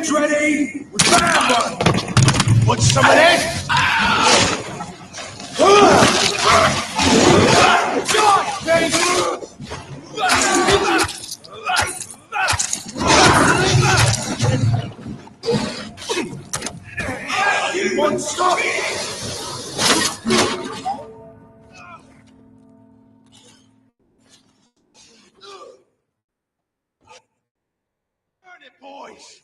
weapons ready! We found one! Want some of this? You won't stop! Burn it, boys!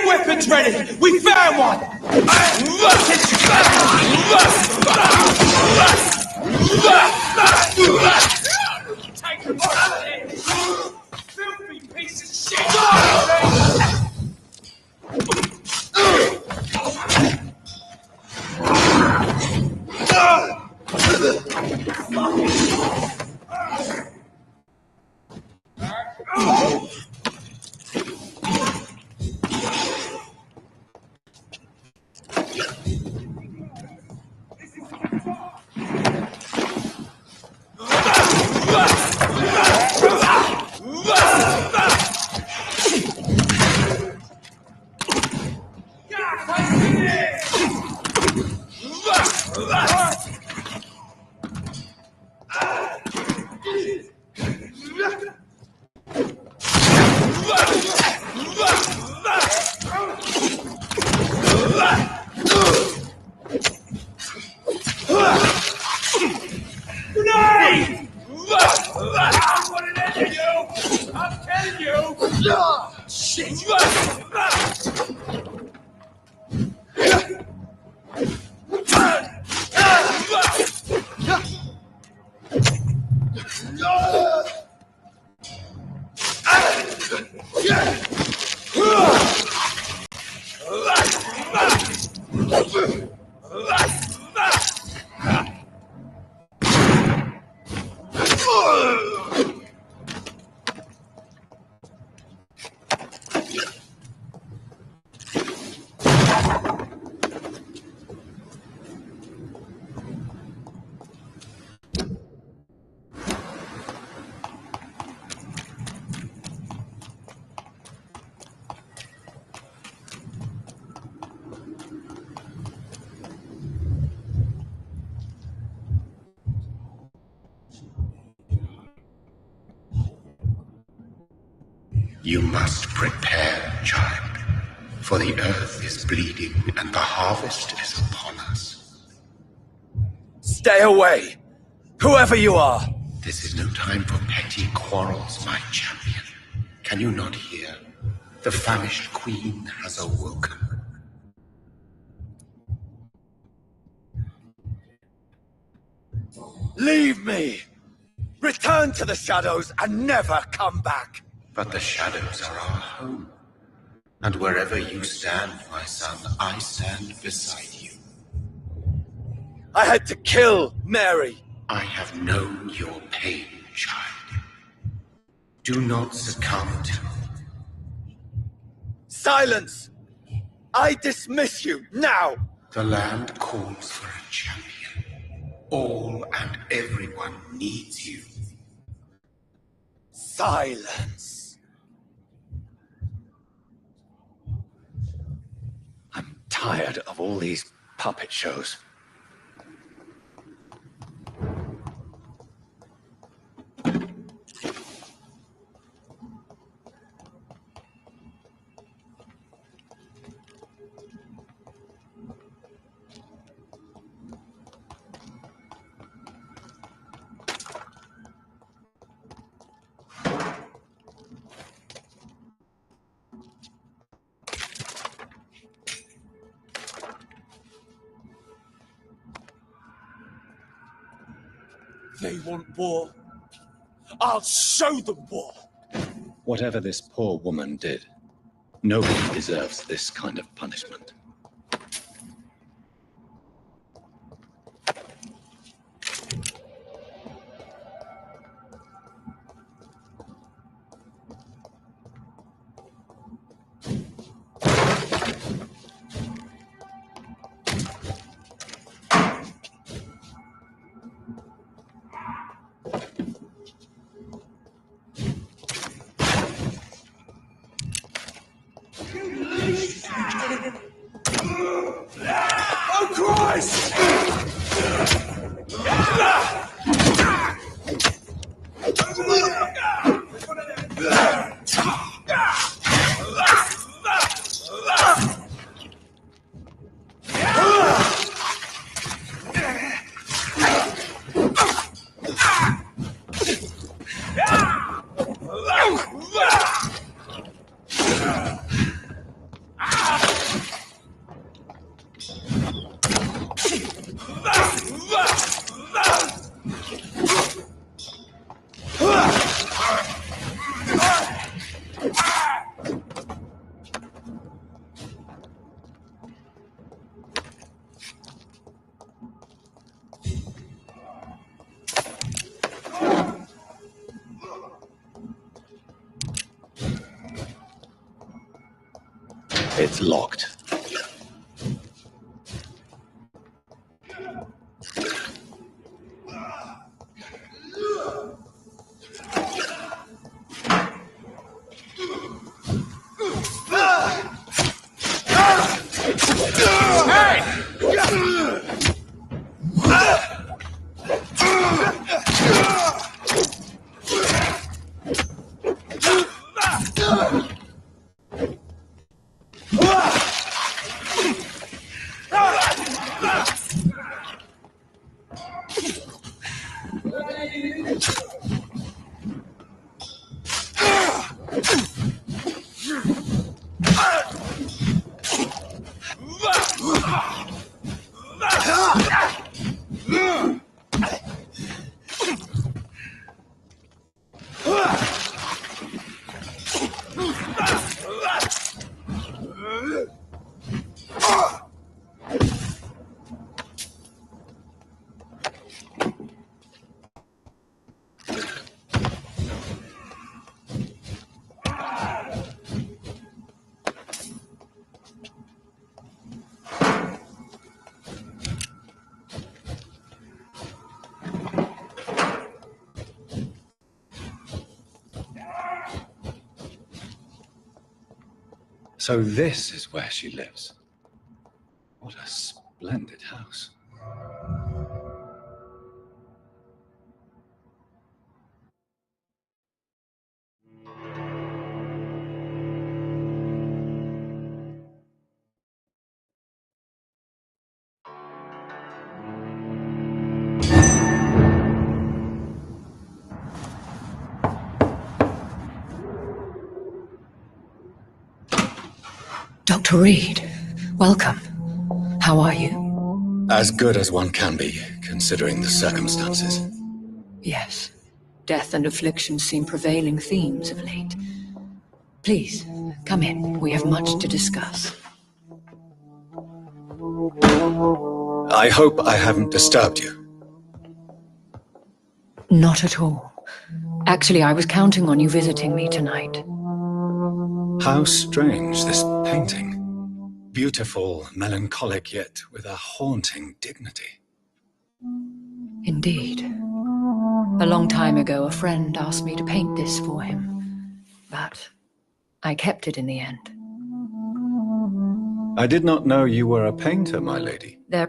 Weapons ready! We found one! Take them out of here! Filthy piece of shit! You must prepare, child, for the earth is bleeding and the harvest is upon us. Stay away! Whoever you are! This is no time for petty quarrels, my champion. Can you not hear? The famished queen has awoken. Leave me! Return to the shadows and never come back! But the shadows are our home. And wherever you stand, my son, I stand beside you. I had to kill Mary. I have known your pain, child. Do not succumb to it. Silence! I dismiss you, now! The land calls for a champion. All and everyone needs you. Silence. I'm tired of all these puppet shows. They want war. I'll show them war. Whatever this poor woman did, nobody deserves this kind of punishment. Oh, Christ! It's locked. So this is where she lives. What a splendid house. Dr. Reed, welcome. How are you? As good as one can be, considering the circumstances. Yes. Death and affliction seem prevailing themes of late. Please, come in. We have much to discuss. I hope I haven't disturbed you. Not at all. Actually, I was counting on you visiting me tonight. How strange, this painting. Beautiful, melancholic, yet with a haunting dignity. Indeed. A long time ago, a friend asked me to paint this for him, but I kept it in the end. I did not know you were a painter, my lady. There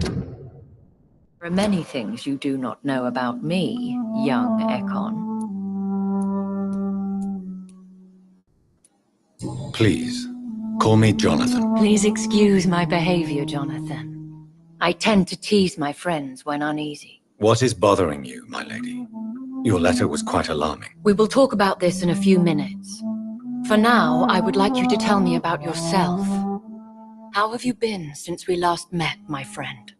are many things you do not know about me, young Ekon. Please, call me Jonathan. Please excuse my behavior, Jonathan. I tend to tease my friends when uneasy. What is bothering you, my lady? Your letter was quite alarming. We will talk about this in a few minutes. For now, I would like you to tell me about yourself. How have you been since we last met, my friend?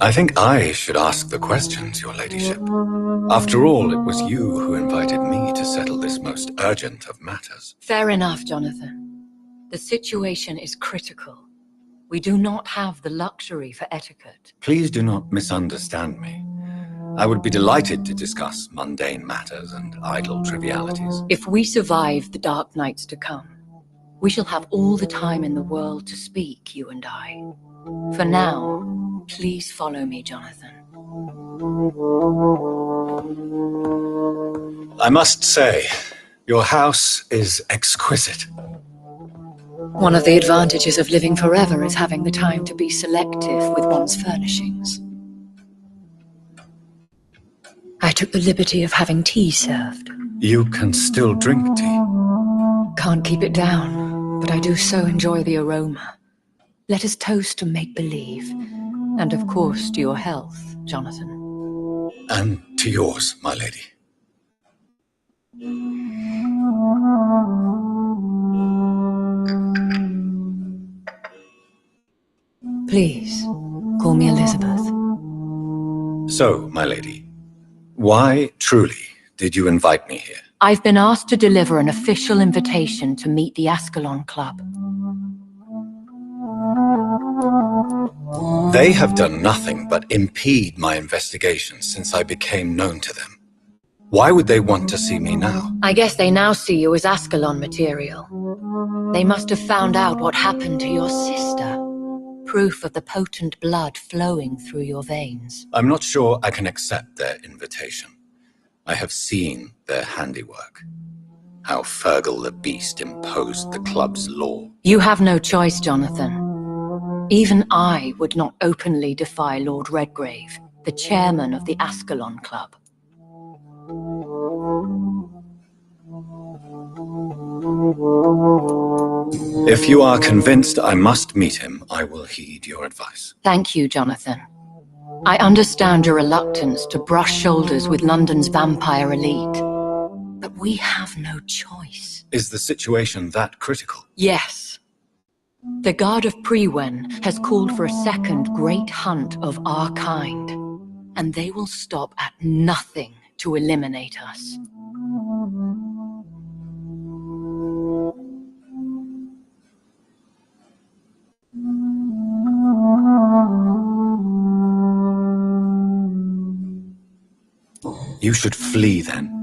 I think I should ask the questions, your ladyship. After all, it was you who invited me to settle this most urgent of matters. Fair enough, Jonathan. The situation is critical. We do not have the luxury for etiquette. Please do not misunderstand me. I would be delighted to discuss mundane matters and idle trivialities. If we survive the dark nights to come, we shall have all the time in the world to speak, you and I. For now, please follow me, Jonathan. I must say, your house is exquisite. One of the advantages of living forever is having the time to be selective with one's furnishings. I took the liberty of having tea served. You can still drink tea. Can't keep it down, but I do so enjoy the aroma. Let us toast to make-believe, and of course to your health, Jonathan. And to yours, my lady. Please, call me Elizabeth. So, my lady, why truly did you invite me here? I've been asked to deliver an official invitation to meet the Ascalon Club. They have done nothing but impede my investigation since I became known to them. Why would they want to see me now? I guess they now see you as Ascalon material. They must have found out what happened to your sister. Proof of the potent blood flowing through your veins. I'm not sure I can accept their invitation. I have seen their handiwork. How Fergal the Beast imposed the club's law. You have no choice, Jonathan. Even I would not openly defy Lord Redgrave, the chairman of the Ascalon Club. If you are convinced I must meet him, I will heed your advice. Thank you, Jonathan. I understand your reluctance to brush shoulders with London's vampire elite. But we have no choice. Is the situation that critical? Yes. The Guard of Prewen has called for a second great hunt of our kind, and they will stop at nothing to eliminate us. You should flee then.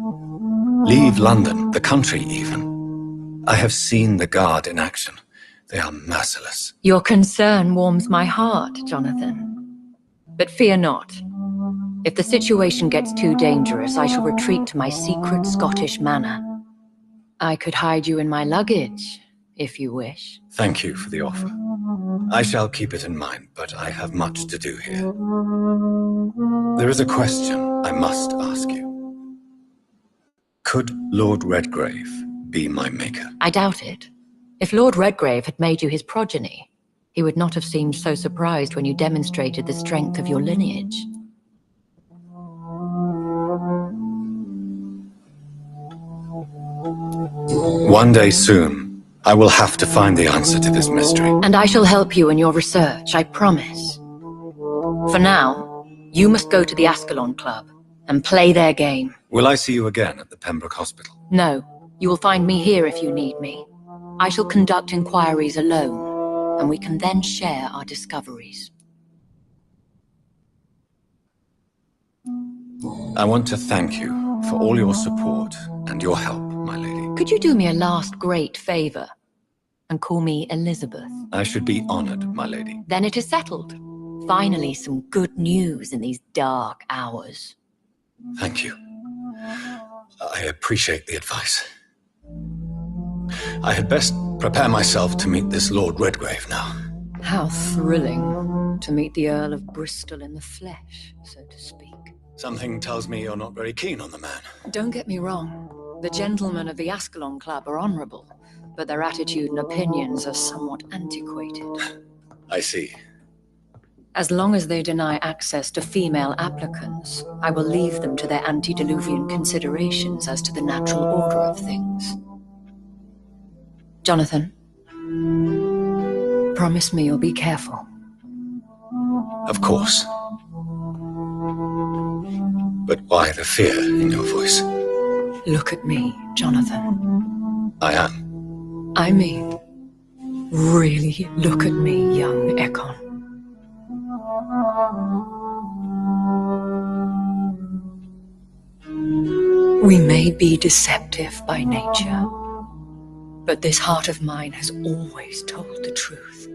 Leave London, the country even. I have seen the Guard in action. They are merciless. Your concern warms my heart, Jonathan. But fear not. If the situation gets too dangerous, I shall retreat to my secret Scottish manor. I could hide you in my luggage, if you wish. Thank you for the offer. I shall keep it in mind, but I have much to do here. There is a question I must ask you. Could Lord Redgrave be my maker? I doubt it. If Lord Redgrave had made you his progeny, he would not have seemed so surprised when you demonstrated the strength of your lineage. One day soon, I will have to find the answer to this mystery. And I shall help you in your research, I promise. For now, you must go to the Ascalon Club and play their game. Will I see you again at the Pembroke Hospital? No, you will find me here if you need me. I shall conduct inquiries alone, and we can then share our discoveries. I want to thank you for all your support and your help, my lady. Could you do me a last great favor and call me Elizabeth? I should be honored, my lady. Then it is settled. Finally, some good news in these dark hours. Thank you. I appreciate the advice. I had best prepare myself to meet this Lord Redgrave now. How thrilling to meet the Earl of Bristol in the flesh, so to speak. Something tells me you're not very keen on the man. Don't get me wrong. The gentlemen of the Ascalon Club are honorable, but their attitude and opinions are somewhat antiquated. I see. As long as they deny access to female applicants, I will leave them to their antediluvian considerations as to the natural order of things. Jonathan, promise me you'll be careful. Of course. But why the fear in your voice? Look at me, Jonathan. I am. I mean, really look at me, young Ekon. We may be deceptive by nature, but this heart of mine has always told the truth.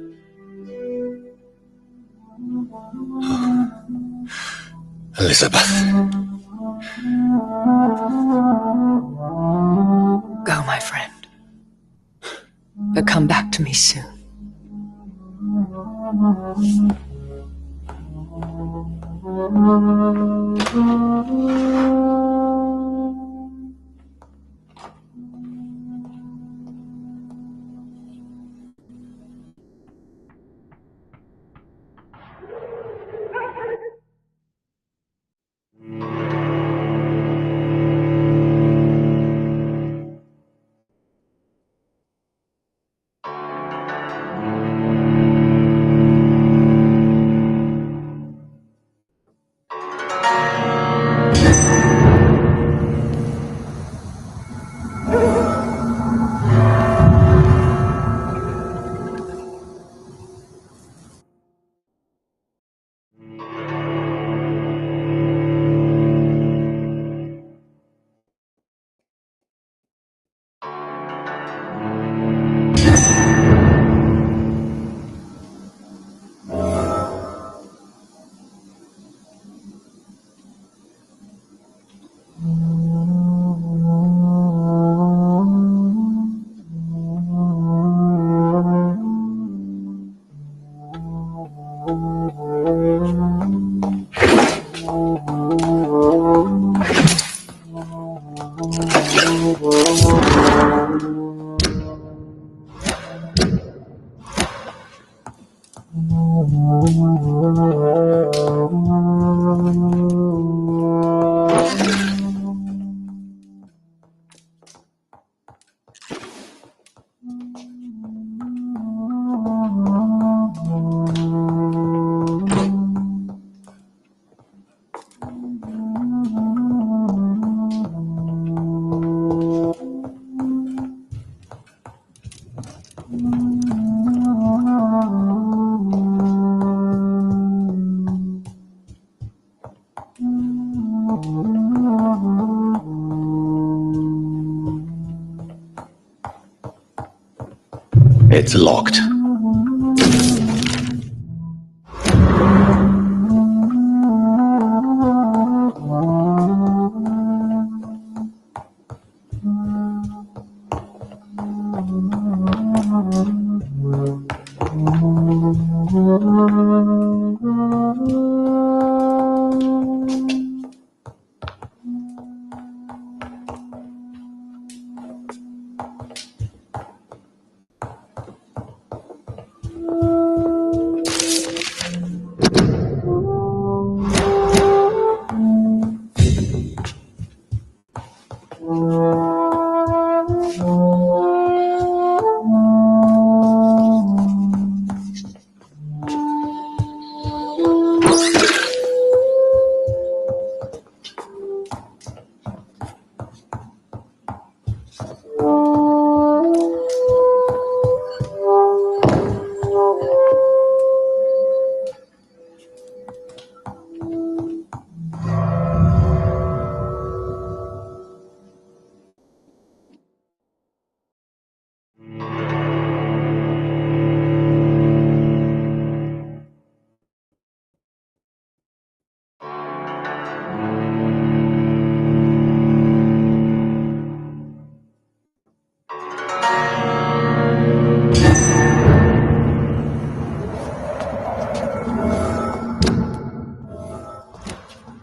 Elizabeth. Go, my friend. But come back to me soon. It's locked.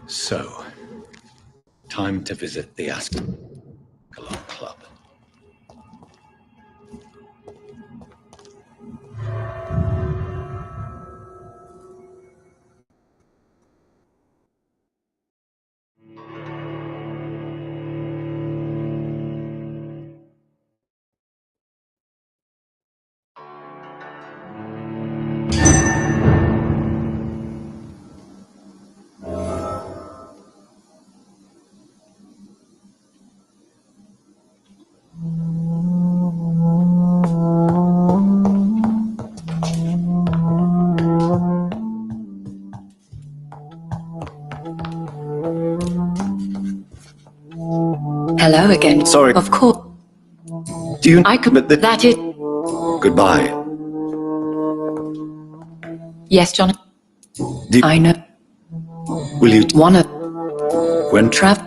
So, time to visit the Ascalon Club. Hello again. Sorry. Of course. Do you... I could... But That is... Goodbye. Yes, John. Do you... I know. Will you... One of... When... Trav...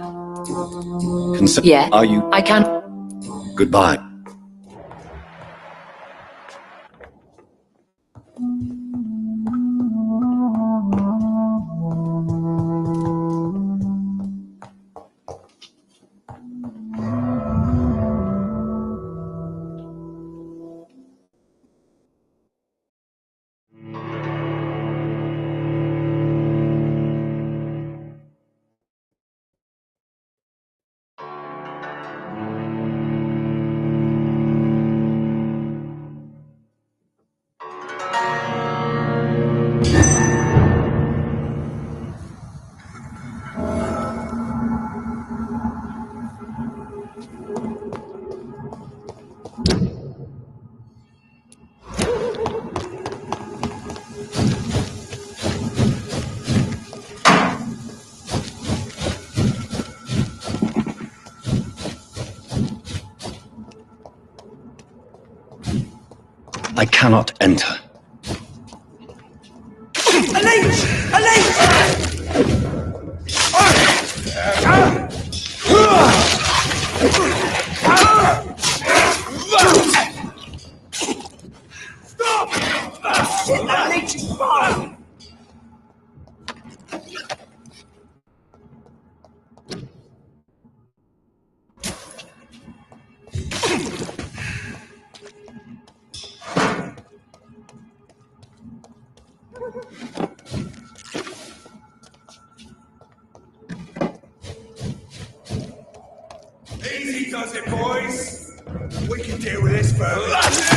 Yeah. Are you... I can... Goodbye. I cannot enter. Easy does it, boys. We can deal with this first.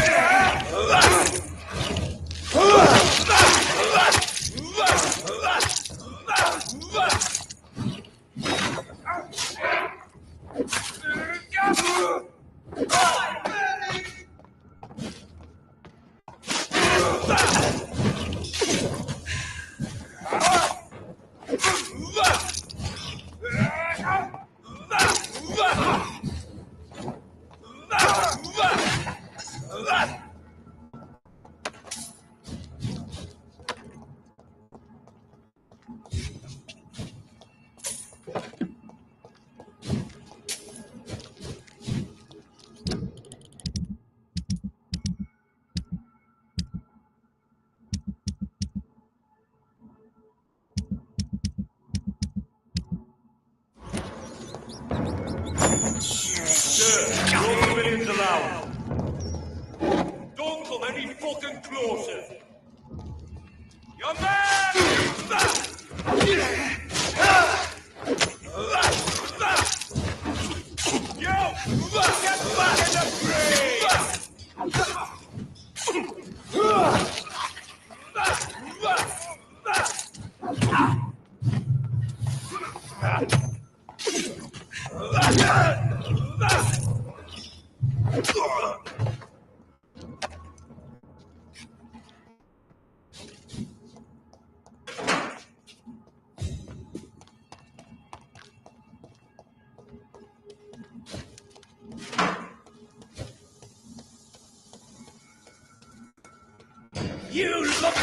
No civilians allowed. Don't come any fucking closer. Young man! Yo! Get back in the You look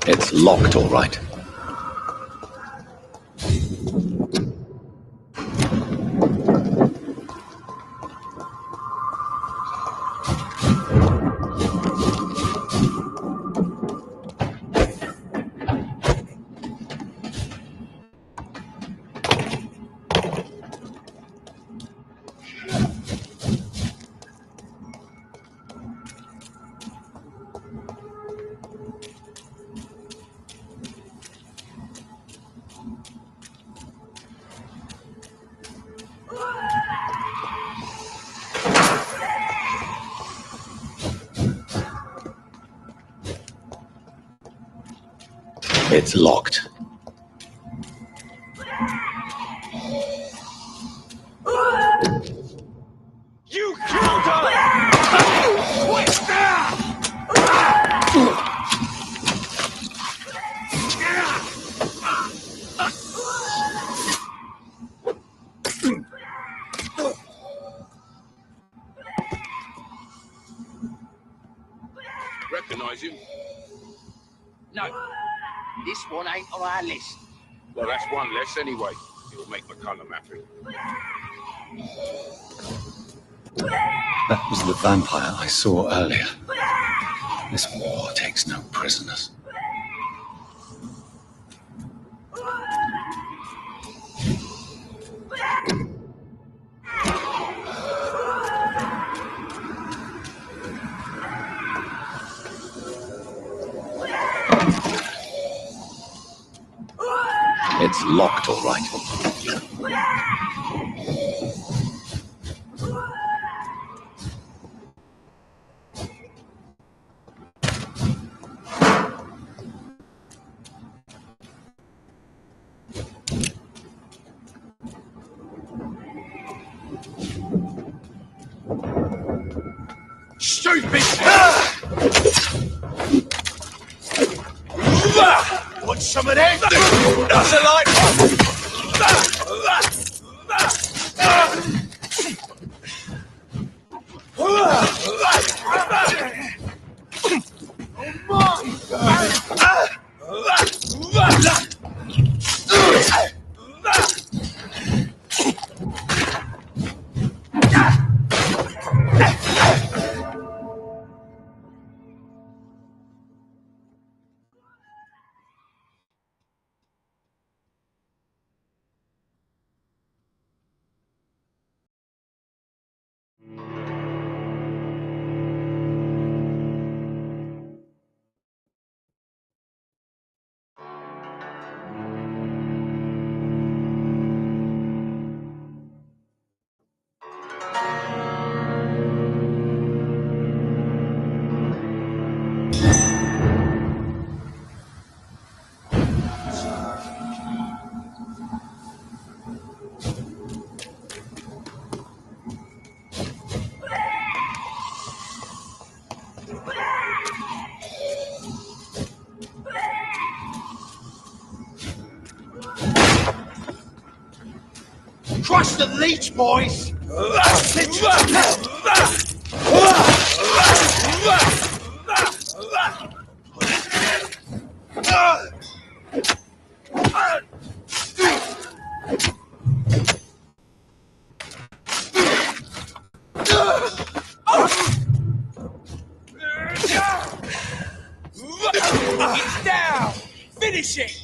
It's locked, all right. It's locked. You killed her! Twist down! Recognize him? No, this one ain't on our list. Well, that's one less anyway. It'll make McCullum happy. That was the vampire I saw earlier. This war takes no prisoners. It's locked, all right. Stupid! Want some of that? That's a light Crush the leech, boys! It's down! Finish it!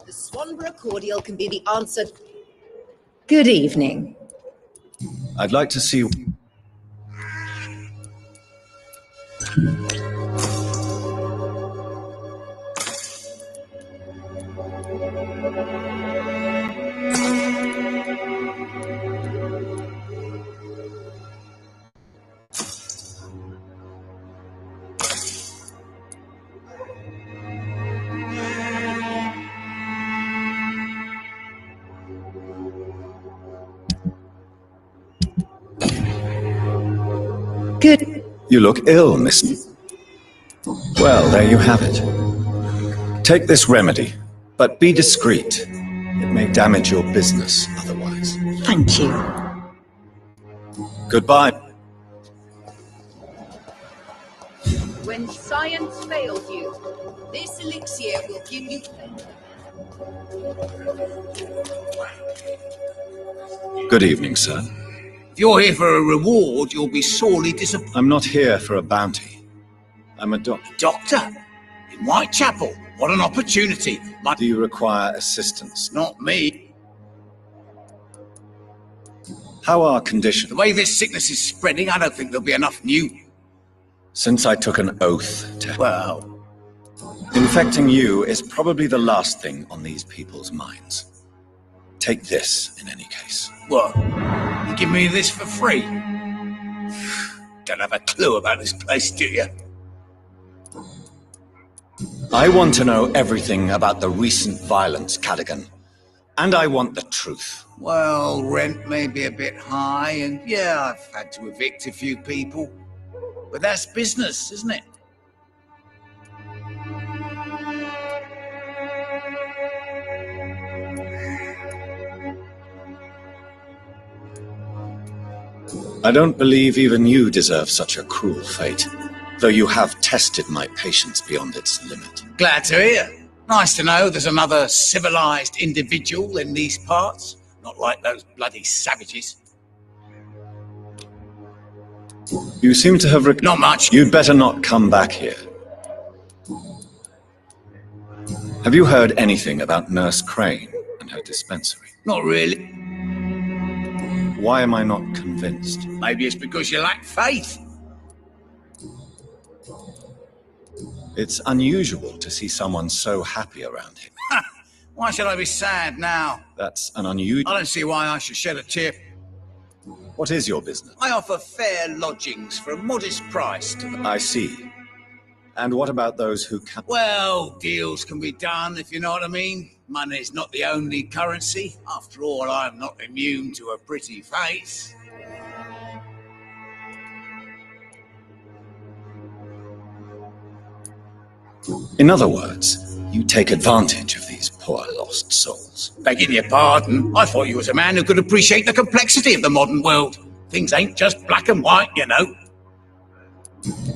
The Swanborough cordial can be the answer. Good evening. I'd like to see... Good. You look ill, miss. Well, there you have it. Take this remedy, but be discreet. It may damage your business otherwise. Thank you. Goodbye. When science fails you, this elixir will give you... Good evening, sir. If you're here for a reward, you'll be sorely disappointed. I'm not here for a bounty. I'm a doctor. Doctor? In Whitechapel? What an opportunity. Do you require assistance? Not me. How are conditions? The way this sickness is spreading, I don't think there'll be enough new... Since I took an oath to... Well... Infecting you is probably the last thing on these people's minds. Take this, in any case. What? You give me this for free? Don't have a clue about this place, do you? I want to know everything about the recent violence, Cadigan. And I want the truth. Well, rent may be a bit high, and yeah, I've had to evict a few people. But that's business, isn't it? I don't believe even you deserve such a cruel fate. though you have tested my patience beyond its limit. Glad to hear. Nice to know there's another civilized individual in these parts. Not like those bloody savages. You seem to have Not much. You'd better not come back here. Have you heard anything about Nurse Crane and her dispensary? Not really. Why am I not convinced? Maybe it's because you lack faith. It's unusual to see someone so happy around him. Why should I be sad now? That's an unusual... I don't see why I should shed a tear. What is your business? I offer fair lodgings for a modest price to the... I see. And what about those who can... Well, deals can be done, if you know what I mean. Money's not the only currency. After all, I'm not immune to a pretty face. In other words, you take advantage of these poor lost souls. Begging your pardon, I thought you was a man who could appreciate the complexity of the modern world. Things ain't just black and white, you know.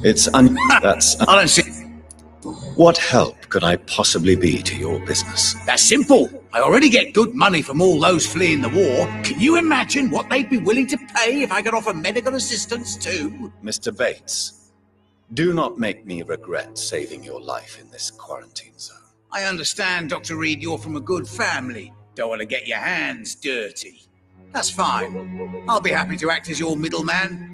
That's... I don't see... What help could I possibly be to your business? That's simple. I already get good money from all those fleeing the war. Can you imagine what they'd be willing to pay if I could offer medical assistance too? Mr. Bates, do not make me regret saving your life in this quarantine zone. I understand, Dr. Reed, you're from a good family. Don't want to get your hands dirty. That's fine. I'll be happy to act as your middleman.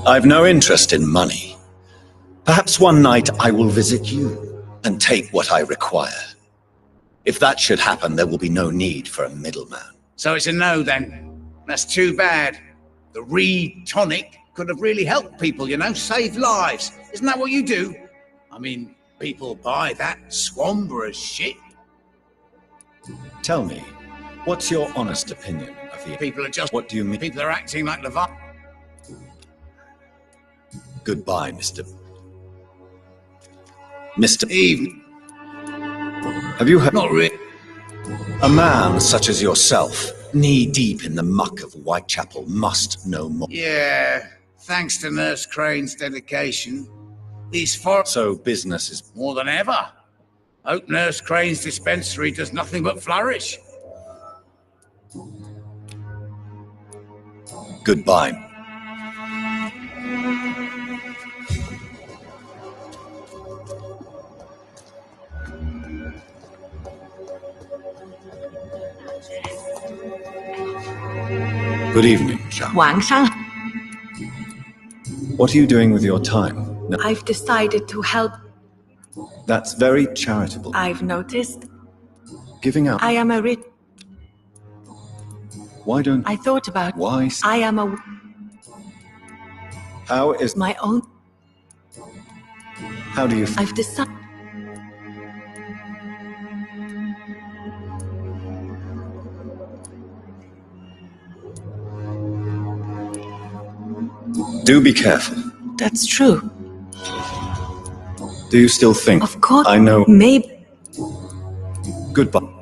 I've no interest in money. Perhaps one night I will visit you and take what I require. If that should happen, there will be no need for a middleman. So it's a no then. That's too bad. The Reed tonic could have really helped people, you know, save lives. Isn't that what you do? I mean, people buy that Swamberer's shit. Tell me, what's your honest opinion of the... People are just... What do you mean? People are acting like the VAMPYR. Goodbye, Mr. Even. Have you heard... Not really. A man such as yourself, knee-deep in the muck of Whitechapel, must know more. Yeah, thanks to Nurse Crane's dedication, these forests... So business is... More than ever. Hope Nurse Crane's dispensary does nothing but flourish. Goodbye. Good evening, Zhang. 晚上 What are you doing with your time? No, I've decided to help. that's very charitable. I've noticed Giving out. I am a rich. Why don't... I thought about Why... I am a How is... my own. How do you... I've decided. Do be careful. That's true. Do you still think... Of course. I know... Maybe. Goodbye.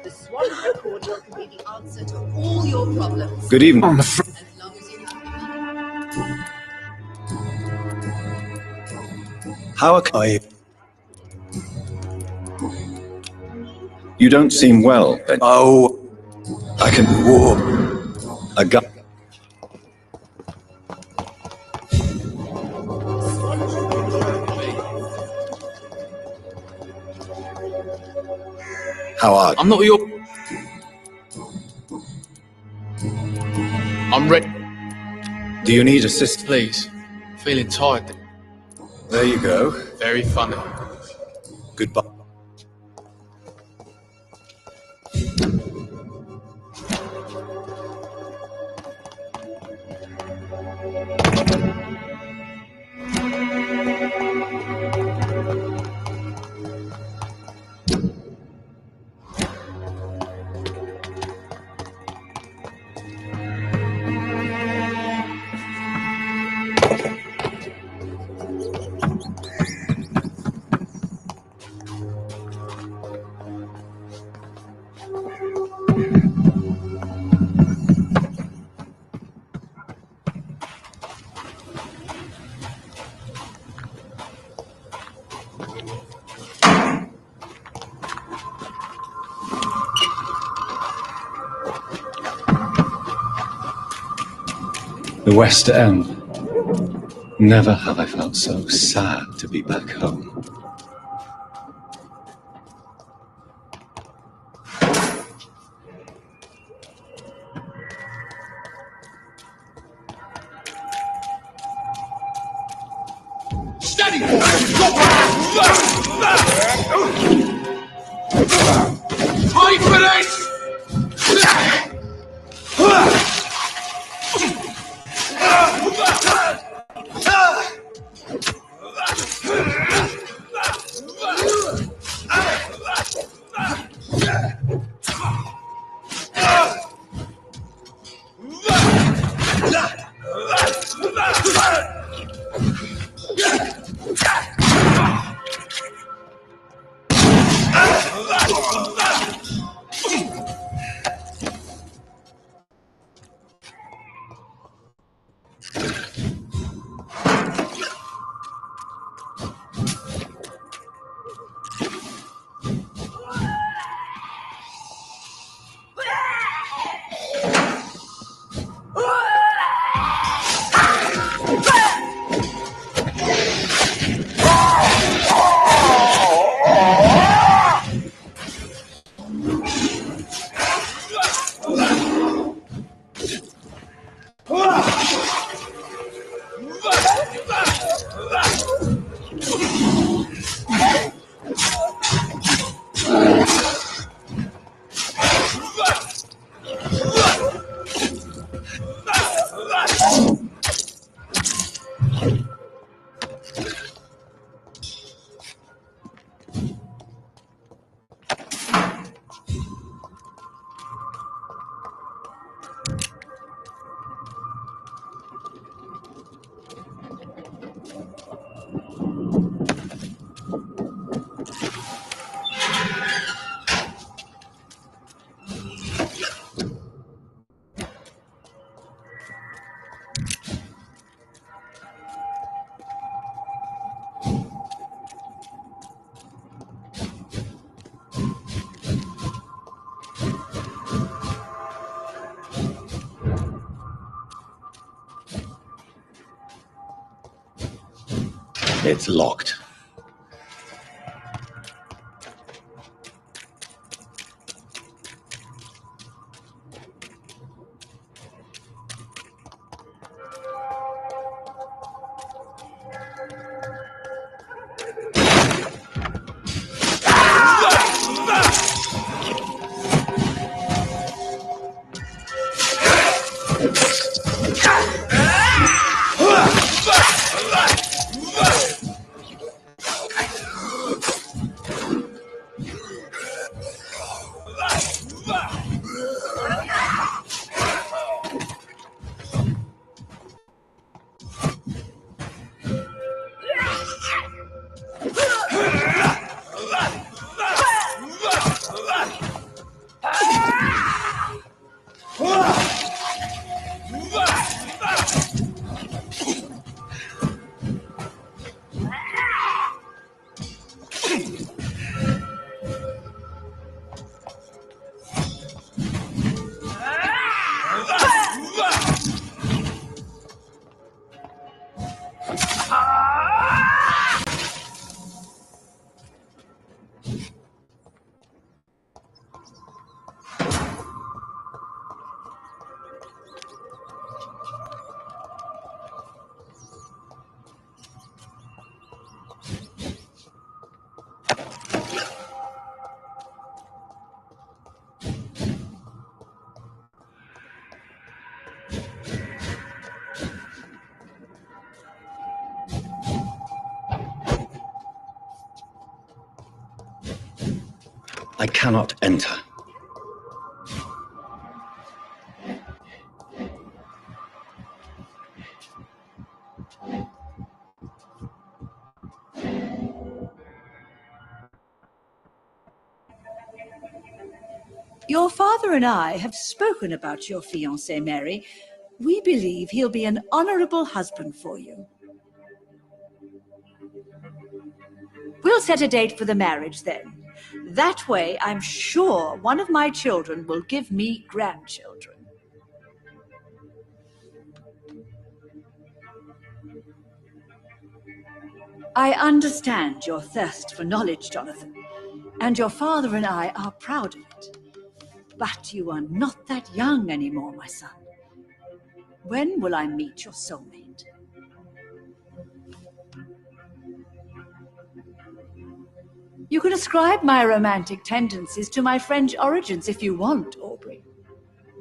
The Swan Recorder can be the answer to all your problems. Good evening. As long as you have the money. How are you? You don't seem well, then. Oh, I can walk. A gun. How are you? I'm not your... I'm ready. Do you need assistance? Please. Feeling tired. There you go. Very funny. Goodbye. The West End. Never have I felt so sad to be back home. Steady! Fight for this! It's locked. I cannot enter. Your father and I have spoken about your fiancé, Mary. We believe he'll be an honorable husband for you. We'll set a date for the marriage then. That way, I'm sure one of my children will give me grandchildren. I understand your thirst for knowledge, Jonathan, and your father and I are proud of it. But you are not that young anymore, my son. When will I meet your soulmate? You can ascribe my romantic tendencies to my French origins if you want, Aubrey.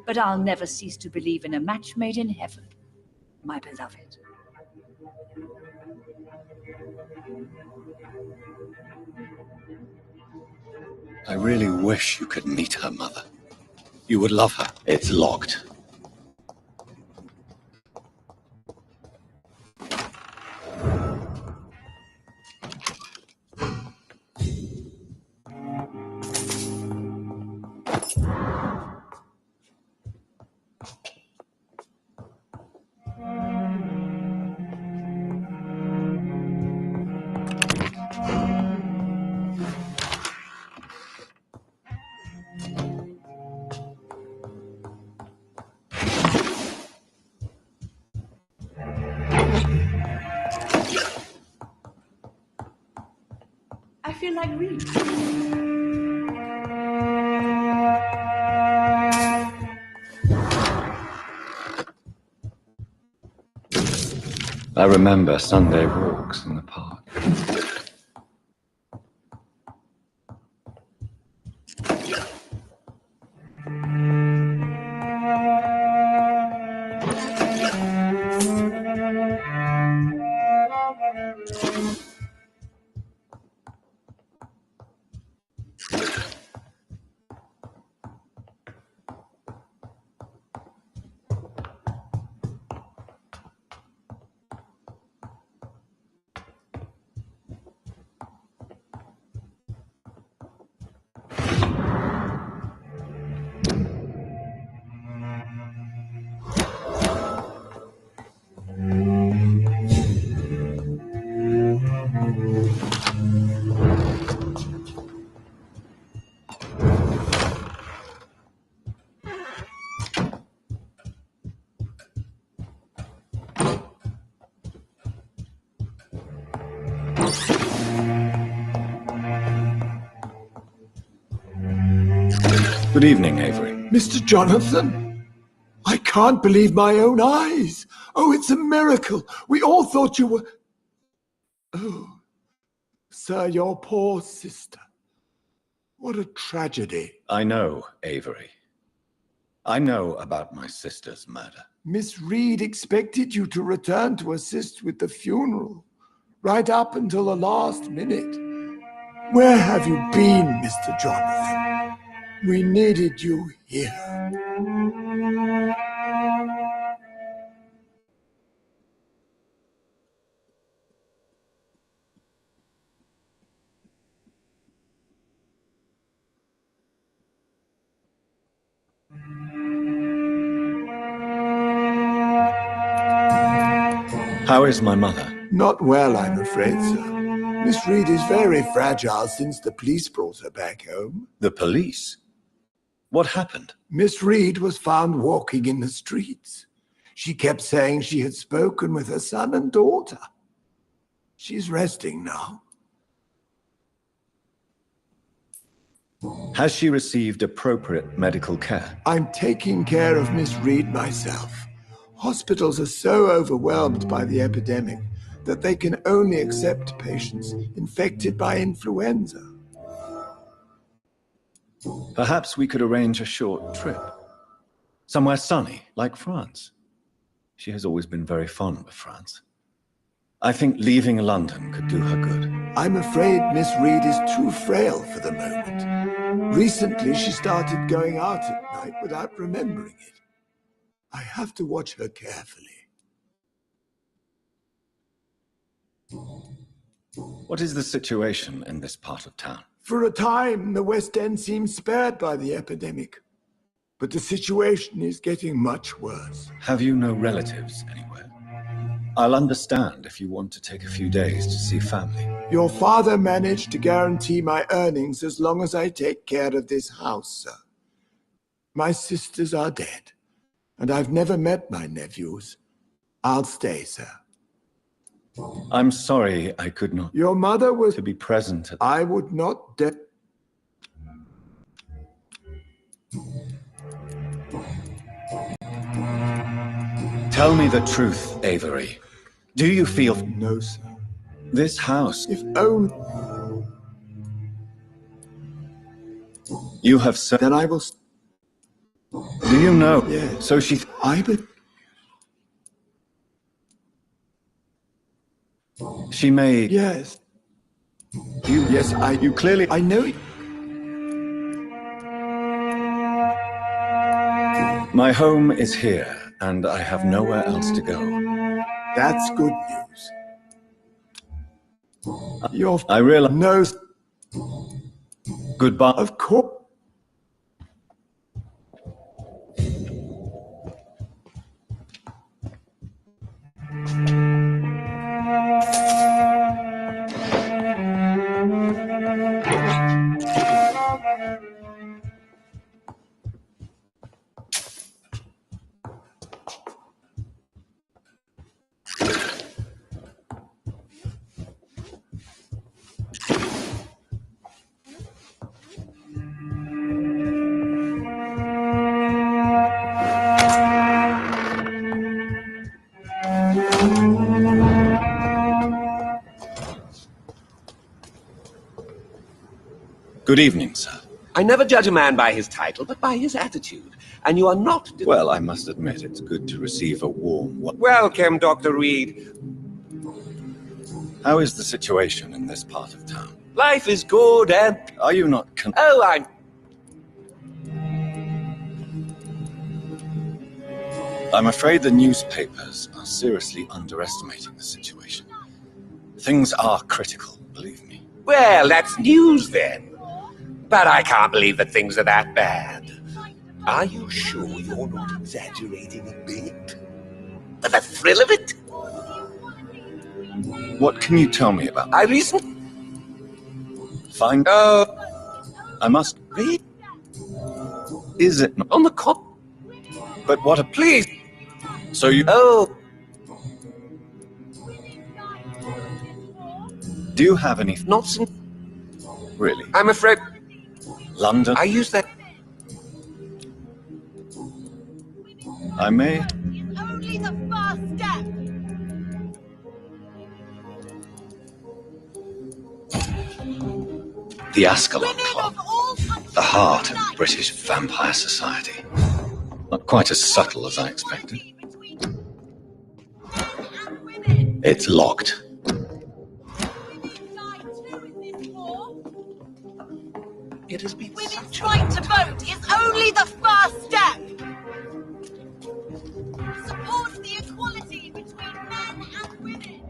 But I'll never cease to believe in a match made in heaven, my beloved. I really wish you could meet her mother. You would love her. It's locked. I feel like reading. I remember Sunday walks in the park. Good evening, Avery. Mr. Jonathan, I can't believe my own eyes. Oh, it's a miracle. We all thought you were... Oh, sir, your poor sister. What a tragedy. I know, Avery. I know about my sister's murder. Miss Reed expected you to return to assist with the funeral, right up until the last minute. Where have you been, Mr. Jonathan? We needed you here. How is my mother? Not well, I'm afraid, sir. Miss Reed is very fragile since the police brought her back home. The police? What happened? Miss Reed was found walking in the streets. She kept saying she had spoken with her son and daughter. She's resting now. Has she received appropriate medical care? I'm taking care of Miss Reed myself. Hospitals are so overwhelmed by the epidemic that they can only accept patients infected by influenza. Perhaps we could arrange a short trip. Somewhere sunny, like France. She has always been very fond of France. I think leaving London could do her good. I'm afraid Miss Reed is too frail for the moment. Recently, she started going out at night without remembering it. I have to watch her carefully. What is the situation in this part of town? For a time, the West End seemed spared by the epidemic. But the situation is getting much worse. Have you no relatives anywhere? I'll understand if you want to take a few days to see family. Your father managed to guarantee my earnings as long as I take care of this house, sir. My sisters are dead, and I've never met my nephews. I'll stay, sir. I'm sorry I could not. Your mother was to be present. I would not dare. Tell me the truth, Avery. Do you feel... No, sir. This house... If only... You have said... Then I will... Do you know? Yes. So she... I would... She may... Yes. You... Yes, You clearly... I know it. My home is here, and I have nowhere else to go. That's good news. I realize... No. Goodbye. Of course. Good evening, sir. I never judge a man by his title, but by his attitude. And you are not... Well, I must admit, it's good to receive a warm... Welcome, Dr. Reed. How is the situation in this part of town? Life is good and... Are you not... Oh, I'm... I'm afraid the newspapers are seriously underestimating the situation. Things are critical, believe me. Well, that's news then. But I can't believe that things are that bad. Are you sure you're not exaggerating a bit? For the thrill of it? What can you tell me about? I recently... Fine. I must... Read? Is it not? On the cop... But what a... Please! So you... Oh... Do you have any... Not since... Really? I'm afraid... London? I use that... I may... Only the first step. The Ascalon Club. The heart of British vampire society. Not quite as subtle as I expected. It's locked. It has been Women's right to vote is only the first step. Support the equality between men and women.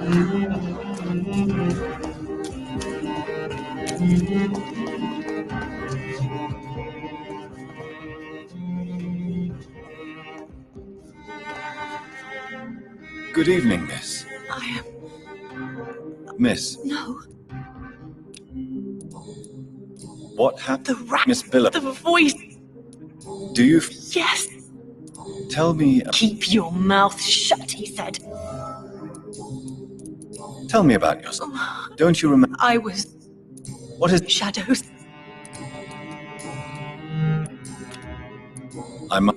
Good evening, miss. I am... Miss, No. what happened? The rat. Miss Billa, The voice. do you... Yes. Tell me... Keep your mouth shut, he said. Tell me about yourself. Don't you remember? I was... What is... Shadows. I'm...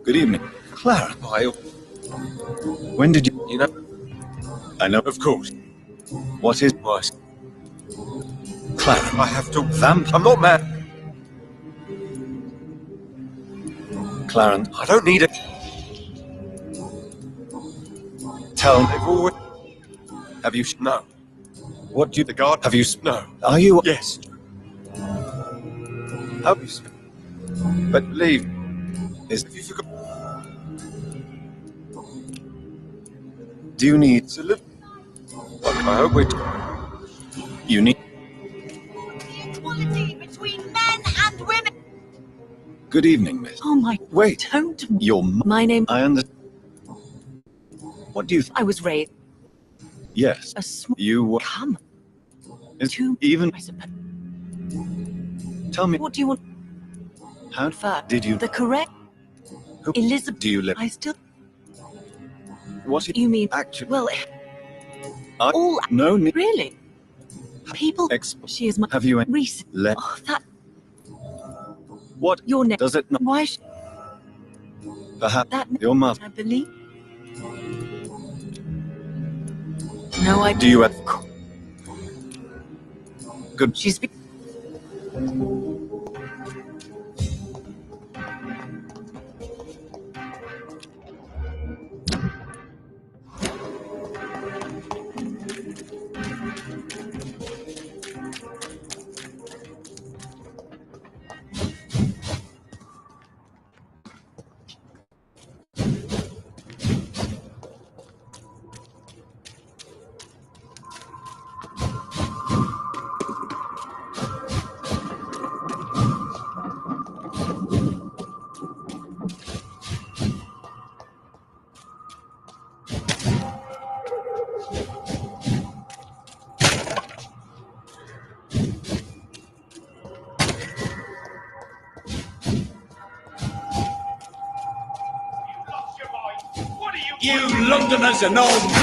Good evening. Clara. When did you... You know? I know. Of course. What is... What? Clara. I have to... Vamp... I'm not mad. Clarence. I don't need it. Tell me. They've always... Have you... No. What do you... The guard... Have you... No. Are you... Yes. Have you... But leave... Is... Have you forgot? Do you need... It's a little... Look, I hope we... You need... Equality between men and women. Good evening, miss. Oh my... Wait. Don't... Your... My name... I understand. What do you... I was raised... Yes. A small... You were... Come. Is To... even... I suppose. Tell me... What do you want? How... First, Did you... the correct... Who... Elizabeth... Do you live... I still... What... You mean... Actually... Well... I... All... No need... Really? People... Exp... She is my... Have you... Recent... Let... Oh, that... What... Your name... Does it not... Why... Perhaps... That... Your mother... I believe... No, I... Do you... Good... She's... You Londoners are known.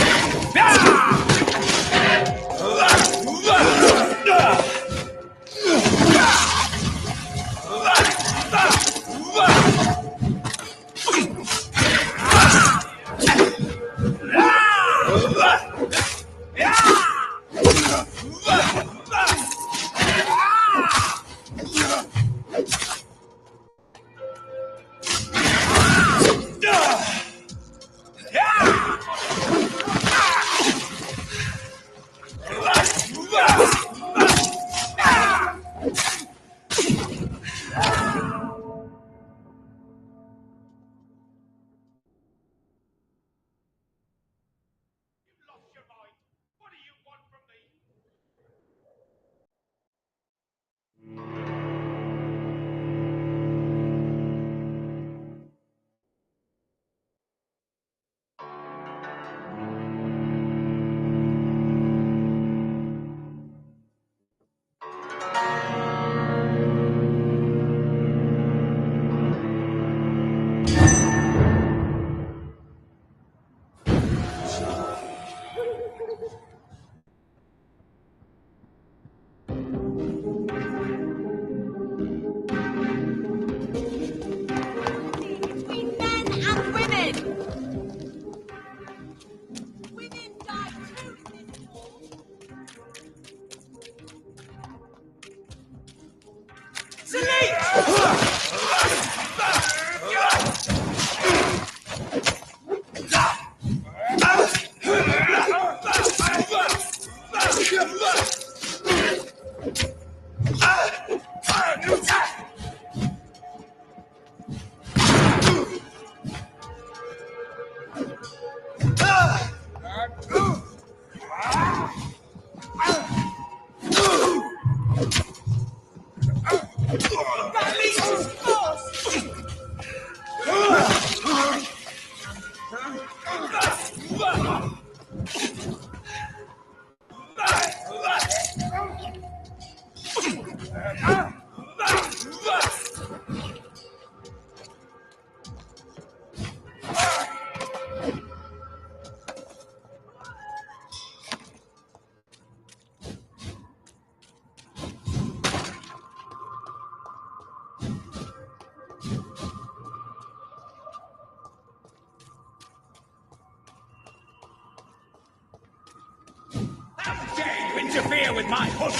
interfere with my hunt!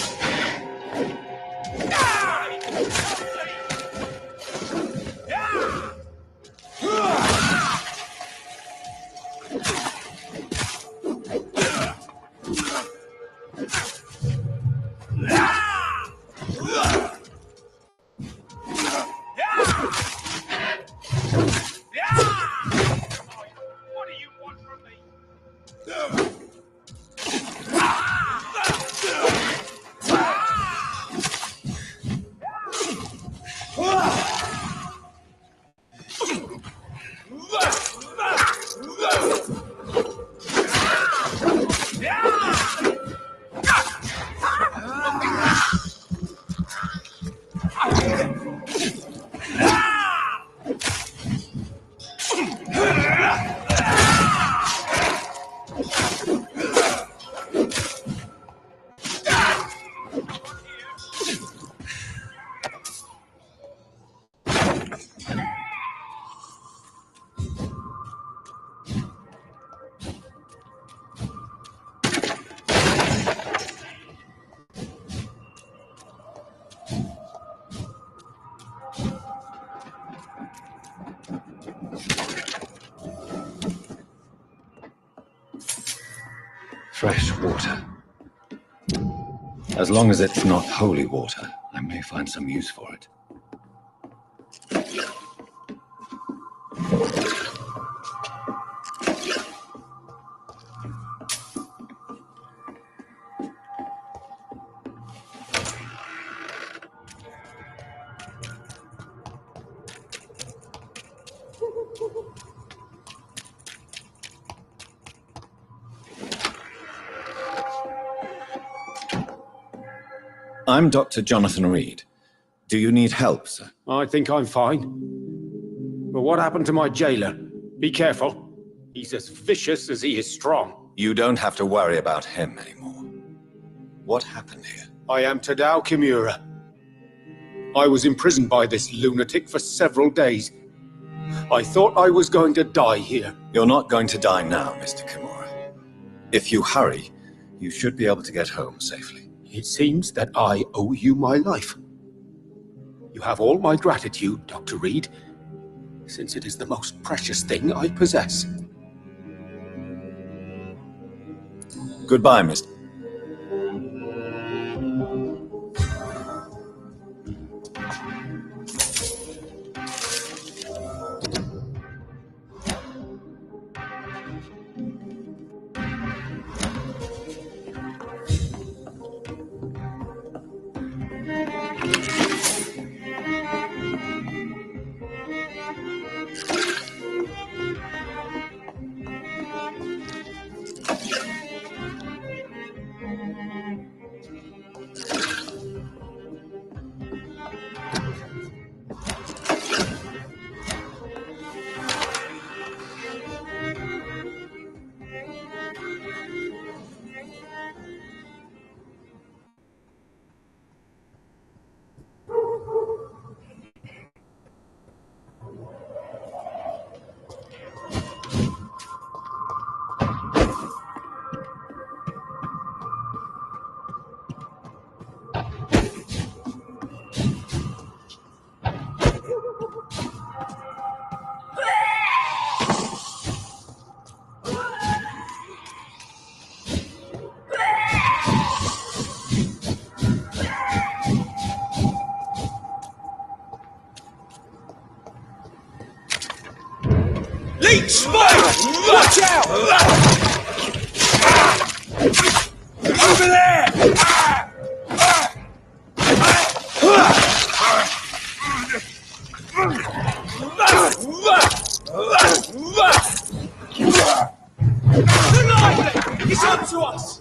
What do you want from me? Fresh water. As long as it's not holy water, I may find some use for it. I'm Dr. Jonathan Reed. Do you need help, sir? I think I'm fine. But what happened to my jailer? Be careful. He's as vicious as he is strong. You don't have to worry about him anymore. What happened here? I am Tadao Kimura. I was imprisoned by this lunatic for several days. I thought I was going to die here. You're not going to die now, Mr. Kimura. If you hurry, you should be able to get home safely. It seems that I owe you my life. You have all my gratitude, Dr. Reed, since it is the most precious thing I possess. Goodbye, Mr. Leech Spike! Watch out! Over there! He's on to us!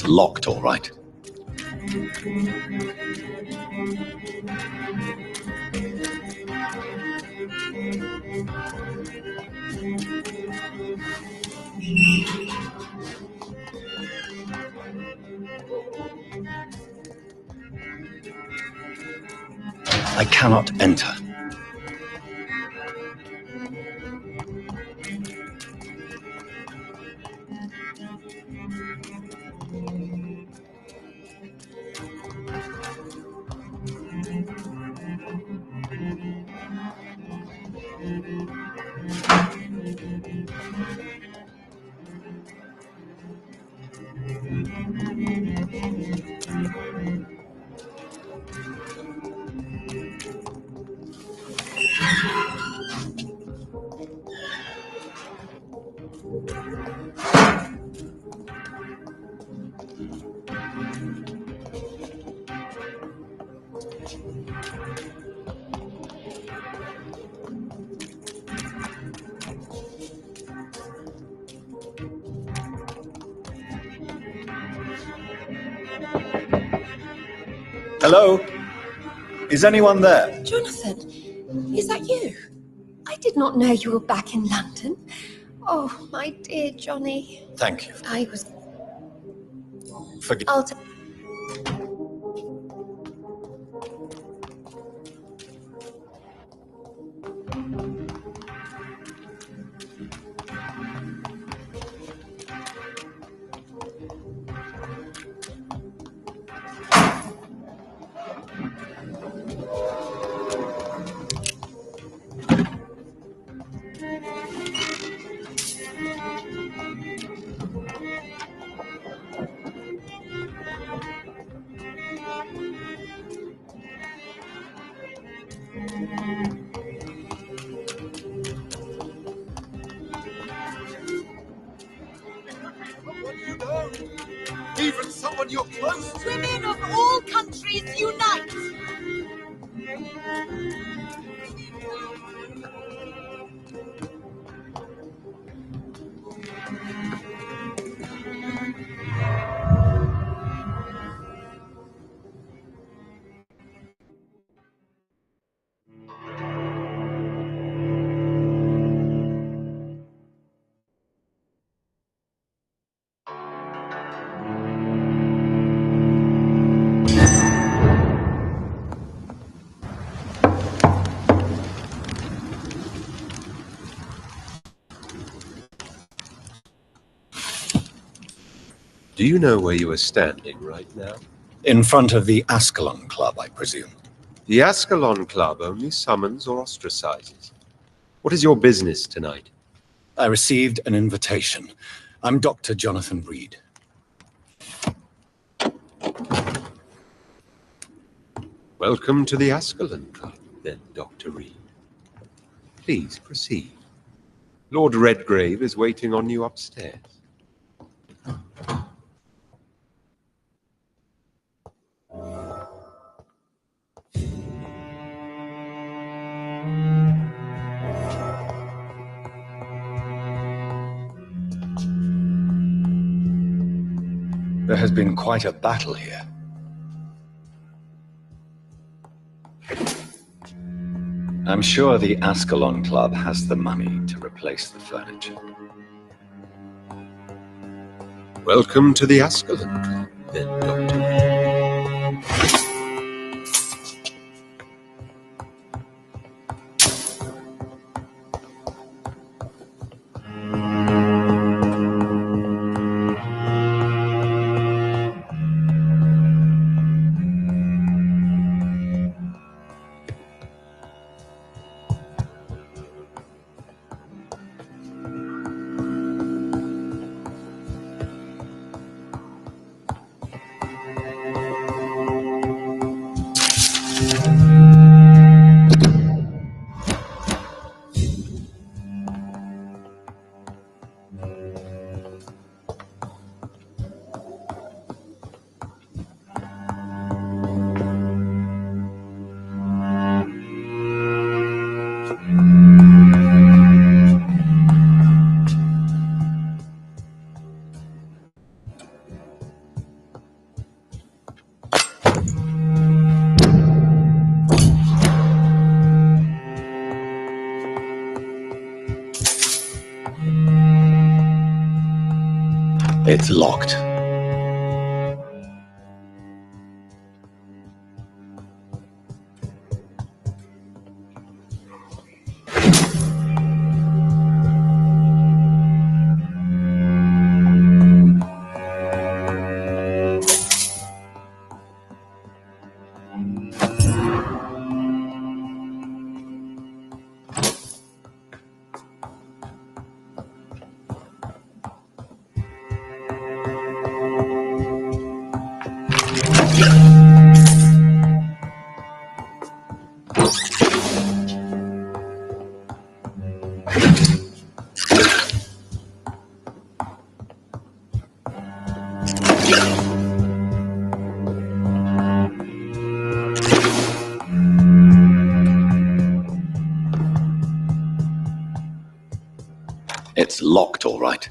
locked, all right. I cannot enter. Hello? Is anyone there? Jonathan, is that you? I did not know you were back in London. Oh, my dear Johnny. Thank you. I was... Forgive. Even someone you're close to. Women of all countries unite! Do you know where you are standing right now? In front of the Ascalon Club, I presume. The Ascalon Club only summons or ostracizes. What is your business tonight? I received an invitation. I'm Dr. Jonathan Reed. Welcome to the Ascalon Club, then, Dr. Reed. Please proceed. Lord Redgrave is waiting on you upstairs. There has been quite a battle here. I'm sure the Ascalon Club has the money to replace the furniture. Welcome to the Ascalon Club, then, Dr. Reed. It's locked. It's locked, all right.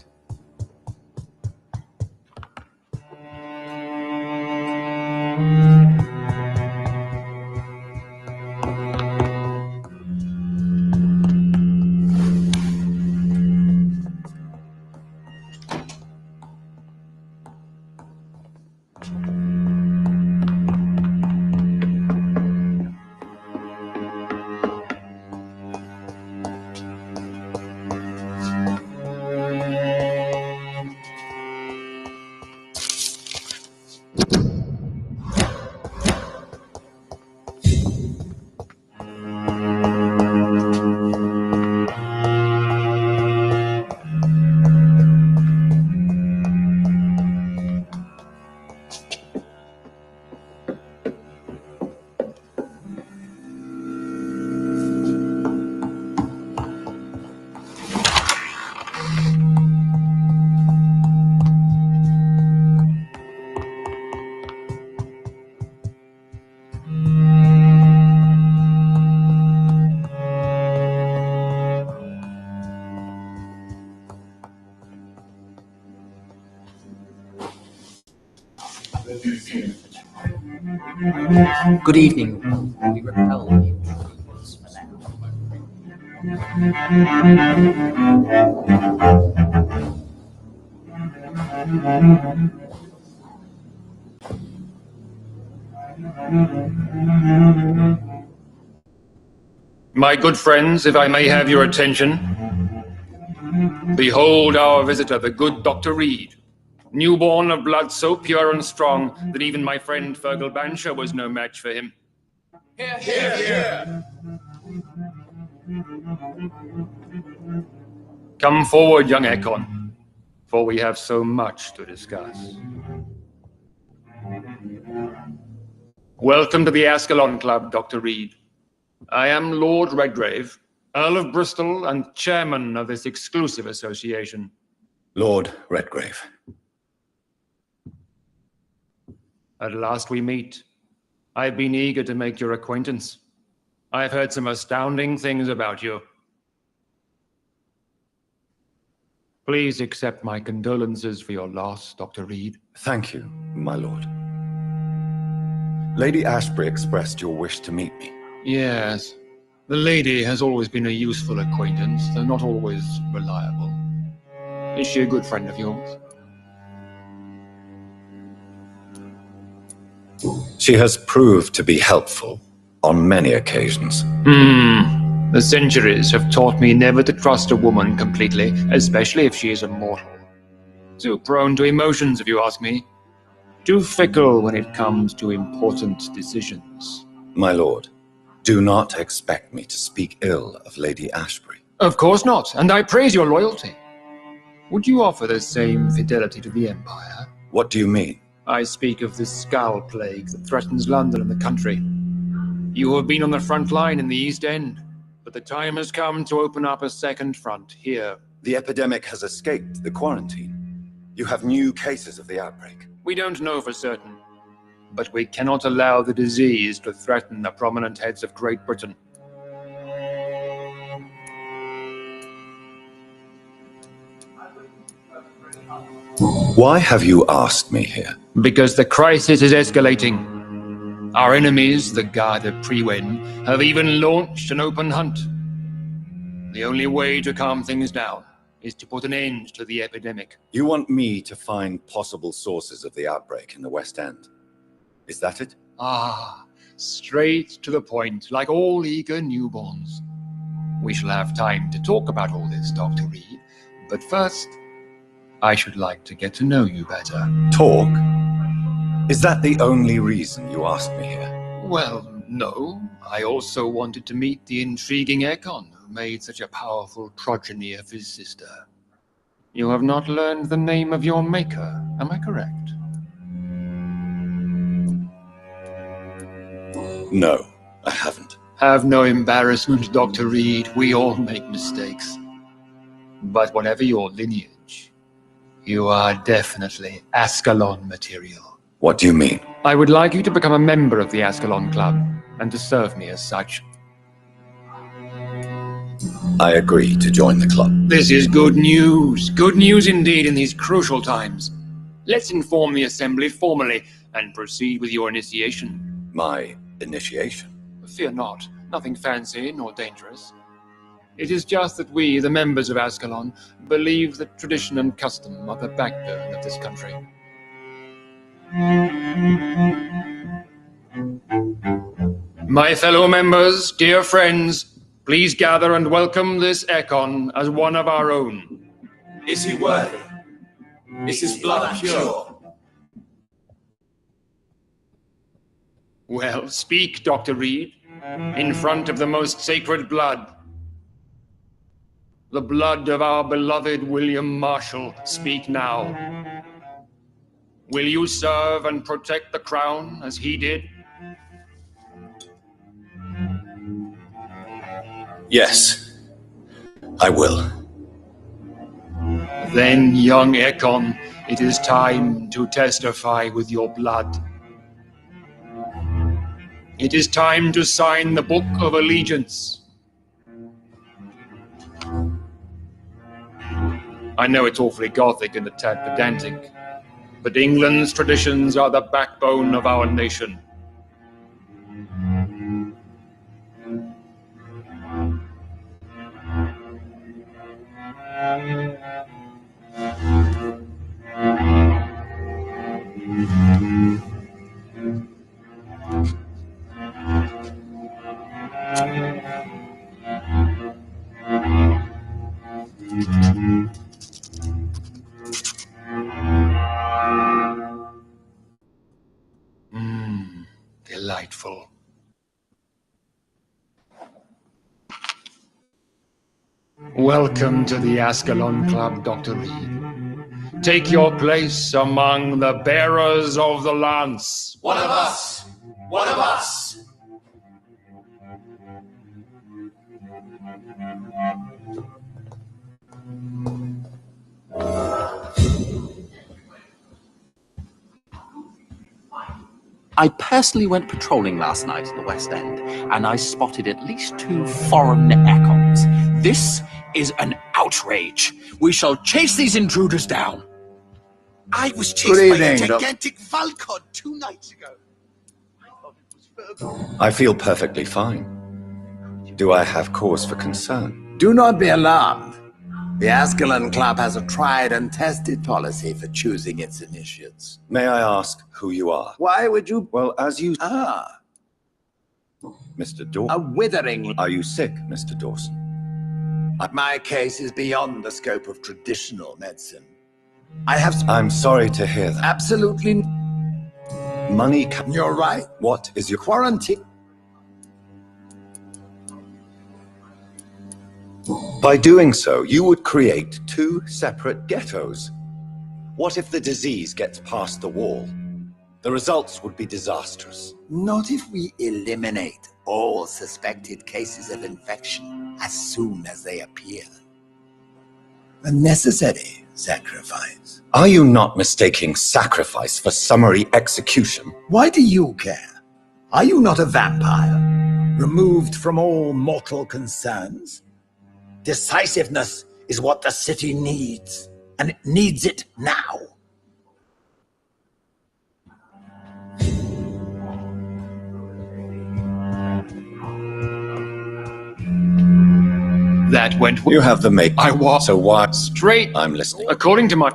Good evening. We repel the intruders for My good friends, if I may have your attention. Behold our visitor, the good Dr. Reed. Newborn of blood so pure and strong that even my friend Fergal Bansher was no match for him. Here, here, here. Come forward, young Ekon, for we have so much to discuss. Welcome to the Ascalon Club, Dr. Reed. I am Lord Redgrave, Earl of Bristol and chairman of this exclusive association. Lord Redgrave. At last we meet. I've been eager to make your acquaintance. I've heard some astounding things about you. Please accept my condolences for your loss, Dr. Reed. Thank you, my lord. Lady Ashbury expressed your wish to meet me. Yes. The lady has always been a useful acquaintance, though not always reliable. Is she a good friend of yours? She has proved to be helpful on many occasions. The centuries have taught me never to trust a woman completely, especially if she is a mortal. Too prone to emotions, if you ask me. Too fickle when it comes to important decisions. My lord, do not expect me to speak ill of Lady Ashbury. Of course not, and I praise your loyalty. Would you offer the same fidelity to the Empire? What do you mean? I speak of the Skull Plague that threatens London and the country. You have been on the front line in the East End, but the time has come to open up a second front here. The epidemic has escaped the quarantine. You have new cases of the outbreak. We don't know for certain, but we cannot allow the disease to threaten the prominent heads of Great Britain. Why have you asked me here? Because the crisis is escalating. Our enemies, the Garda Priwen, have even launched an open hunt. The only way to calm things down is to put an end to the epidemic. You want me to find possible sources of the outbreak in the West End? Is that it? Ah, straight to the point, like all eager newborns. We shall have time to talk about all this, Dr. Reed, but first, I should like to get to know you better. Talk? Is that the only reason you asked me here? Well, no. I also wanted to meet the intriguing Ekon, who made such a powerful progeny of his sister. You have not learned the name of your maker, am I correct? No, I haven't. Have no embarrassment, Dr. Reed. We all make mistakes. But whatever your lineage, you are definitely Ascalon material. What do you mean? I would like you to become a member of the Ascalon Club, and to serve me as such. I agree to join the club. This is good news. Good news indeed in these crucial times. Let's inform the Assembly formally, and proceed with your initiation. My initiation? Fear not. Nothing fancy nor dangerous. It is just that we, the members of Ascalon, believe that tradition and custom are the backbone of this country. My fellow members, dear friends, please gather and welcome this Ekon as one of our own. Is he worthy? Is his blood pure? Well, speak, Dr. Reed, in front of the most sacred blood. The blood of our beloved William Marshall. Speak now. Will you serve and protect the crown as he did? Yes, I will. Then, young Ekon, it is time to testify with your blood. It is time to sign the Book of Allegiance. I know it's awfully gothic and a tad pedantic, but England's traditions are the backbone of our nation. Delightful. Welcome to the Ascalon Club, Dr. Reed. Take your place among the bearers of the lance. One of us! One of us! I personally went patrolling last night in the West End, and I spotted at least 2 foreign Ekons. This is an outrage. We shall chase these intruders down. I was chased by a gigantic Valcod 2 nights ago. I feel perfectly fine. Do I have cause for concern? Do not be alarmed. The Ascalon Club has a tried and tested policy for choosing its initiates. May I ask who you are? Why would you? Well, as you... Ah. Mr. Dawson. A withering... Are you sick, Mr. Dawson? My case is beyond the scope of traditional medicine. I have... I'm sorry to hear that. Absolutely... Money... You're right. What is your... Quarantine... By doing so, you would create 2 separate ghettos. What if the disease gets past the wall? The results would be disastrous. Not if we eliminate all suspected cases of infection as soon as they appear. A necessary sacrifice. Are you not mistaking sacrifice for summary execution? Why do you care? Are you not a vampire, removed from all mortal concerns? Decisiveness is what the city needs, and it needs it now. That went well. You have the make. I was. So why? Straight. I'm listening. According to my...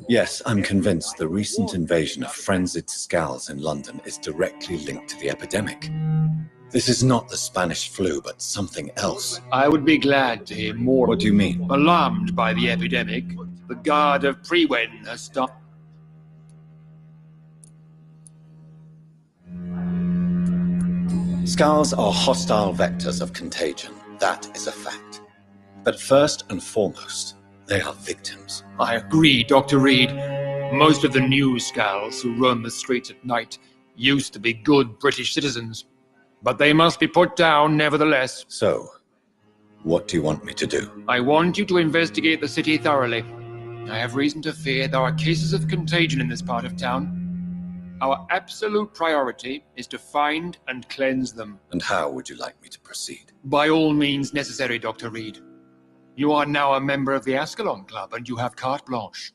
Yes, I'm convinced the recent invasion of frenzied Skulls in London is directly linked to the epidemic. This is not the Spanish flu, but something else. I would be glad to hear more. What do you mean? Alarmed by the epidemic, the guard of Prewen has stopped. Skulls are hostile vectors of contagion. That is a fact. But first and foremost, they are victims. I agree, Dr. Reed. Most of the new Skulls who roam the streets at night used to be good British citizens. But they must be put down nevertheless. So, what do you want me to do? I want you to investigate the city thoroughly. I have reason to fear there are cases of contagion in this part of town. Our absolute priority is to find and cleanse them. And how would you like me to proceed? By all means necessary, Dr. Reed. You are now a member of the Ascalon Club and you have carte blanche.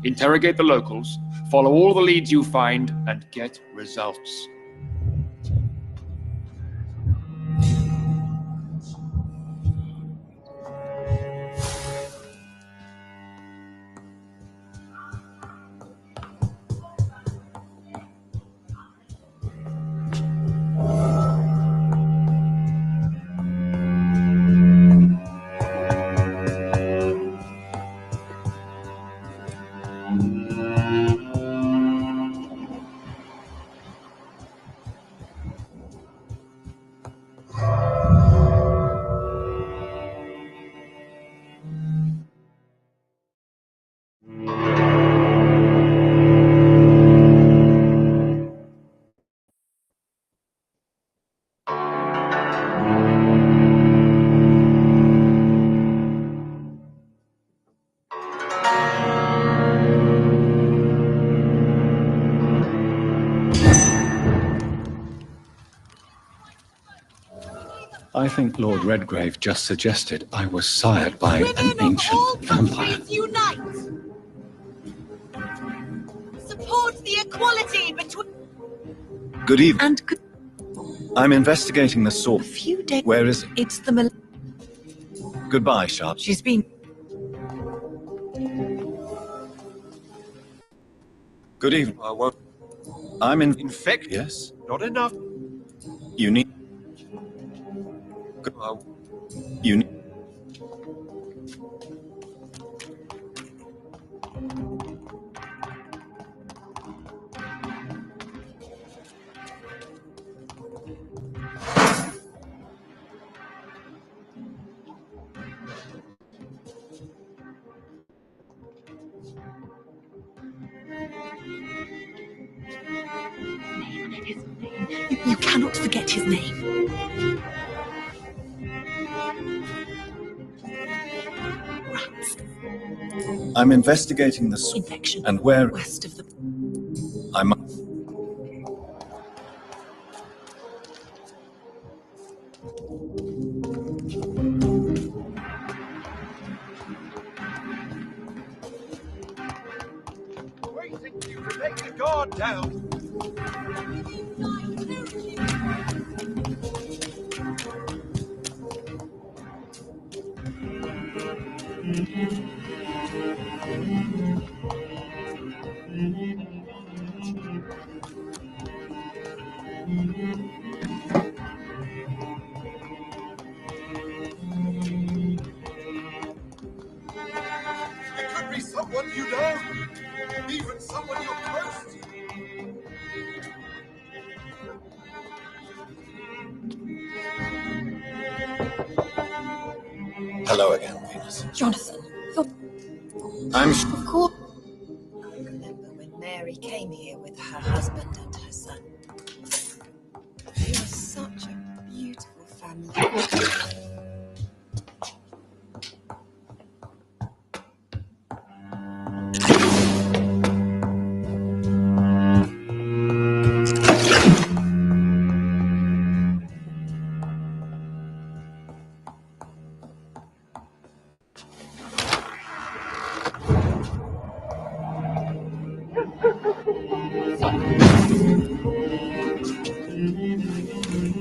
Interrogate the locals, follow all the leads you find, and get results. I think Lord Redgrave just suggested I was sired by an ancient vampire. Unite! Support the equality between... Good evening. And I'm investigating the source. a few days... Where is it? It's the... Goodbye, Sharp. She's been... Good evening. I'm infected. Yes? Not enough. You need... You need... You cannot forget his name. Rats. I'm investigating the source. Infection. And where... West of the... I'm... Waiting for you to let the guard down. It could be someone you know, even someone you're close to. Hello again, Venus. Jonathan, you're... I'm... Of course. I remember when Mary came here with her husband and her son. They were such a beautiful family.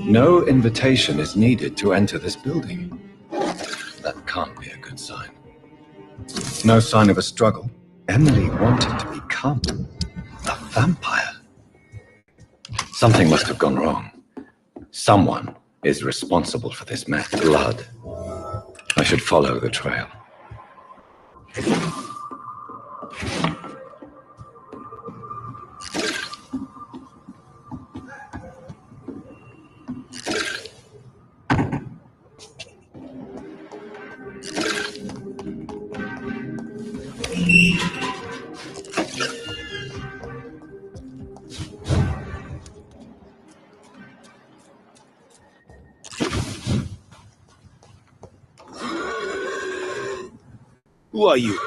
No invitation is needed to enter this building. can't be a good sign. No sign of a struggle. Emily wanted to become a vampire. Something must have gone wrong. Someone is responsible for this mess. Blood. I should follow the trail. Who are you?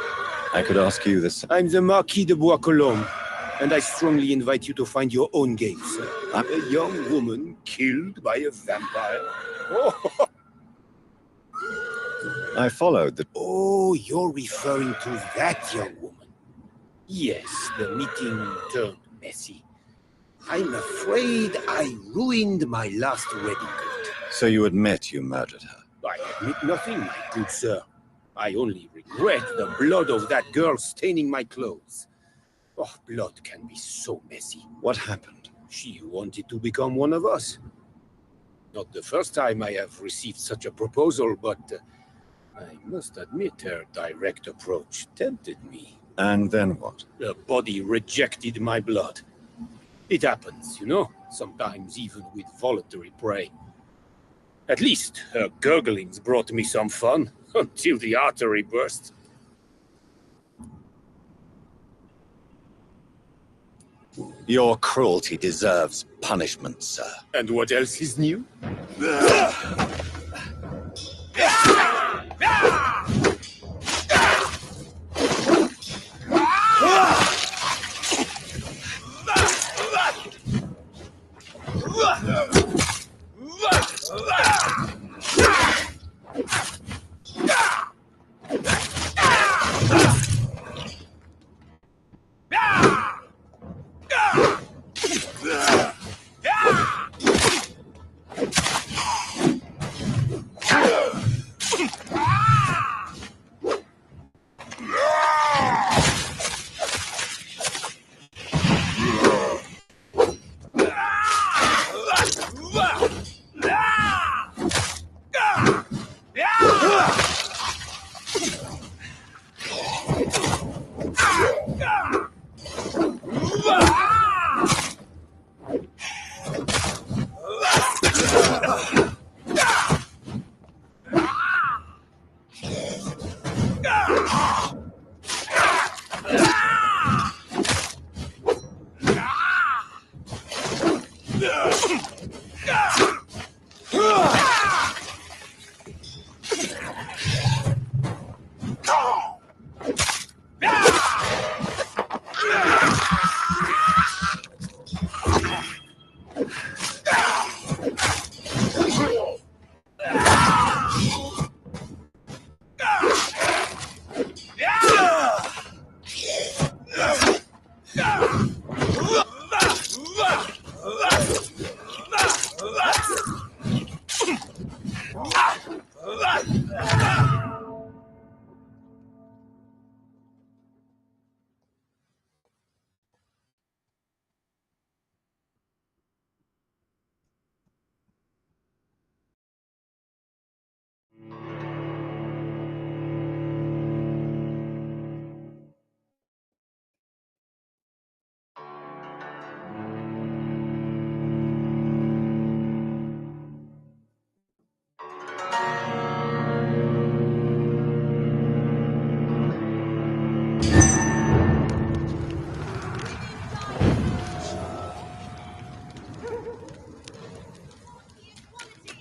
I could ask you this. I'm the Marquis de Bois-Colombes, and I strongly invite you to find your own game, sir. I'm a young woman killed by a vampire. Oh, I followed the... oh, you're referring to that young woman. Yes, the meeting turned messy. I'm afraid I ruined my last wedding coat. So you admit you murdered her? I admit nothing, my good sir. I only regret the blood of that girl staining my clothes. Oh, blood can be so messy. What happened? She wanted to become one of us. Not the first time I have received such a proposal, but I must admit her direct approach tempted me. And then what? The body rejected my blood. It happens, you know, sometimes even with voluntary prey. At least her gurglings brought me some fun, until the artery burst. Your cruelty deserves punishment, sir. And what else is new?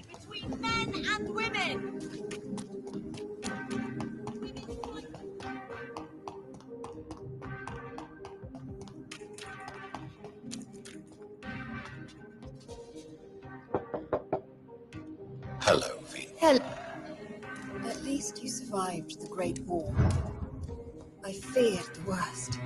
Between men and women! Hello, V. Hello. At least you survived the Great War. I feared the worst.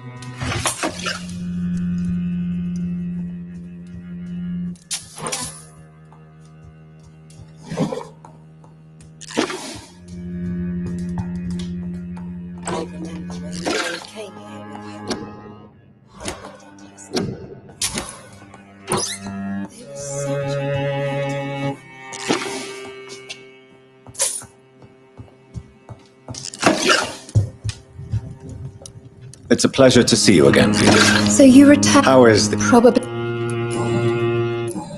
It's a pleasure to see you again, Felix. So you return? How is the... Probably.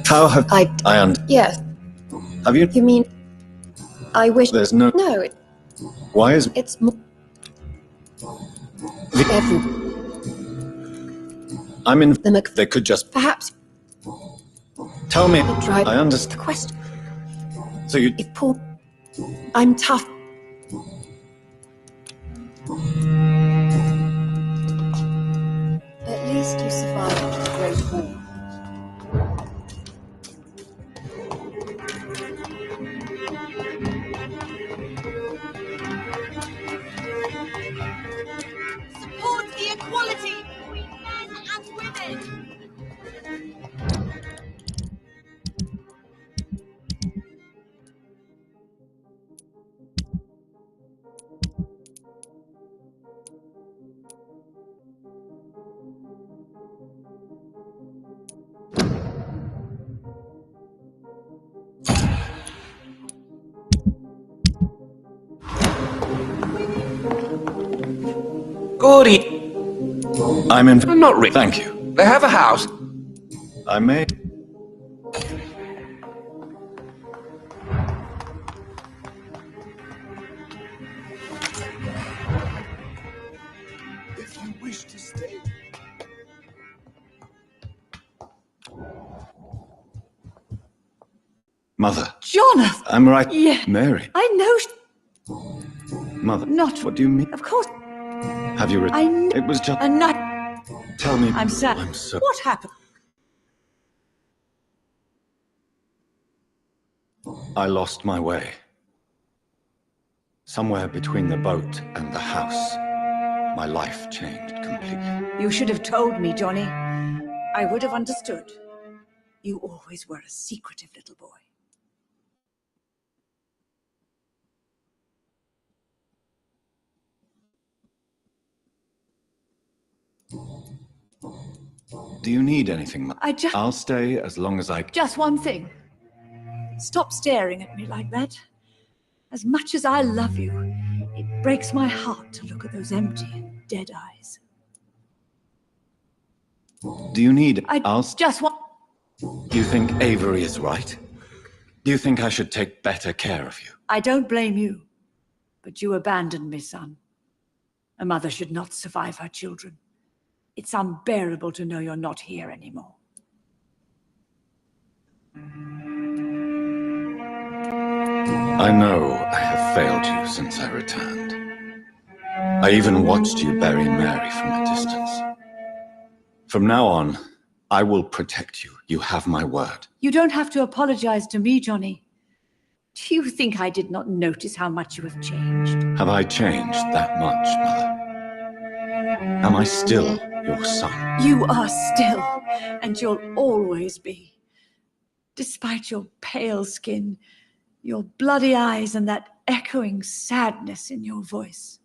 How have... Yes. Have you... You mean... I wish... There's no... No, Why is... it's more... Every... I'm in... They could just... Perhaps... Tell me... Drive... I understand. The question... So you... If Paul... I'm tough. At least you survived the Great War. Support the equality between men and women. Gordy. I'm in... Not really. Thank you. They have a house. I may... If you wish to stay... Mother. Jonathan! I'm right. Yeah. Mary. I know... Mother. Not... What do you mean? Of course... Have you... I know... It was just... And not... Tell me... I'm sad. I'm so... What happened? I lost my way. Somewhere between the boat and the house, my life changed completely. You should have told me, Johnny. I would have understood. You always were a secretive little boy. Do you need anything, Mother? I'll stay as long as I... Just one thing. Stop staring at me like that. As much as I love you, it breaks my heart to look at those empty and dead eyes. Do you need... I'll... Just one... Do you think Avery is right? Do you think I should take better care of you? I don't blame you. But you abandoned me, son. A mother should not survive her children. It's unbearable to know you're not here anymore. I know I have failed you since I returned. I even watched you bury Mary from a distance. From now on, I will protect you. You have my word. You don't have to apologize to me, Johnny. Do you think I did not notice how much you have changed? Have I changed that much, Mother? Am I still your son? You are still, and you'll always be. Despite your pale skin, your bloody eyes, and that echoing sadness in your voice.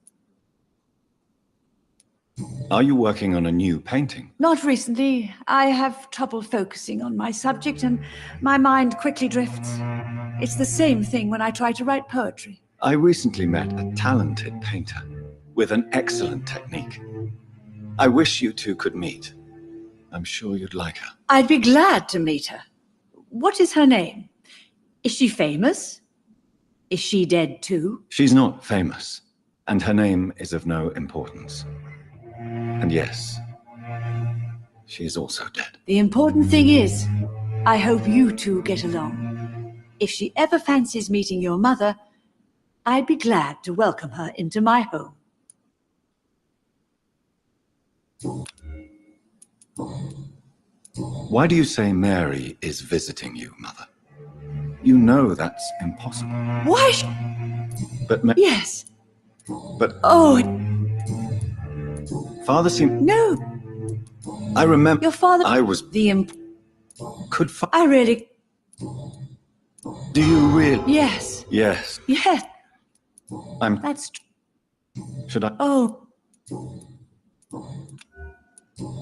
Are you working on a new painting? Not recently. I have trouble focusing on my subject, and my mind quickly drifts. It's the same thing when I try to write poetry. I recently met a talented painter with an excellent technique. I wish you two could meet. I'm sure you'd like her. I'd be glad to meet her. What is her name? Is she famous? Is she dead too? She's not famous, and her name is of no importance. And yes, she is also dead. The important thing is, I hope you two get along. If she ever fancies meeting your mother, I'd be glad to welcome her into my home. Why do you say Mary is visiting you, Mother? You know that's impossible. Why? But yes. But... Oh... Father seemed... No. I remember... Your father... I was... Could I really... Do you really... Yes. Yes. Yes. That's... Should I... Oh.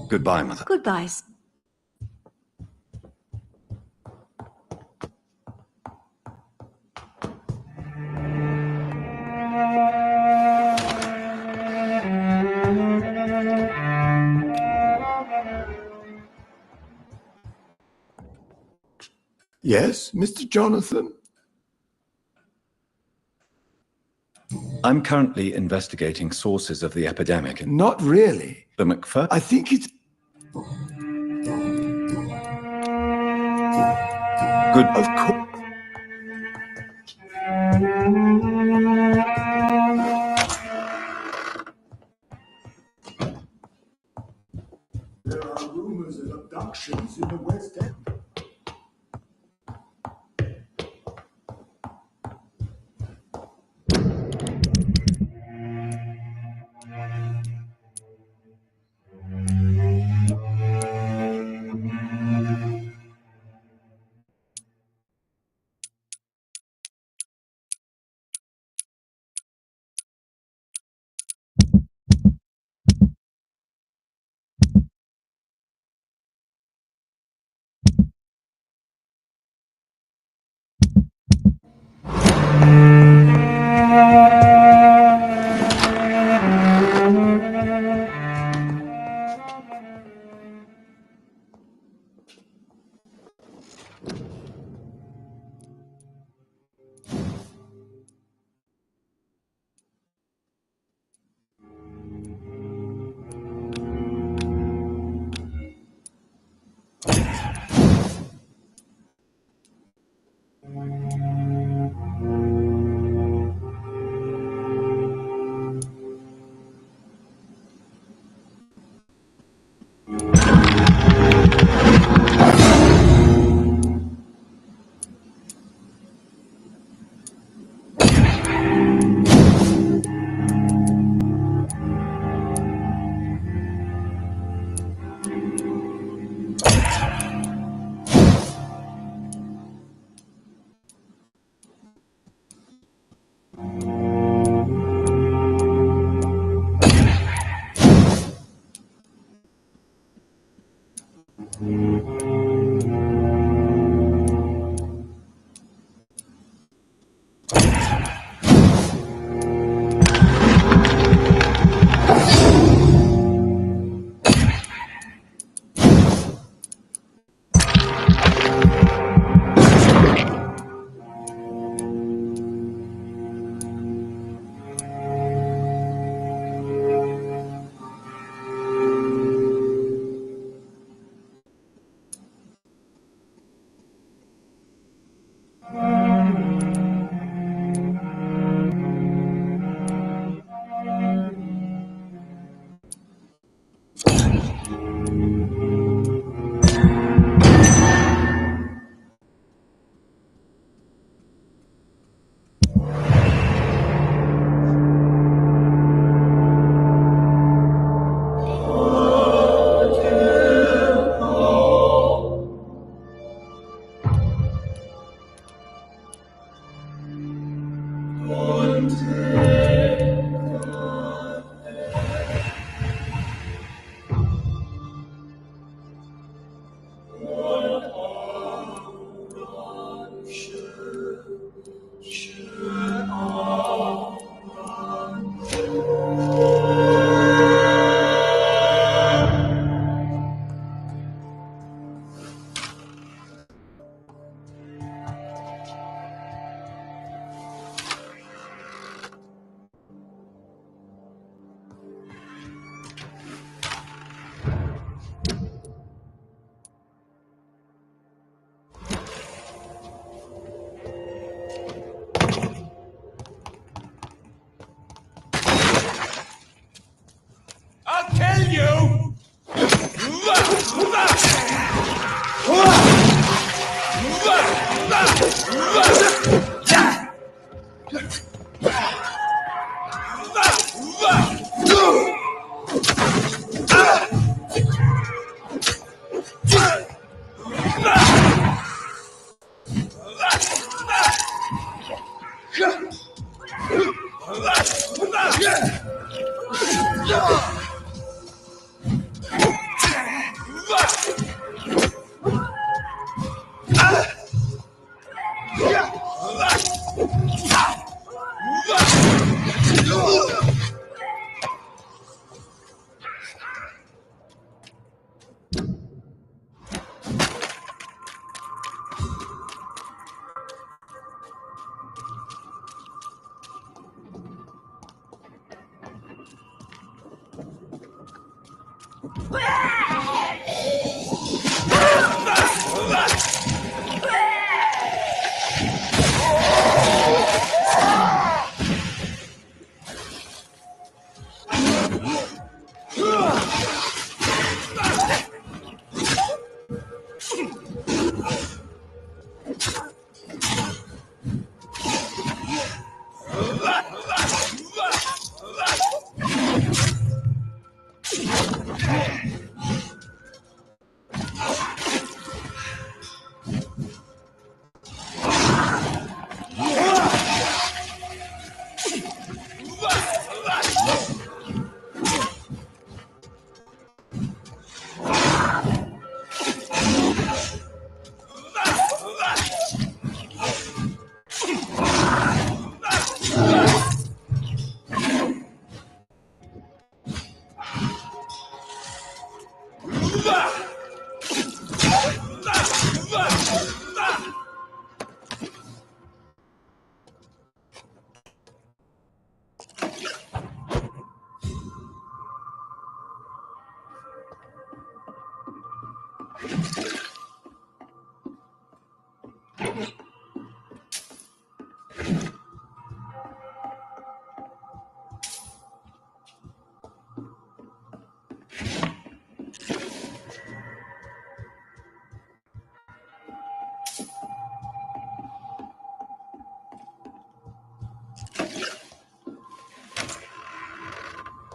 Goodbye, Mother. Goodbye. Yes, Mr. Jonathan? I'm currently investigating sources of the epidemic. Not really. The McFur? I think it's... Good. Of course. There are rumors of abductions in the West End. I'll kill you!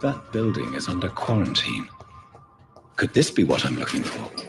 That building is under quarantine. Could this be what I'm looking for?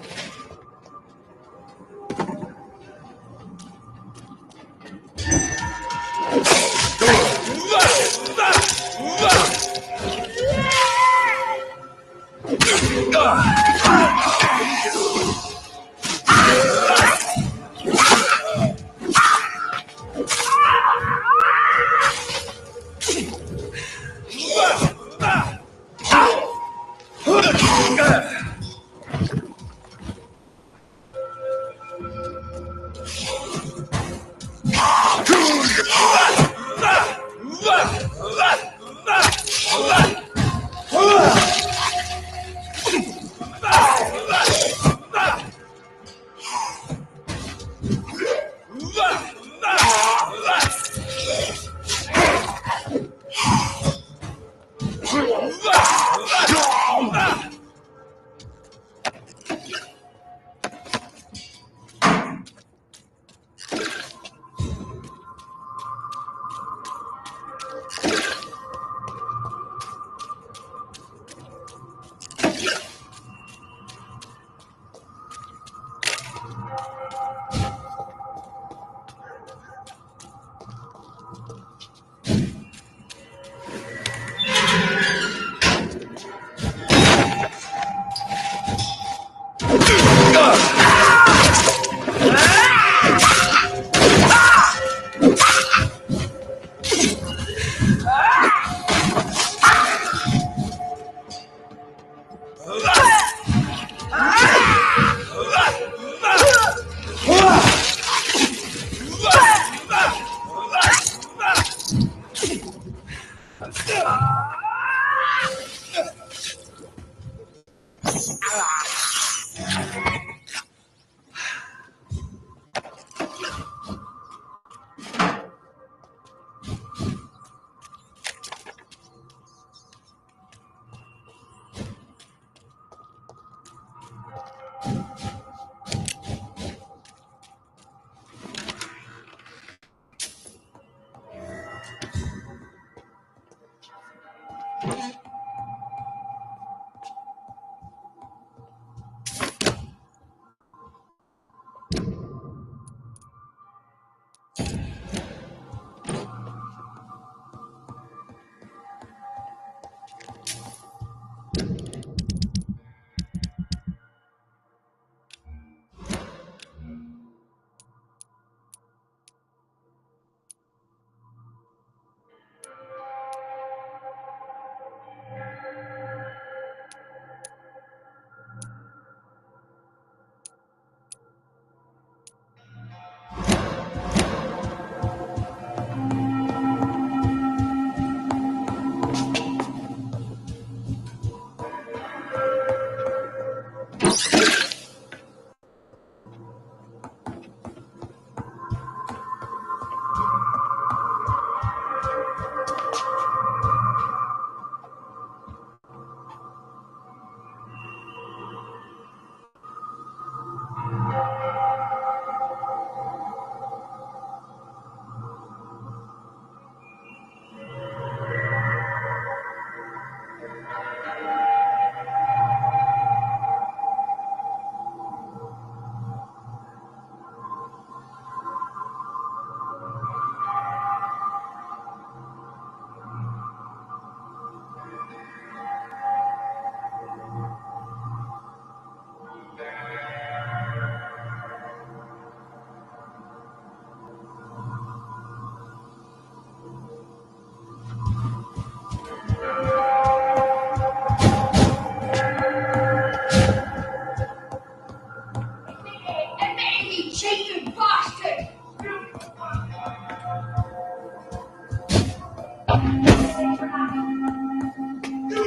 You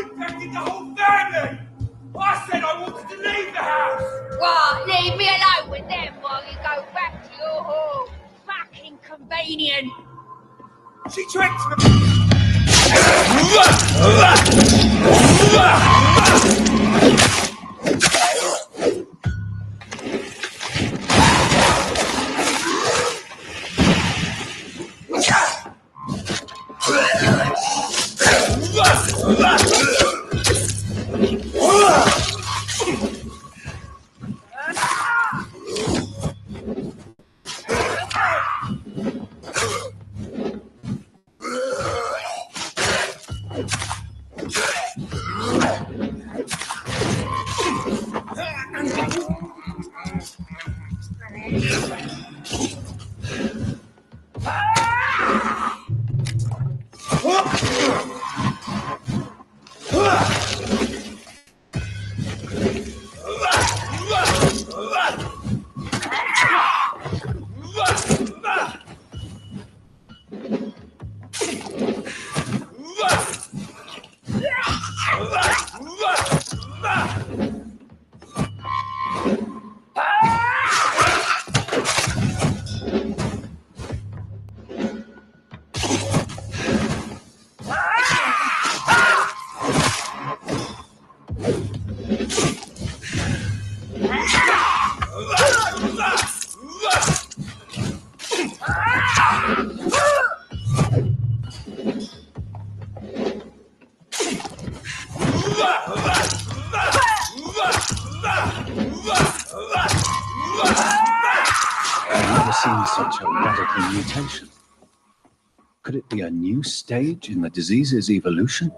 infected the whole family! I said I wanted to leave the house! What? Leave me alone with them while you go back to your hole. Fucking convenient. She tricked me! I've never seen such a radical mutation. Could it be a new stage in the disease's evolution?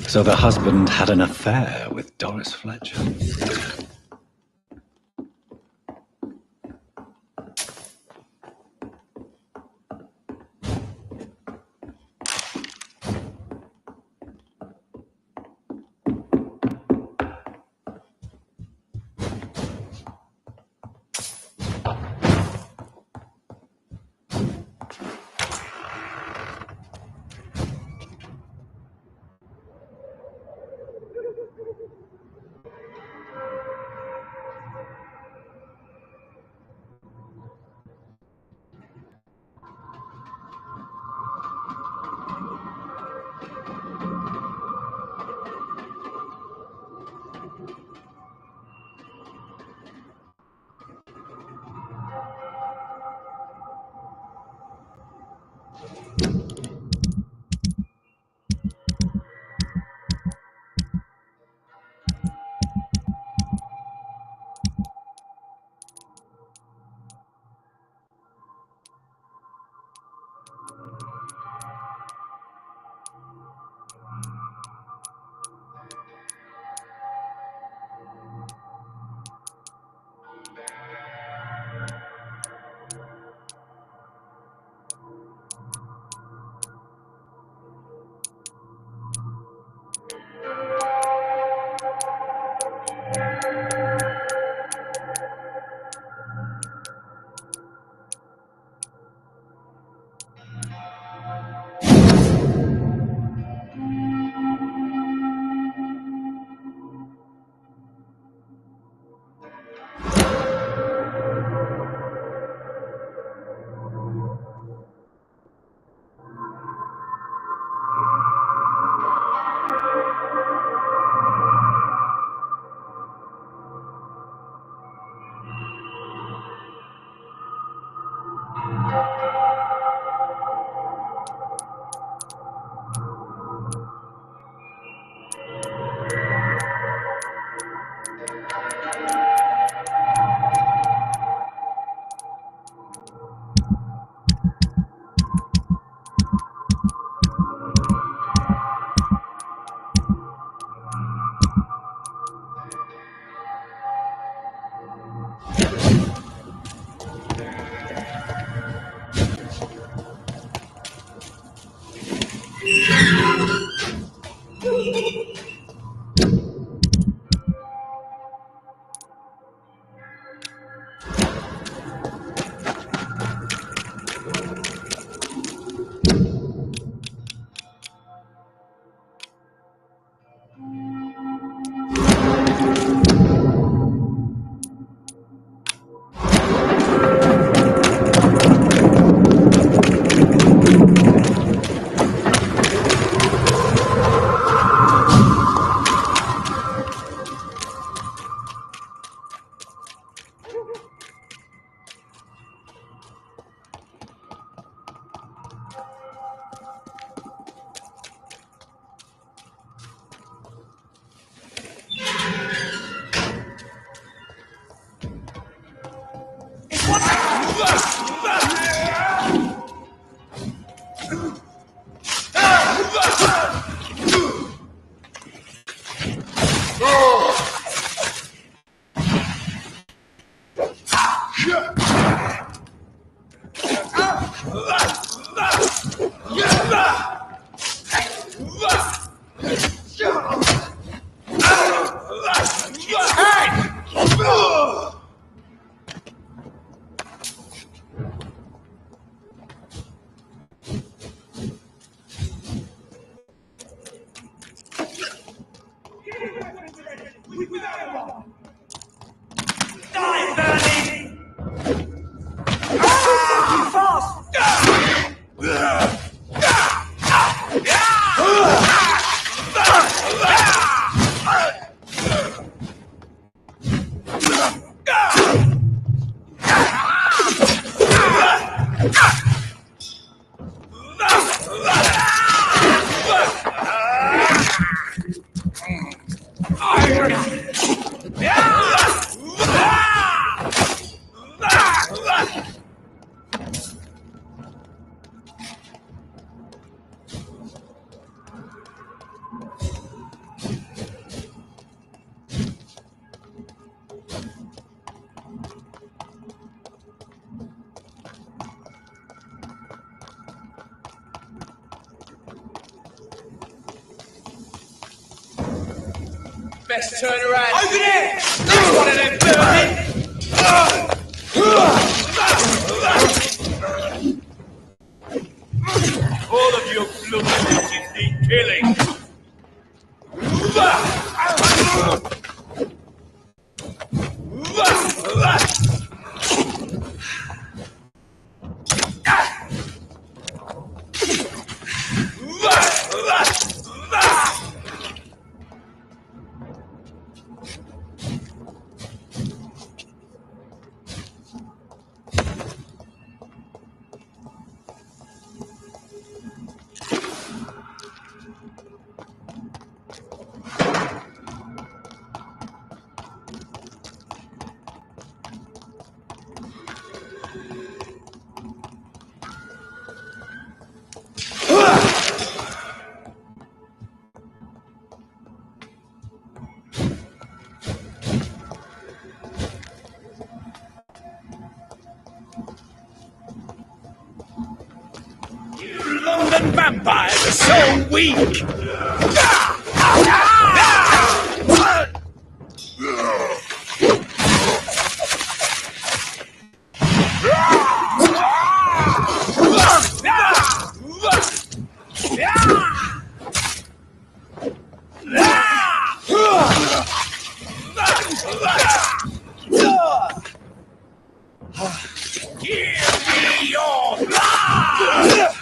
So the husband had an affair with Doris Fletcher. Best turn around. Over there! There's one of them burning! All of your bloody bitches need killing! London vampires are so weak! Give me your blood!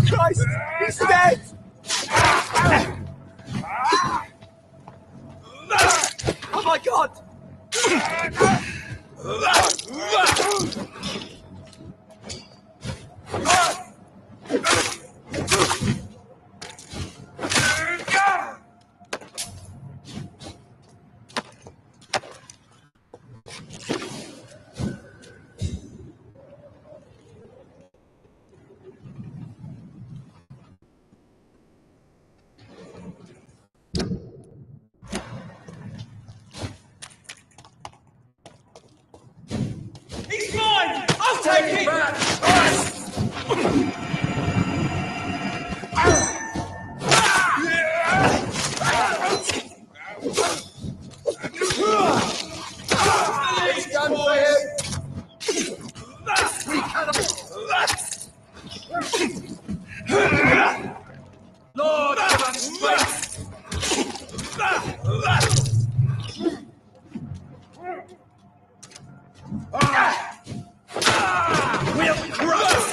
Christ! He's dead! Oh my god! He's mine! I'll take him! He's done for him! Lord, give us strength! We'll crush!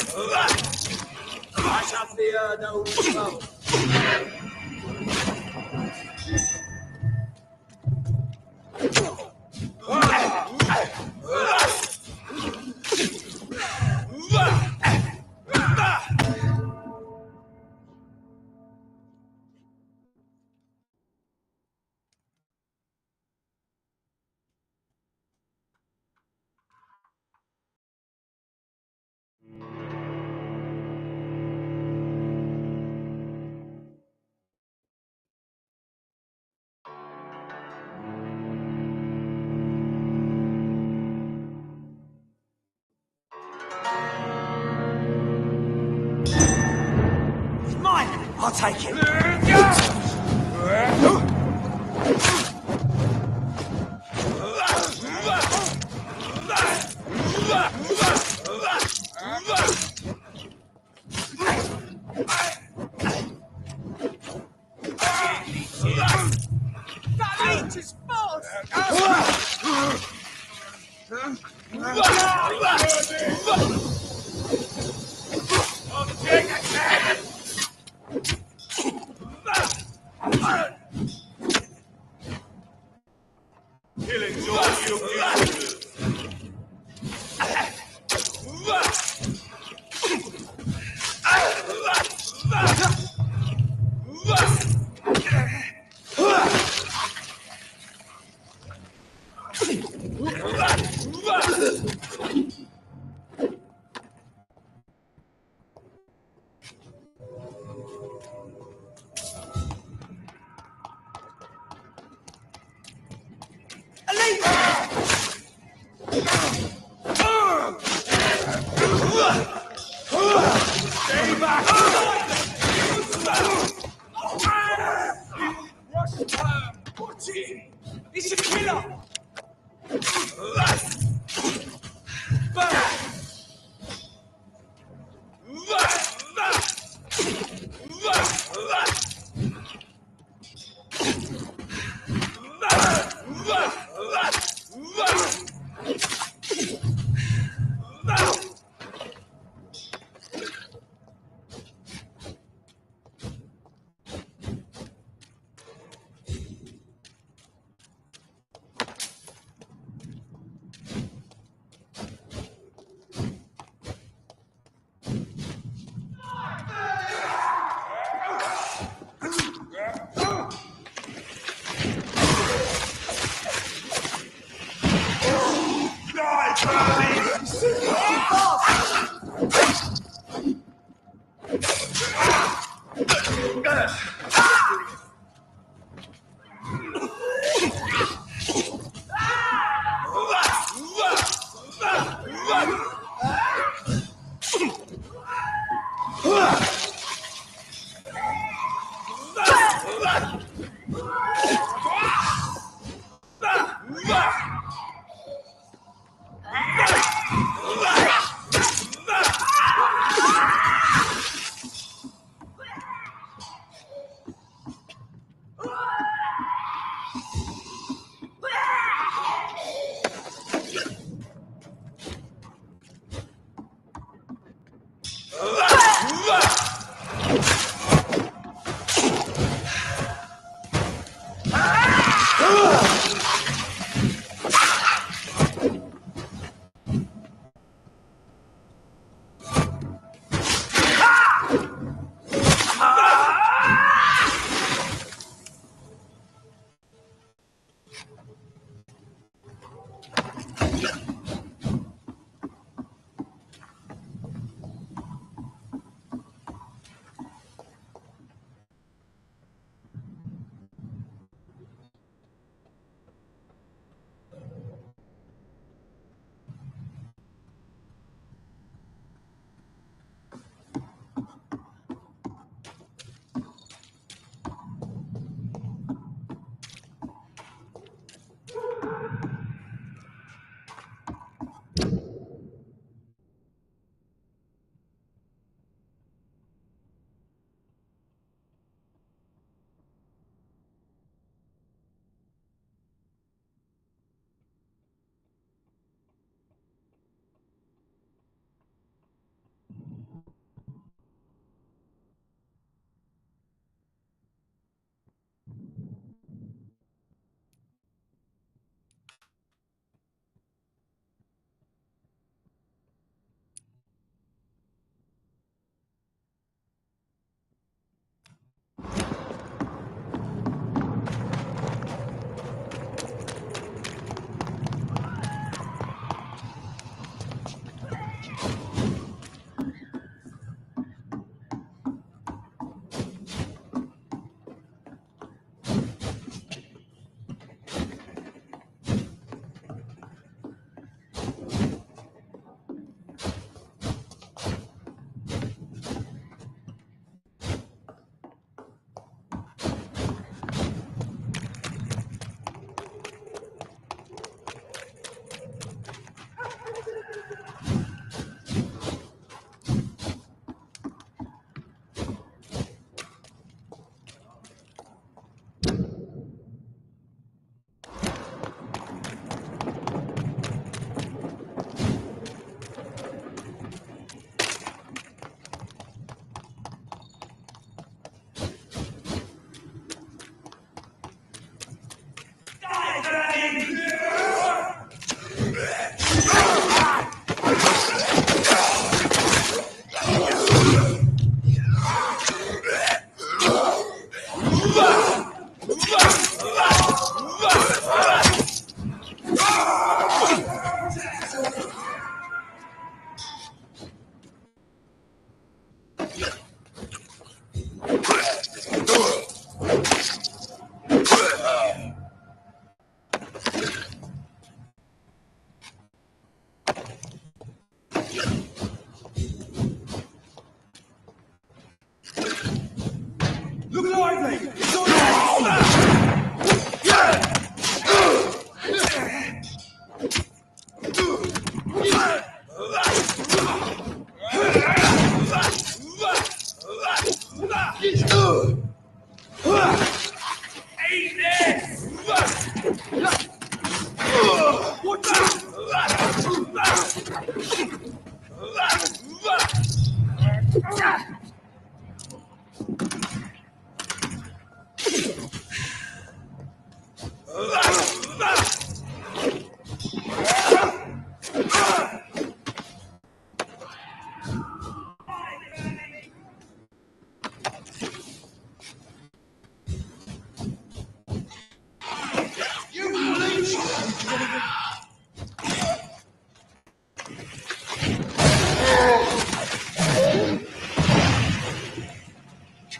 I shall fear no foe. I'll take him. That leech is false! He'll enjoy you. Stay back! Watch it! He's a killer!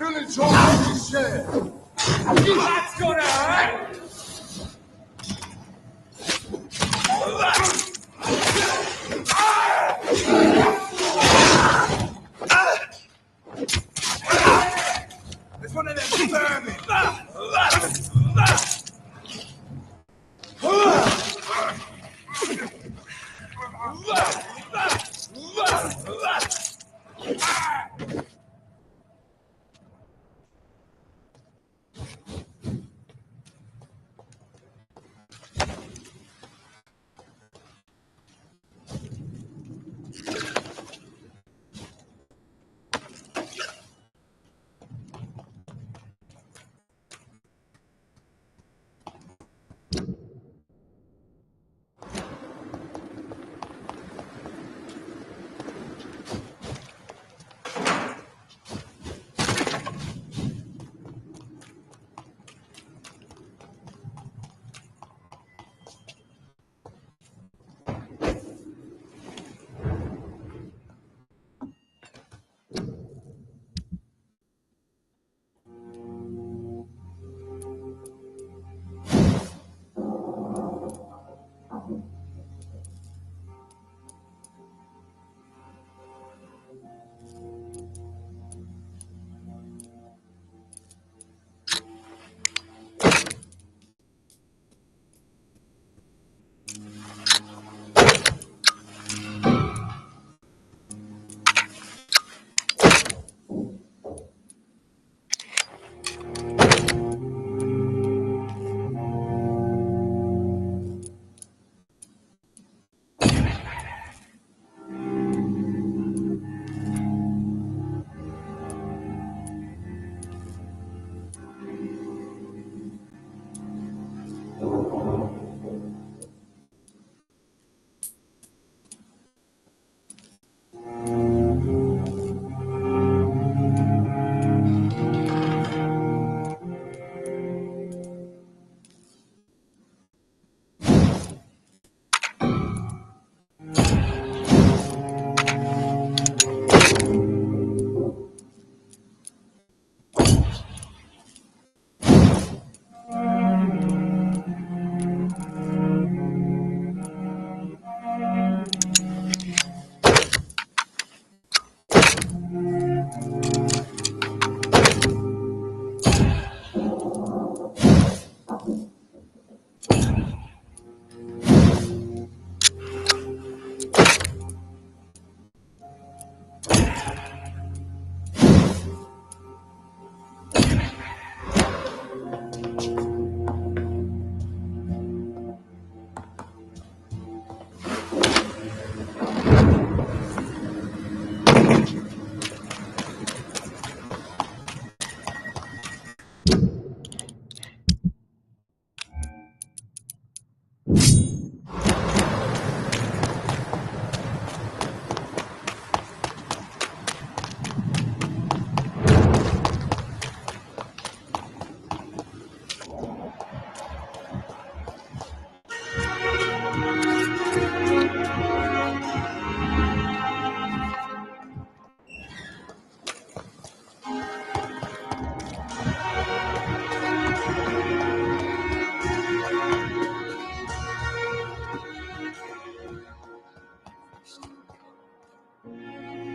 Killing's already said. That's gonna hurt. There's one of them. vermin!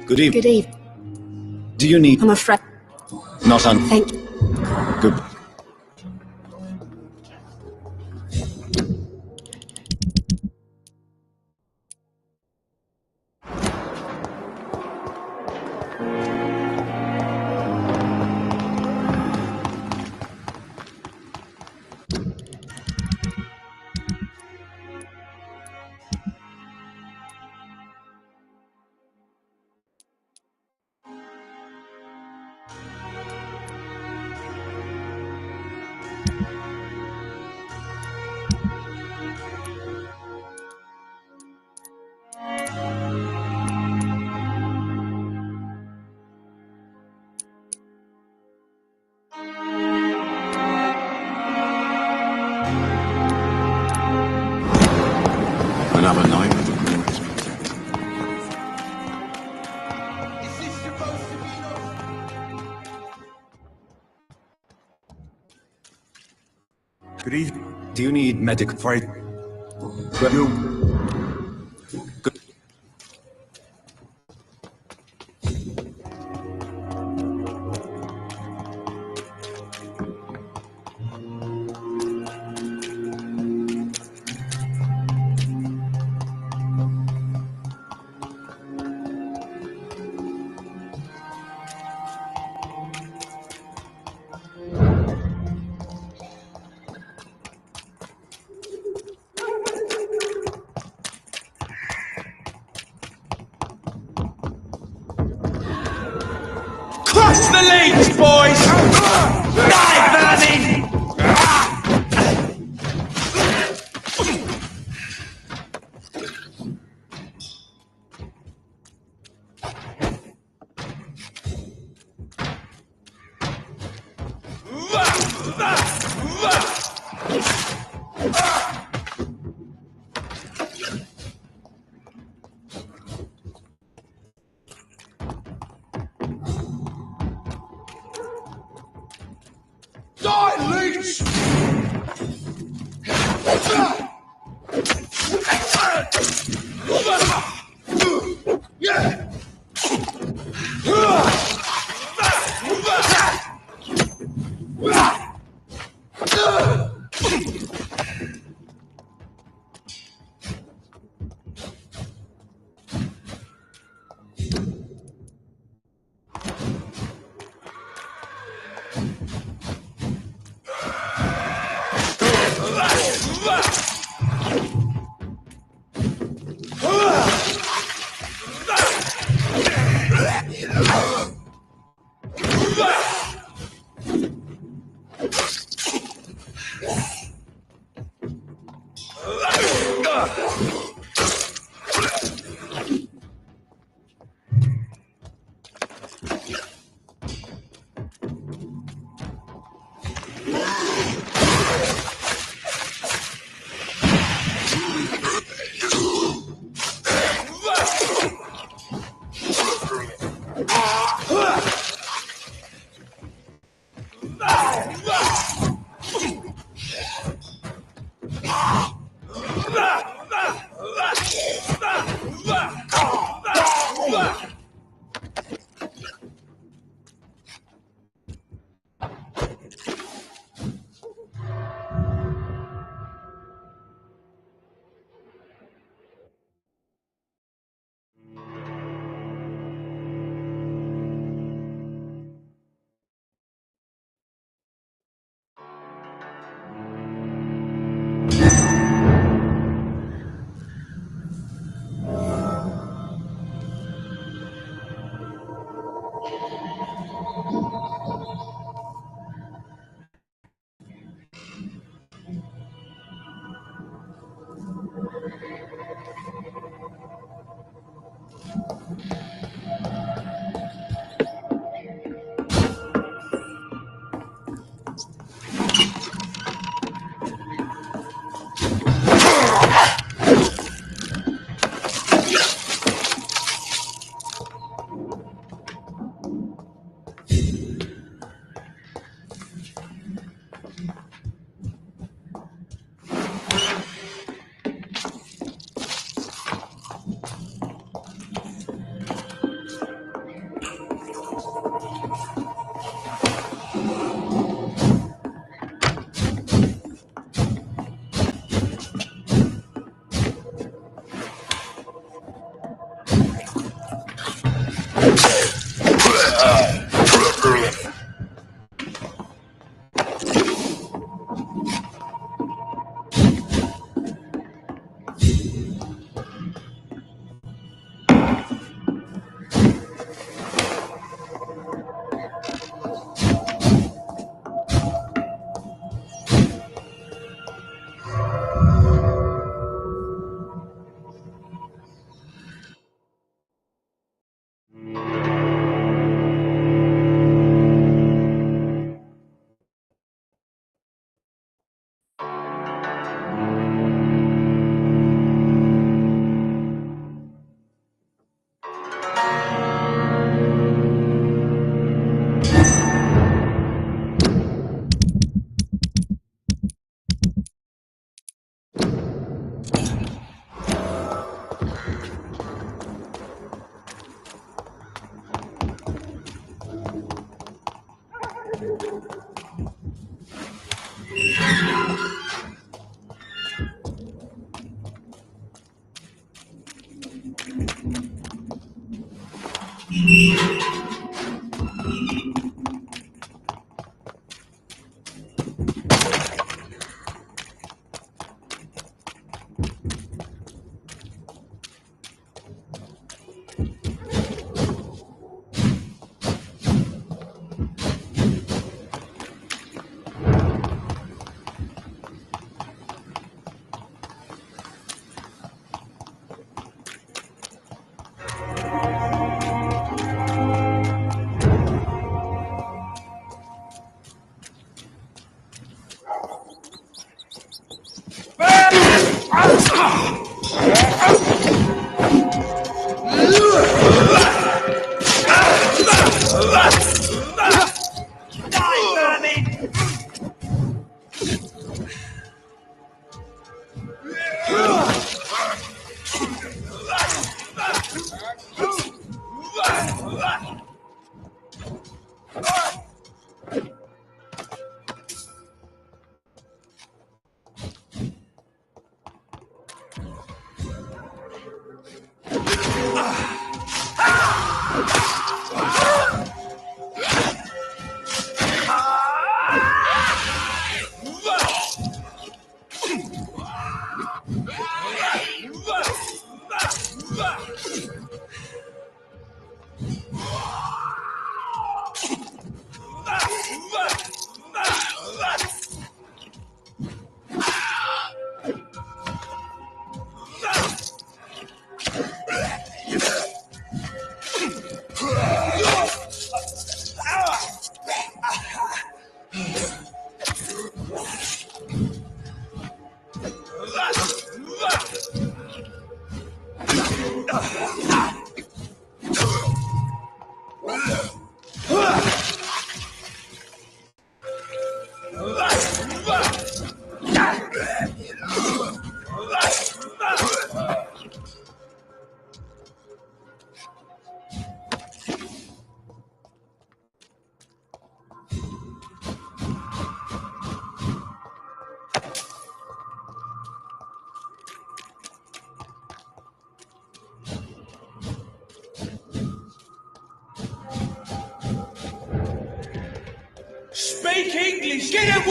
Good evening. Good evening. Do you need... I'm afraid... Not on... Thank you. Good. Another night with the glorious protector. Is this supposed to be Good evening. Do you need medical... For you... Good... Die, leech!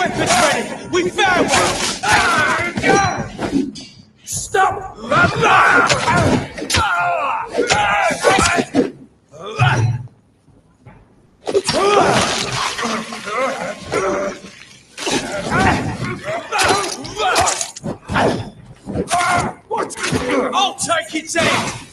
weapons ready! We found one! Stop! What? I'll take its head!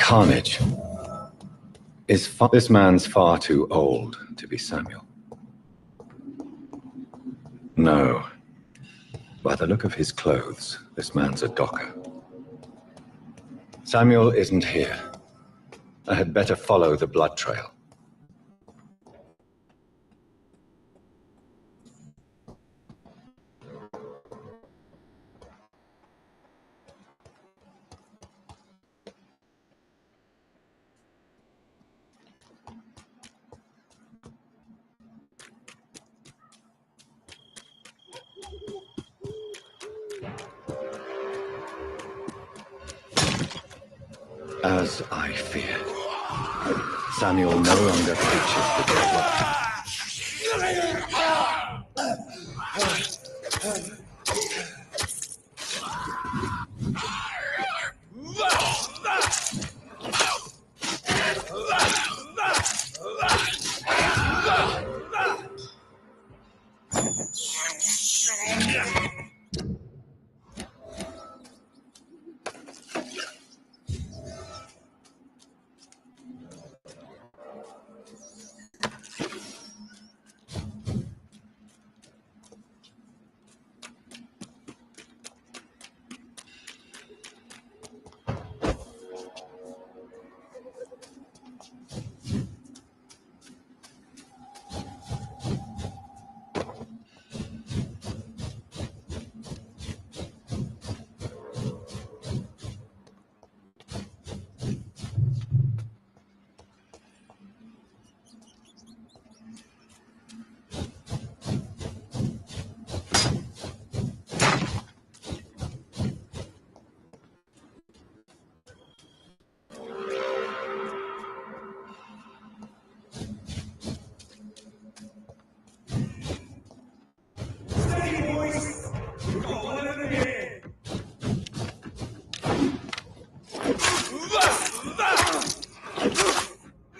carnage. This man's far too old to be Samuel. No. By the look of his clothes, this man's a docker. Samuel isn't here. I had better follow the blood trail. As I feared, Samuel no longer preaches the devil.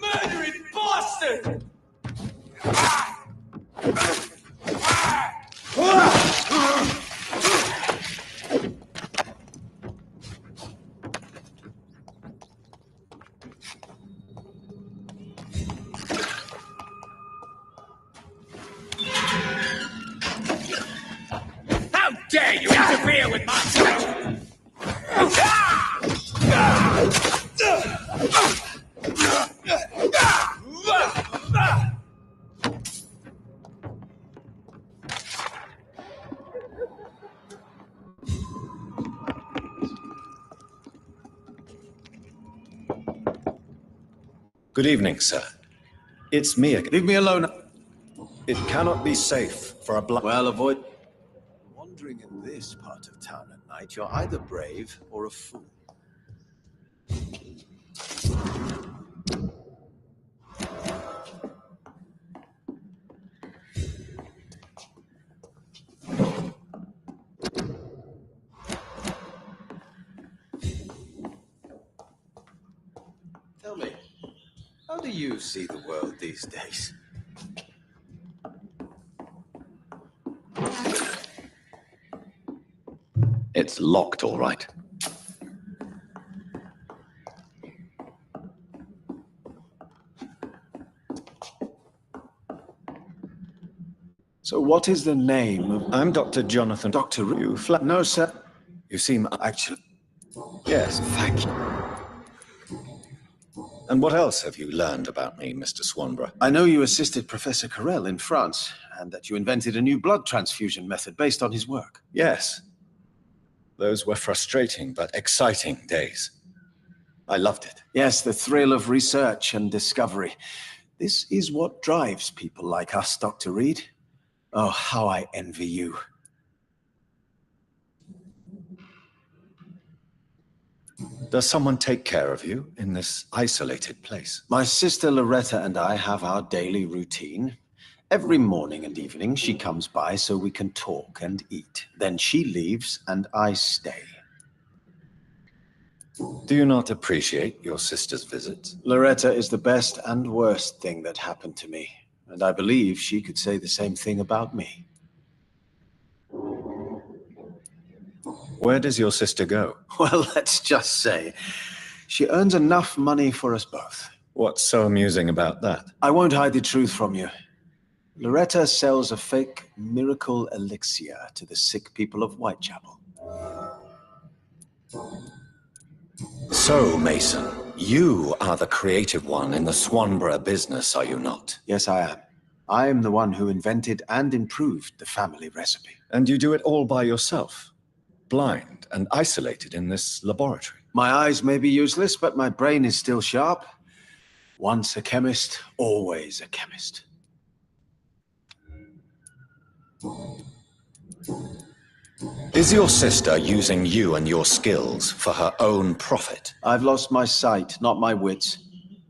Murdering bastard! How dare you interfere with my son? Good evening, sir. It's me again. Leave me alone. It cannot be safe for a Well, avoid... Wandering in this part of town at night, you're either brave or a fool. Tell me, how do you see the world these days? It's locked, all right. So what is the name of... I'm Dr. Jonathan. Dr. You No, sir. You seem... Actually... Yes, thank you. And what else have you learned about me, Mr. Swanborough? I know you assisted Professor Carrel in France, and that you invented a new blood transfusion method based on his work. Yes. Those were frustrating but exciting days. I loved it. Yes, the thrill of research and discovery. This is what drives people like us, Dr. Reed. Oh, how I envy you. Does someone take care of you in this isolated place? My sister Loretta and I have our daily routine. Every morning and evening she comes by so we can talk and eat. Then she leaves and I stay. Do you not appreciate your sister's visits? Loretta is the best and worst thing that happened to me. And I believe she could say the same thing about me. Where does your sister go? Well, let's just say, She earns enough money for us both. What's so amusing about that? I won't hide the truth from you. Loretta sells a fake miracle elixir to the sick people of Whitechapel. So, Mason, you are the creative one in the Swanborough business, are you not? Yes, I am. I am the one who invented and improved the family recipe. And you do it all by yourself, blind and isolated in this laboratory. My eyes may be useless, but my brain is still sharp. Once a chemist, always a chemist. Is your sister using you and your skills for her own profit? I've lost my sight, not my wits.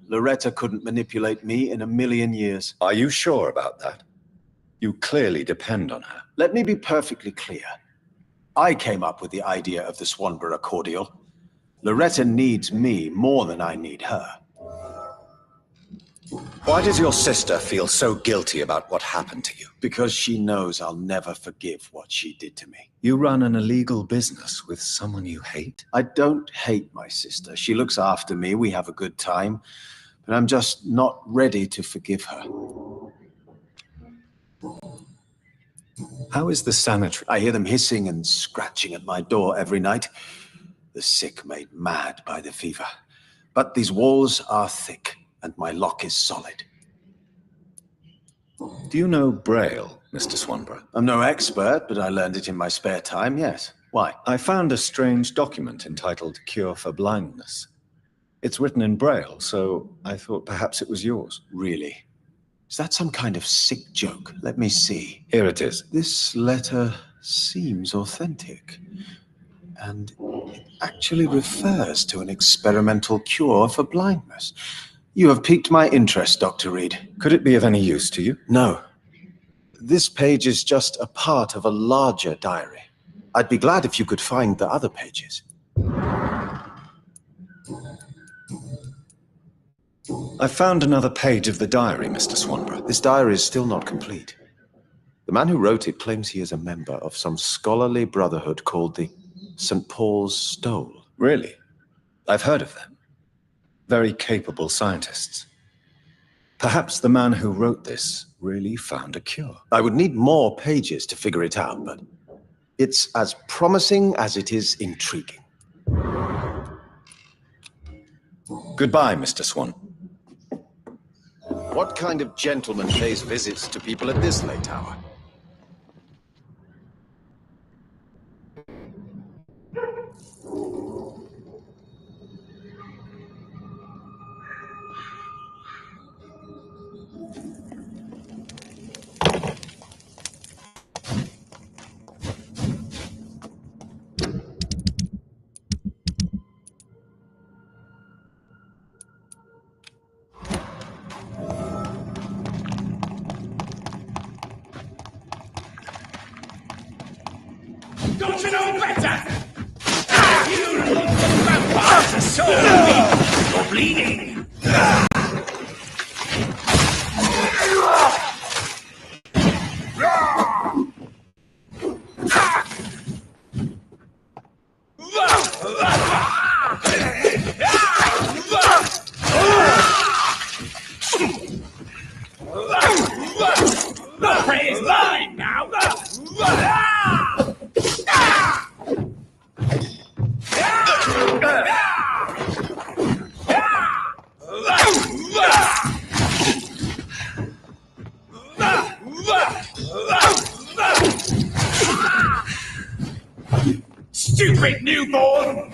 Loretta couldn't manipulate me in a million years. Are you sure about that? You clearly depend on her. Let me be perfectly clear. I came up with the idea of the Swanborough cordial. Loretta needs me more than I need her. Why does your sister feel so guilty about what happened to you? Because she knows I'll never forgive what she did to me. You run an illegal business with someone you hate? I don't hate my sister. She looks after me, we have a good time, but I'm just not ready to forgive her. How is the sanitary? I hear them hissing and scratching at my door every night. The sick made mad by the fever. But these walls are thick, and my lock is solid. Do you know Braille, Mr. Swanborough? I'm no expert, but I learned it in my spare time, yes. Why? I found a strange document entitled Cure for Blindness. It's written in Braille, so I thought perhaps it was yours. Really? Is that some kind of sick joke? Let me see. Here it is. This letter seems authentic. And it actually refers to an experimental cure for blindness. You have piqued my interest, Dr. Reed. Could it be of any use to you? No. This page is just a part of a larger diary. I'd be glad if you could find the other pages. I found another page of the diary, Mr. Swanborough. This diary is still not complete. The man who wrote it claims he is a member of some scholarly brotherhood called the St. Paul's Stole. Really? I've heard of them. Very capable scientists. Perhaps the man who wrote this really found a cure. I would need more pages to figure it out, but it's as promising as it is intriguing. Goodbye, Mr. Swan. What kind of gentleman pays visits to people at this late hour? Don't you know better? You look for vampires are so weak. You're bleeding. The prey is mine now. Stupid newborn!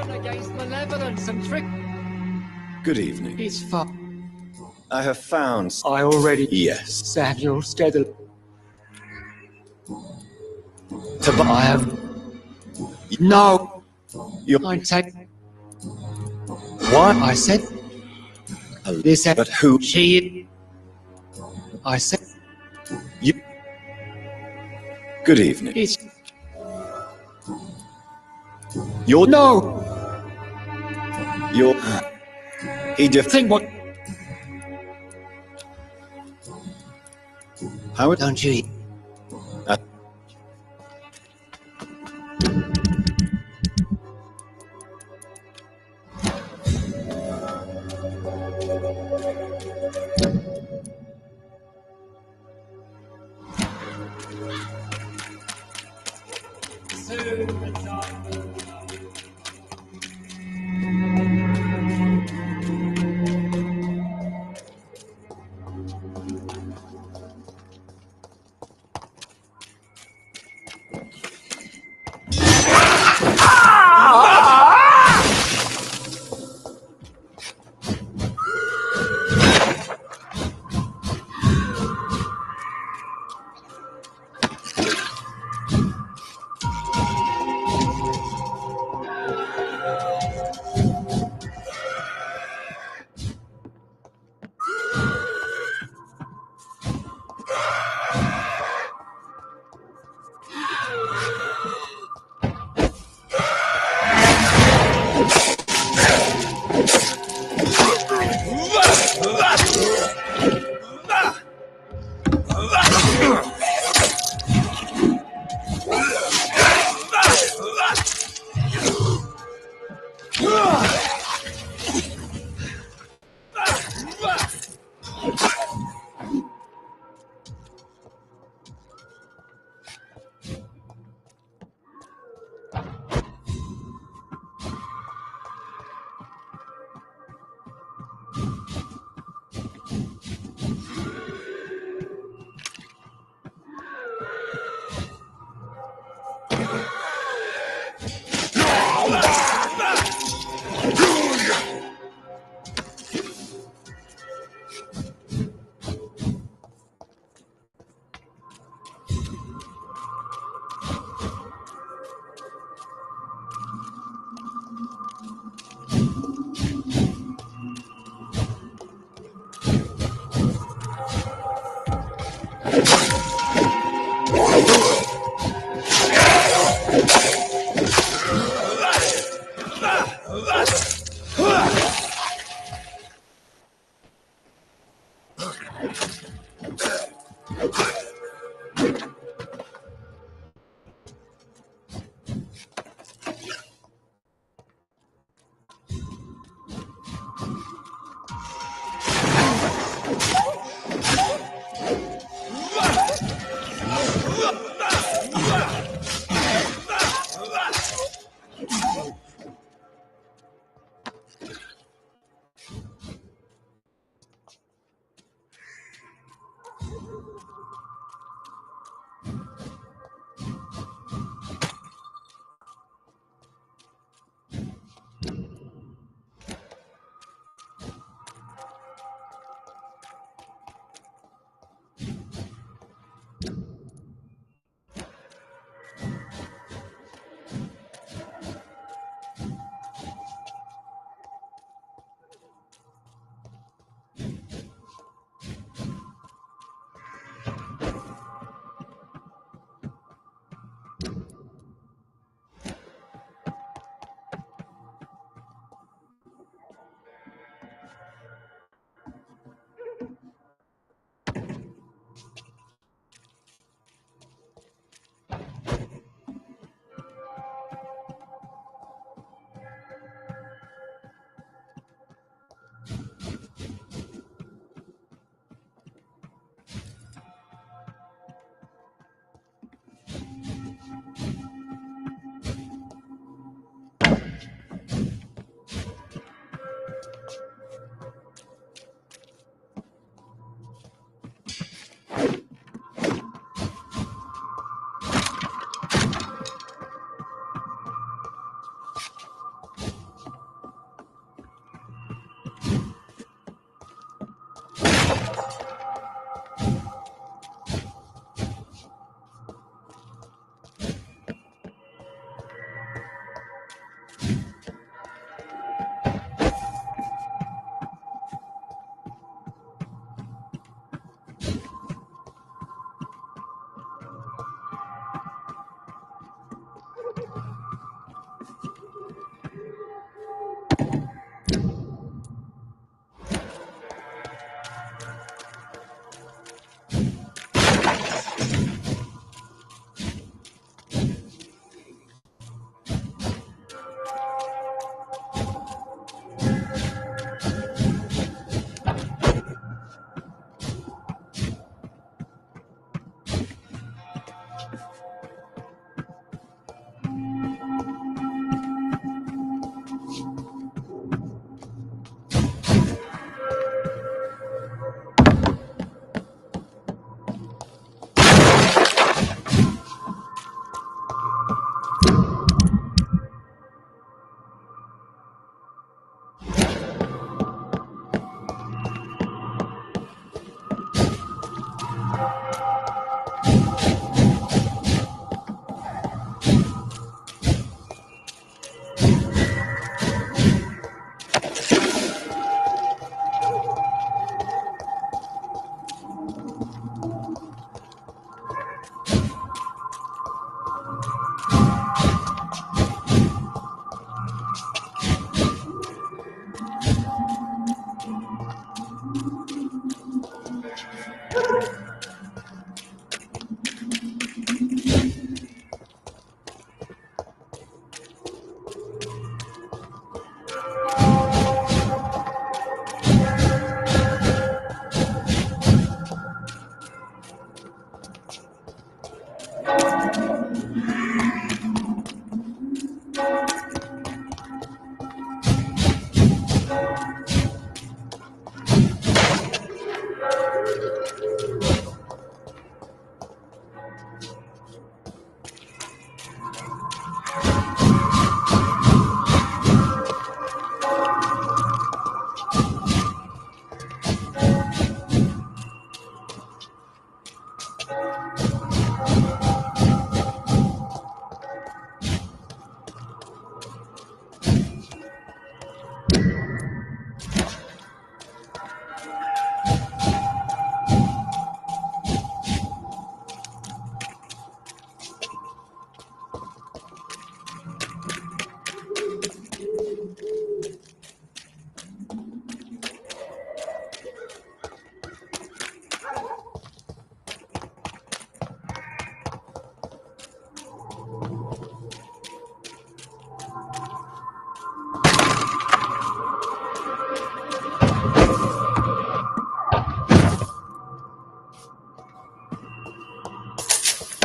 Against malevolence and trick. Good evening. It's far. I have found... I already... Yes. Samuel steadily. I have... No! I take... What? I said... This... But who? She... I said... You... Good evening. It's... You're... No! You're... He Think what... How... Don't you...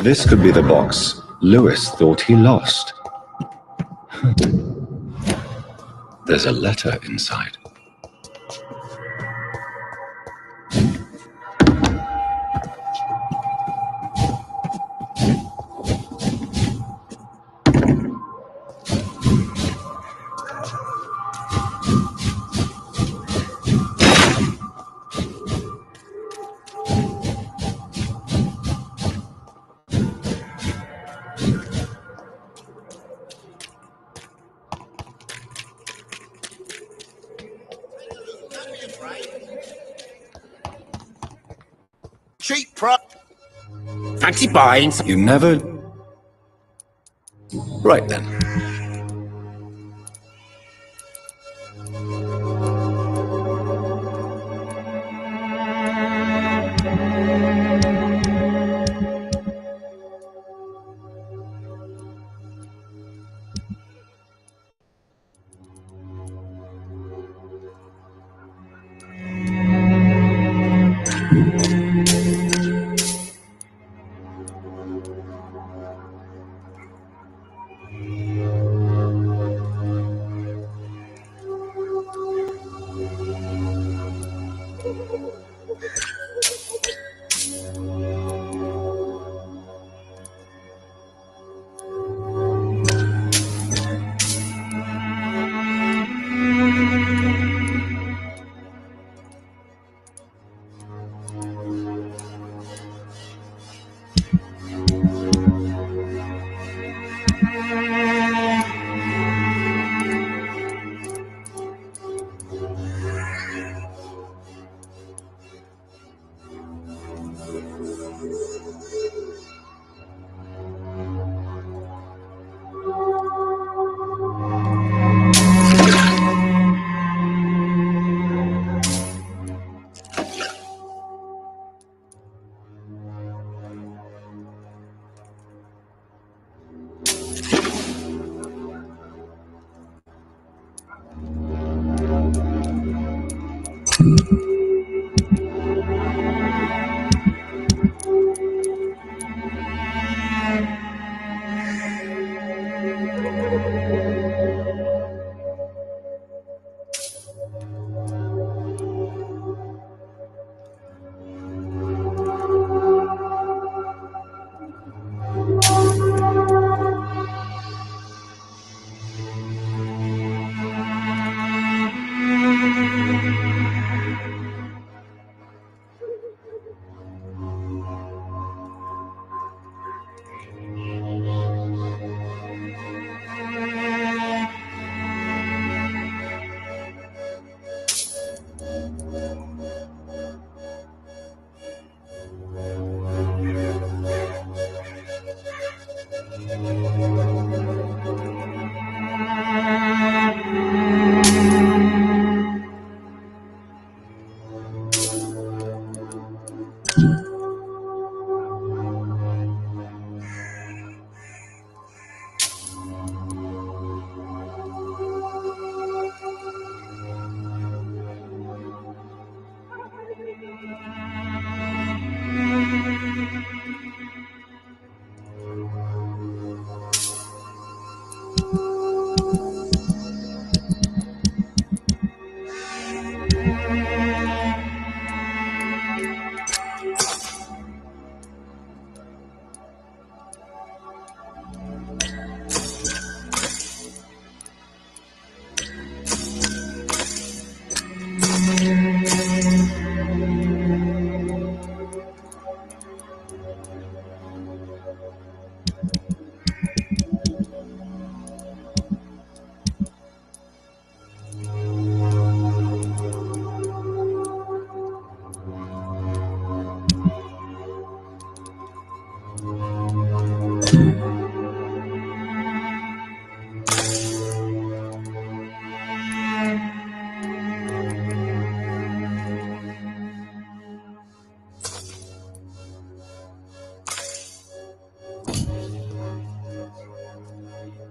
This could be the box Lewis thought he lost. There's a letter inside. Cheap prop. Fancy buying some. You never... Right then.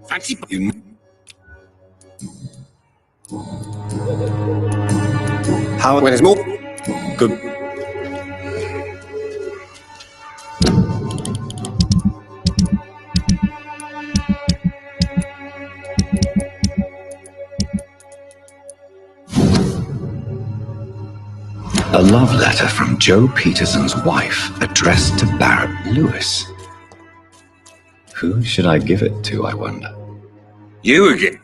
Fancy You... How... When there's more... Good... A love letter from Joe Peterson's wife, addressed to Barrett Lewis. Who should I give it to, I wonder? You again?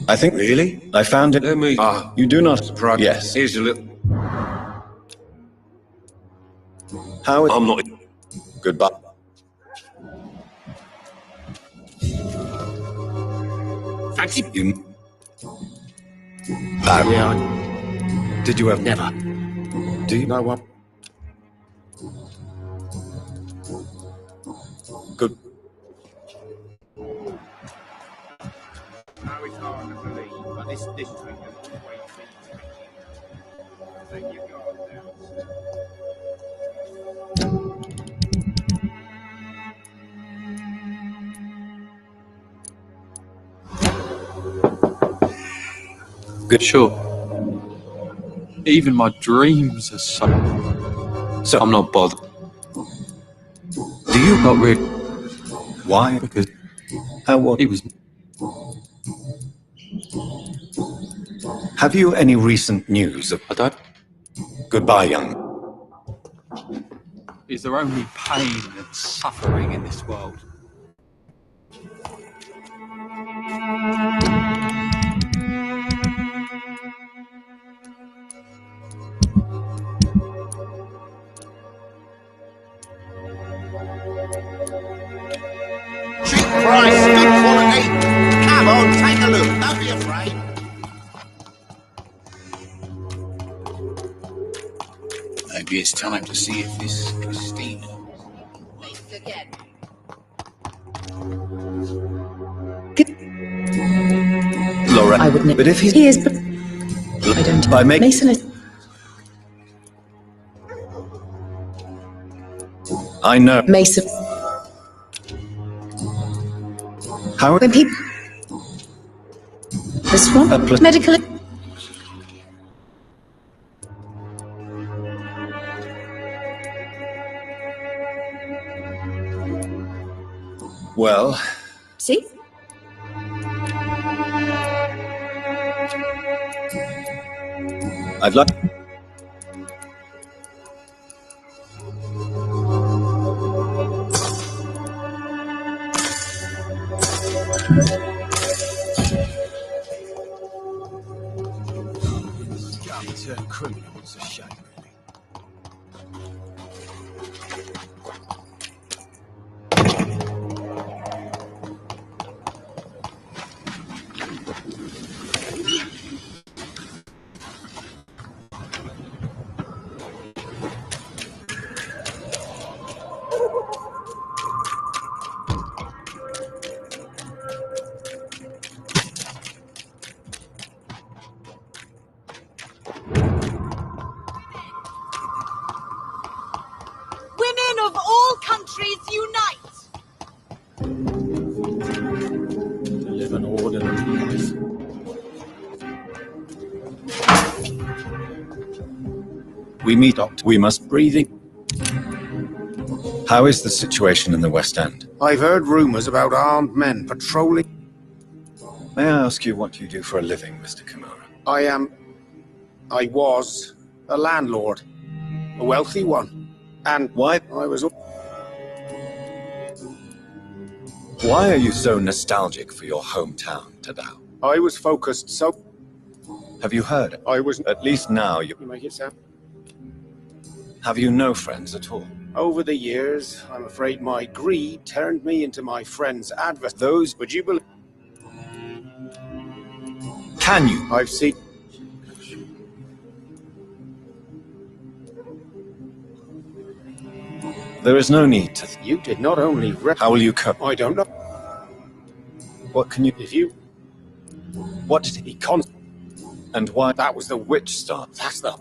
I think... Really? I found it... Let me... You do not... Surprise. Yes. Here's a little... How... I'm not... Goodbye. Fancy... You... Barrett. Yeah, Did you have... Never. Do you know what? Good. Now it's hard to believe, but this thing has always been taking your guard down. Good, sure. Even my dreams are so... So I'm not bothered. Do you... Not really. Why? Because... How what? It was... Have you any recent news of... I don't... Goodbye, young... Is there only pain and suffering in this world? Cheap price, good quality. Come on, take a look. Don't be afraid. Maybe it's time to see if this Christina... Again. Laura... I would never... But if he's... He is... I don't... By making... Mason is... I know. Mason... How... When people... This one? Medical... Well... See? I'd like... Criminals, a shame, really. Of all countries unite! To live an orderly life. We meet, Doctor. We must breathe in. How is the situation in the West End? I've heard rumours about armed men patrolling... May I ask you what you do for a living, Mr. Kimura? I was a landlord. A wealthy one. And why? Why are you so nostalgic for your hometown, Tadao? I was focused so... Have you heard? I was... At least now you... You make it sound... Have you no friends at all? Over the years, I'm afraid my greed turned me into my friend's adversary. Those, would you believe? Can you? I've seen... There is no need to... You did not only... How will you cope? I don't know. What can you... If you... What did he And why? That was the witch star. That's the...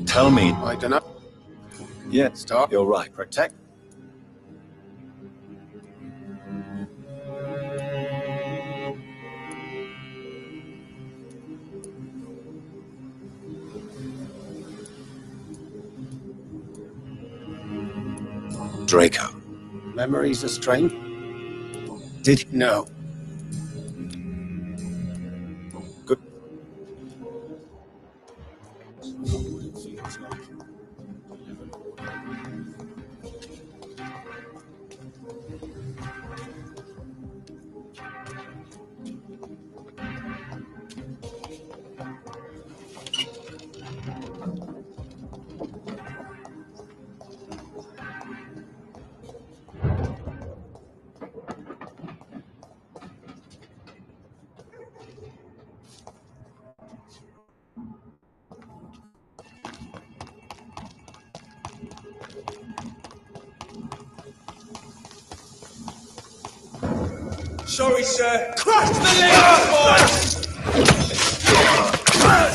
Tell me. I don't know. Yeah, Stop. You're right. Protect. Draco. Memories are strange. Did he? No. Good. Sorry, sir. Crush the legs, boys!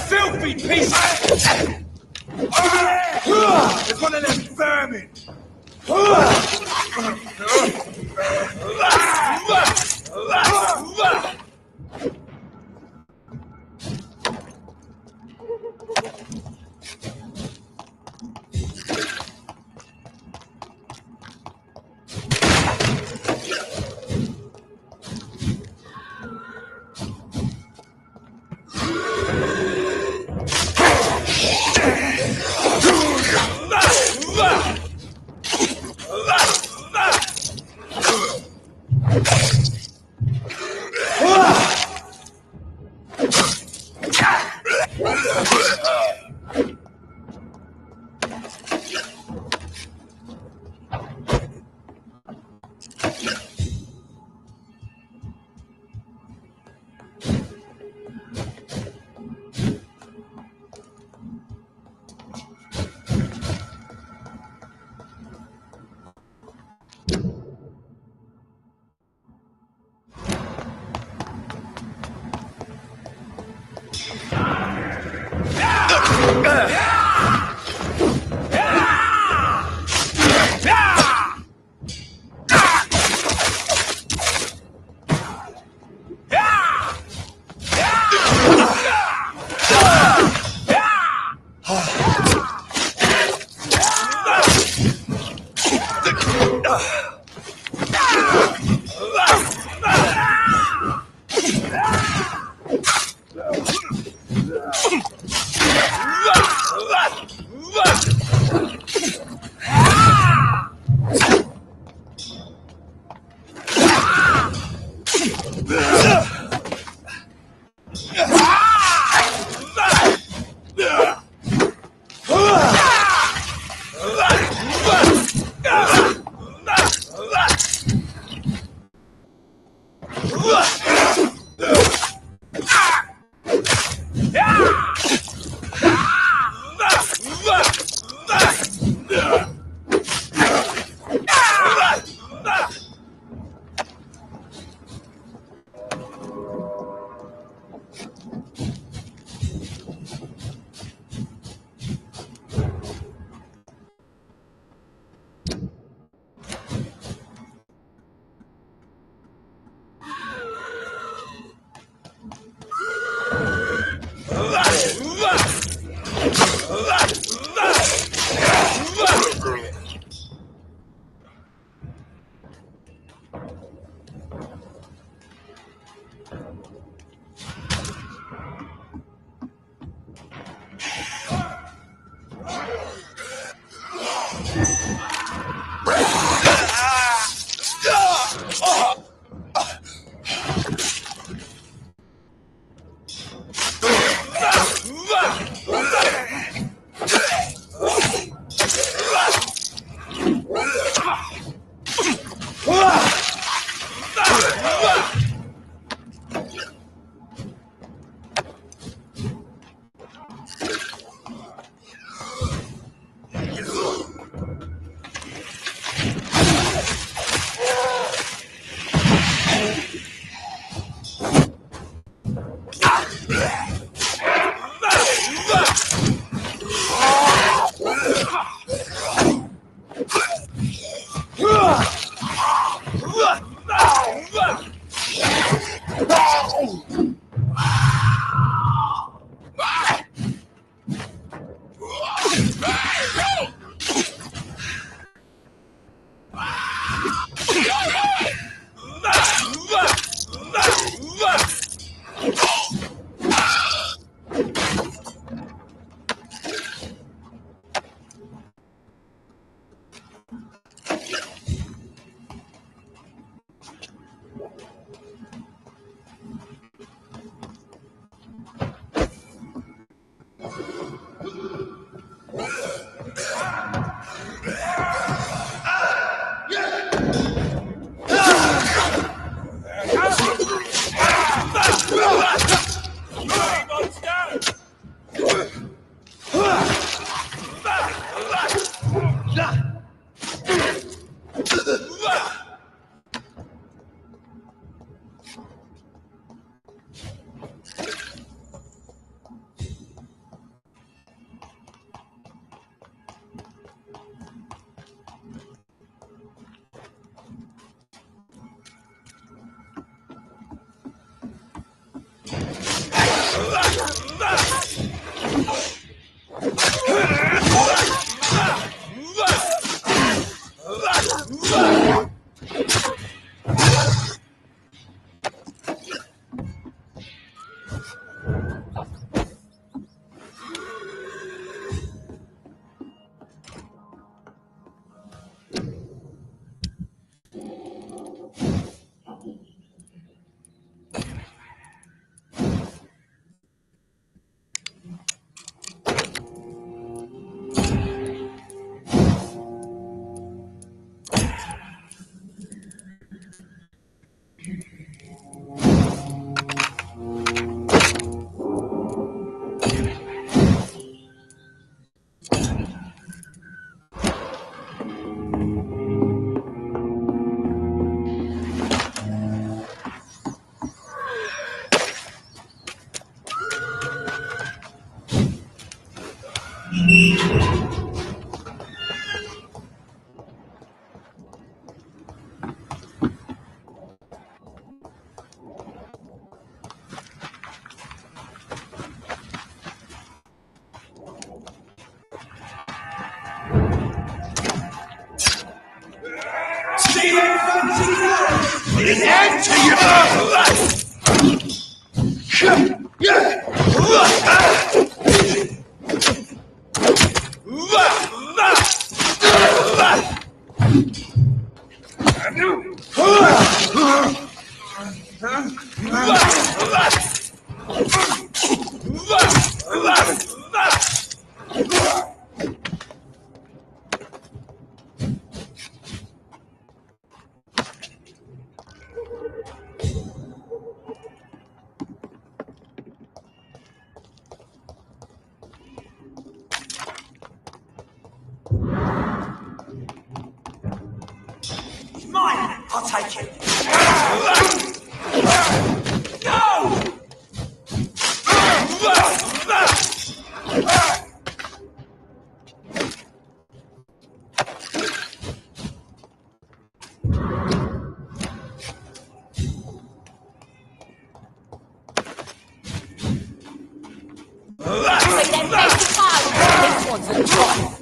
Filthy piece! It's one of them vermin! Put an end to your Mine! I'll take it! No! This one's a drop.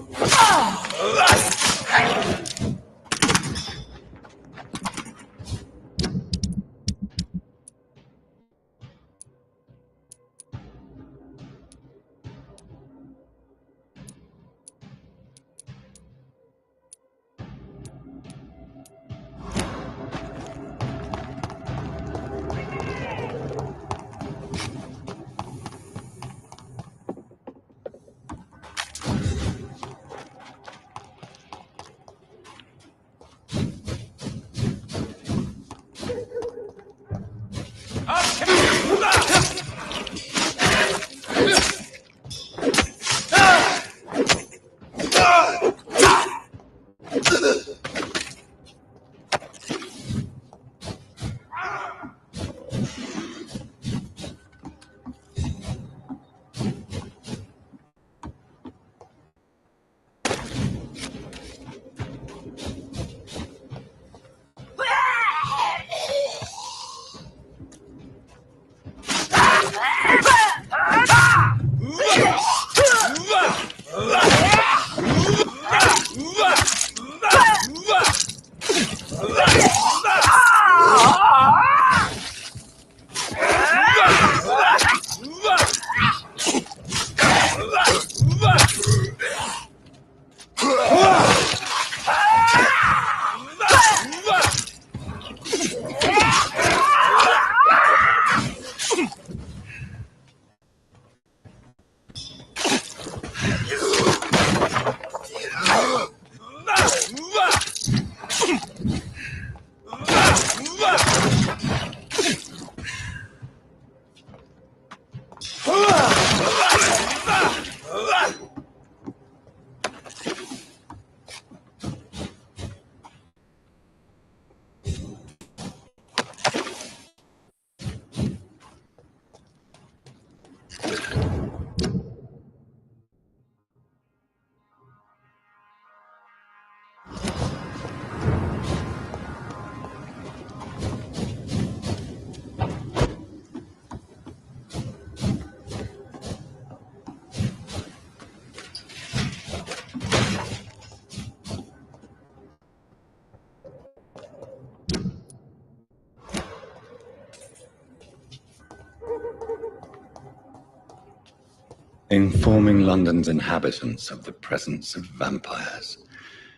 Informing London's inhabitants of the presence of vampires.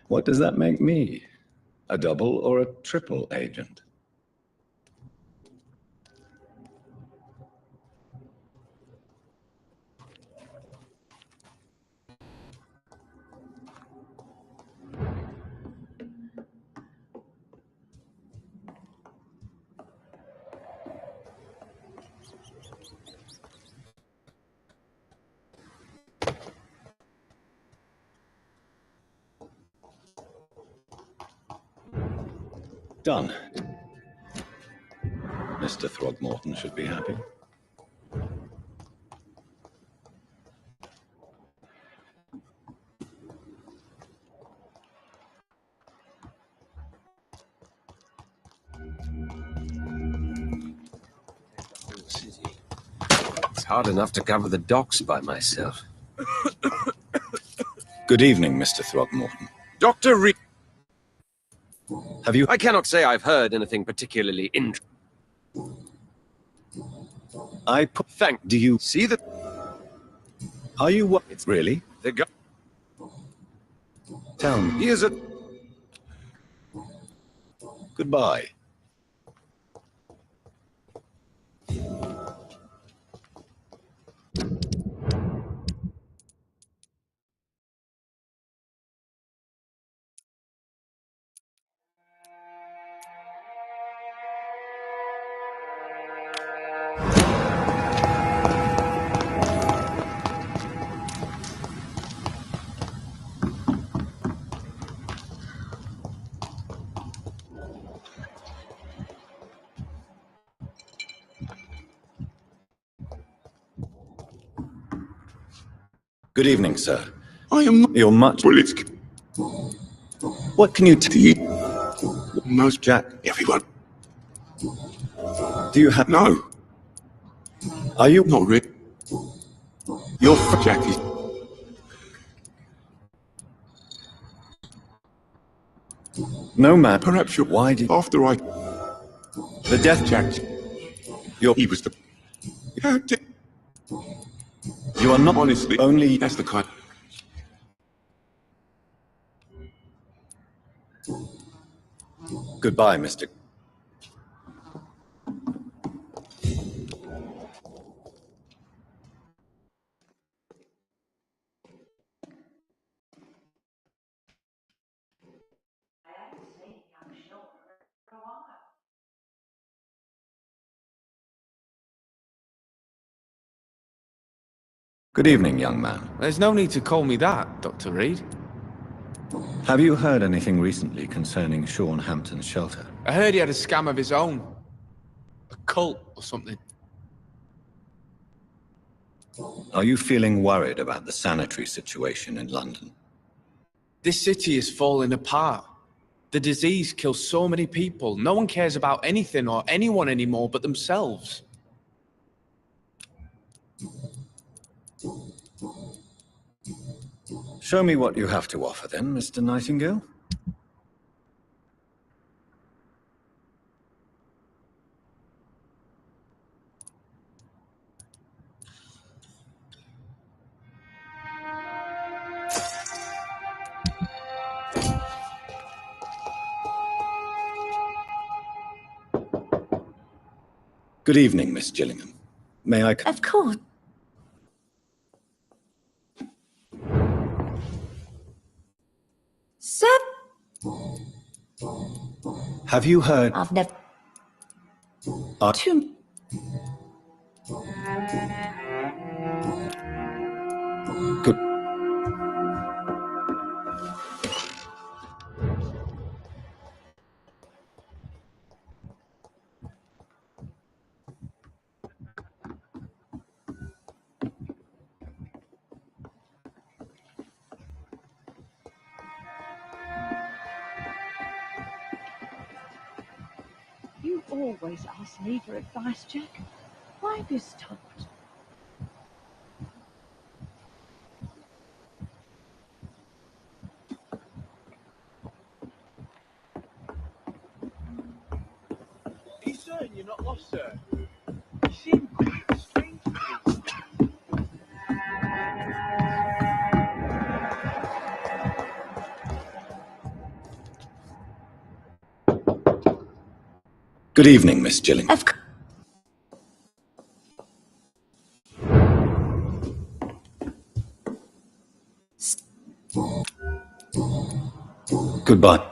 What does that make me? A double or a triple agent? Done. Mr. Throgmorton should be happy. It's hard enough to cover the docks by myself. Good evening, Mr. Throgmorton. Dr. Reed. Have you... I cannot say I've heard anything particularly interesting. Do you... See the... Are you what... It's really? The guy... Tell me. He is a... Goodbye. Good evening, sir. I am not... You're much... Bullets. What can you tell? Most Jack. Everyone. Do you have... No. Are you... Not really. You're... Jack is... No, man. Perhaps you're... Why did... After I... The death... Jack. He was the... How did... You are not... Honestly. Only... That's the kind... Goodbye, Mr. Good evening, young man. There's no need to call me that, Dr. Reed. Have you heard anything recently concerning Sean Hampton's shelter? I heard he had a scam of his own. A cult or something. Are you feeling worried about the sanitary situation in London? This city is falling apart. The disease kills so many people. No one cares about anything or anyone anymore but themselves. Show me what you have to offer then, Mr. Nightingale. Good evening, Miss Gillingham. May I... Of course. Have you heard? I've never... Are- Too... Good. You always ask me for advice, Jack. Why this time? Are you certain you're not lost, sir? You seem quite strange to me. Good evening, Miss Gilling. Goodbye.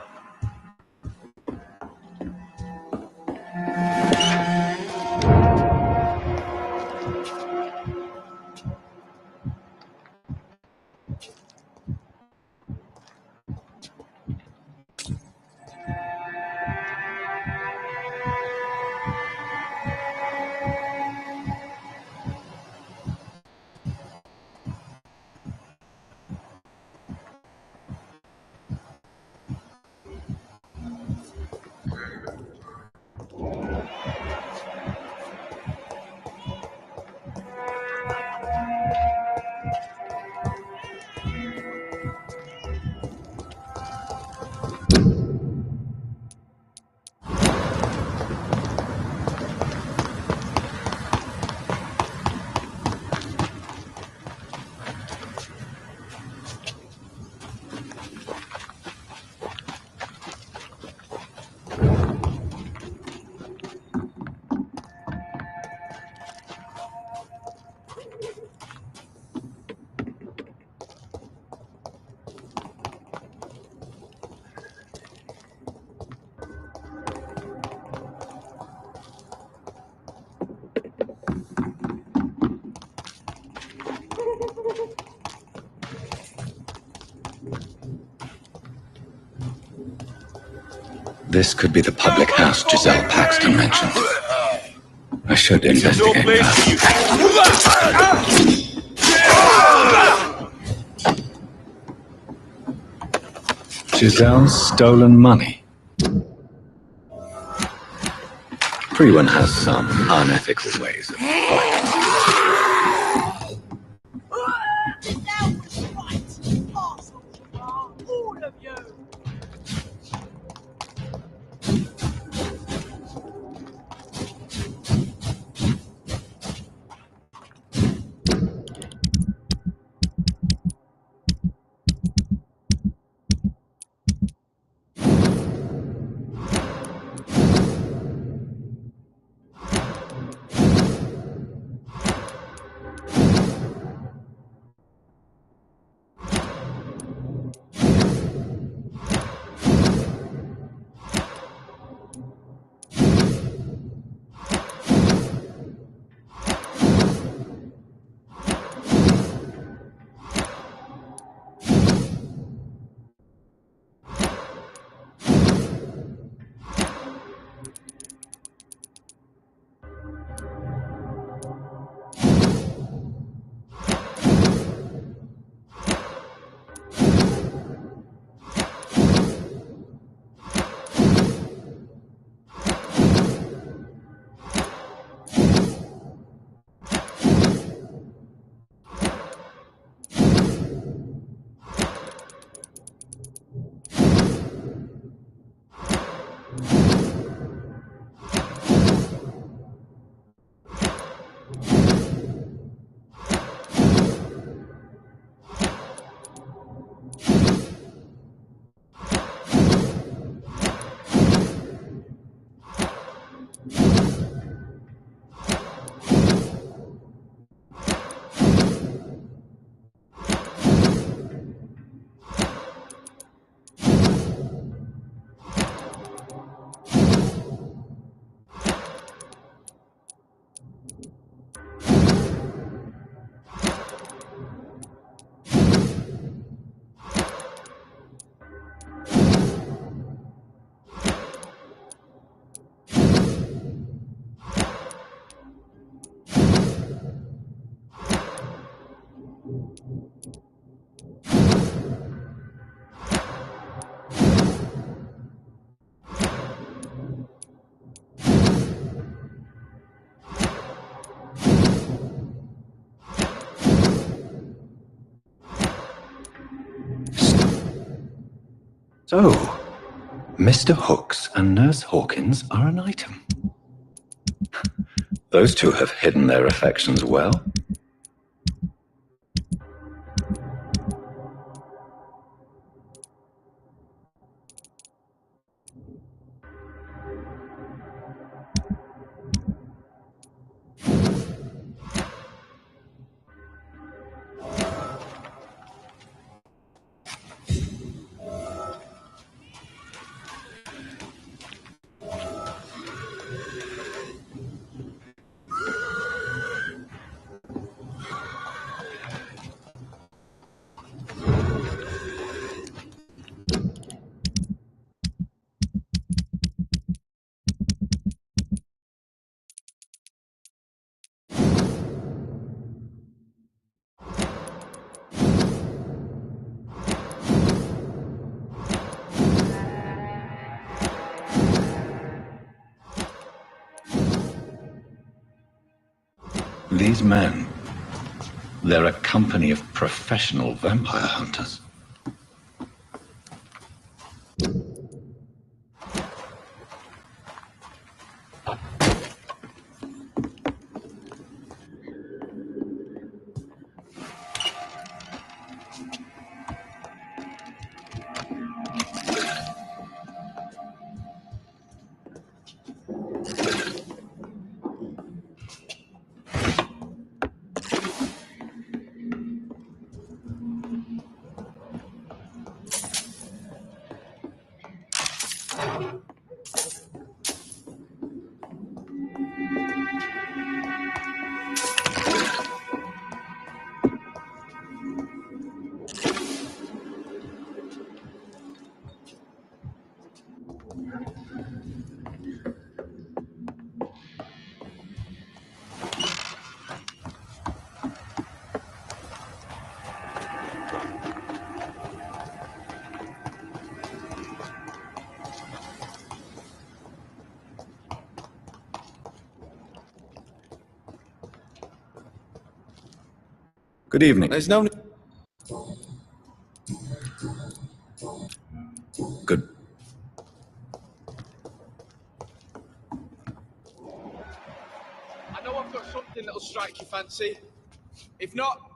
This could be the public house Giselle Paxton mentioned. I should investigate that. Giselle's stolen money. Everyone has some unethical ways of collecting. All of you! So, Mr. Hooks and Nurse Hawkins are an item. Those two have hidden their affections well. These men, they're a company of professional vampire hunters. Good evening. There's no... Good. I know I've got something that'll strike your fancy. If not,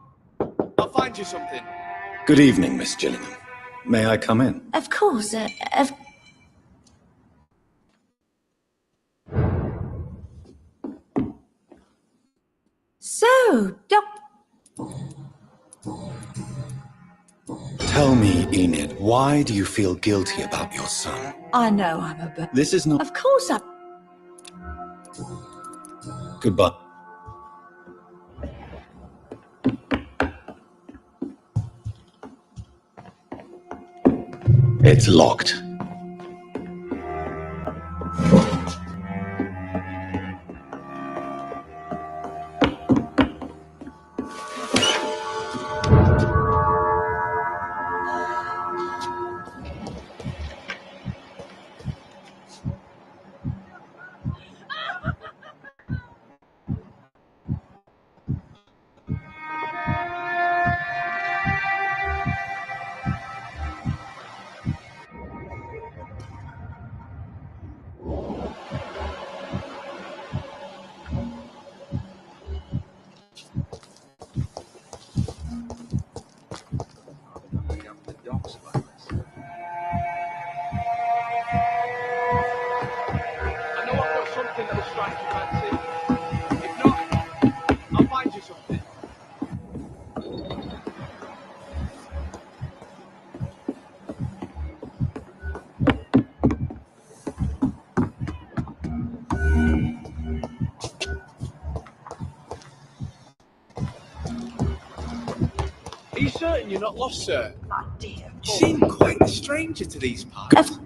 I'll find you something. Good evening, Miss Gillingham. May I come in? Of course, So, Tell me, Enid, why do you feel guilty about your son? I know I'm a bit. This is not... Of course I... Goodbye. It's locked. I know I've got something that'll strike your fancy. If not, I'll find you something. Are you certain you're not lost, sir? My dear. You seem quite a stranger to these parts.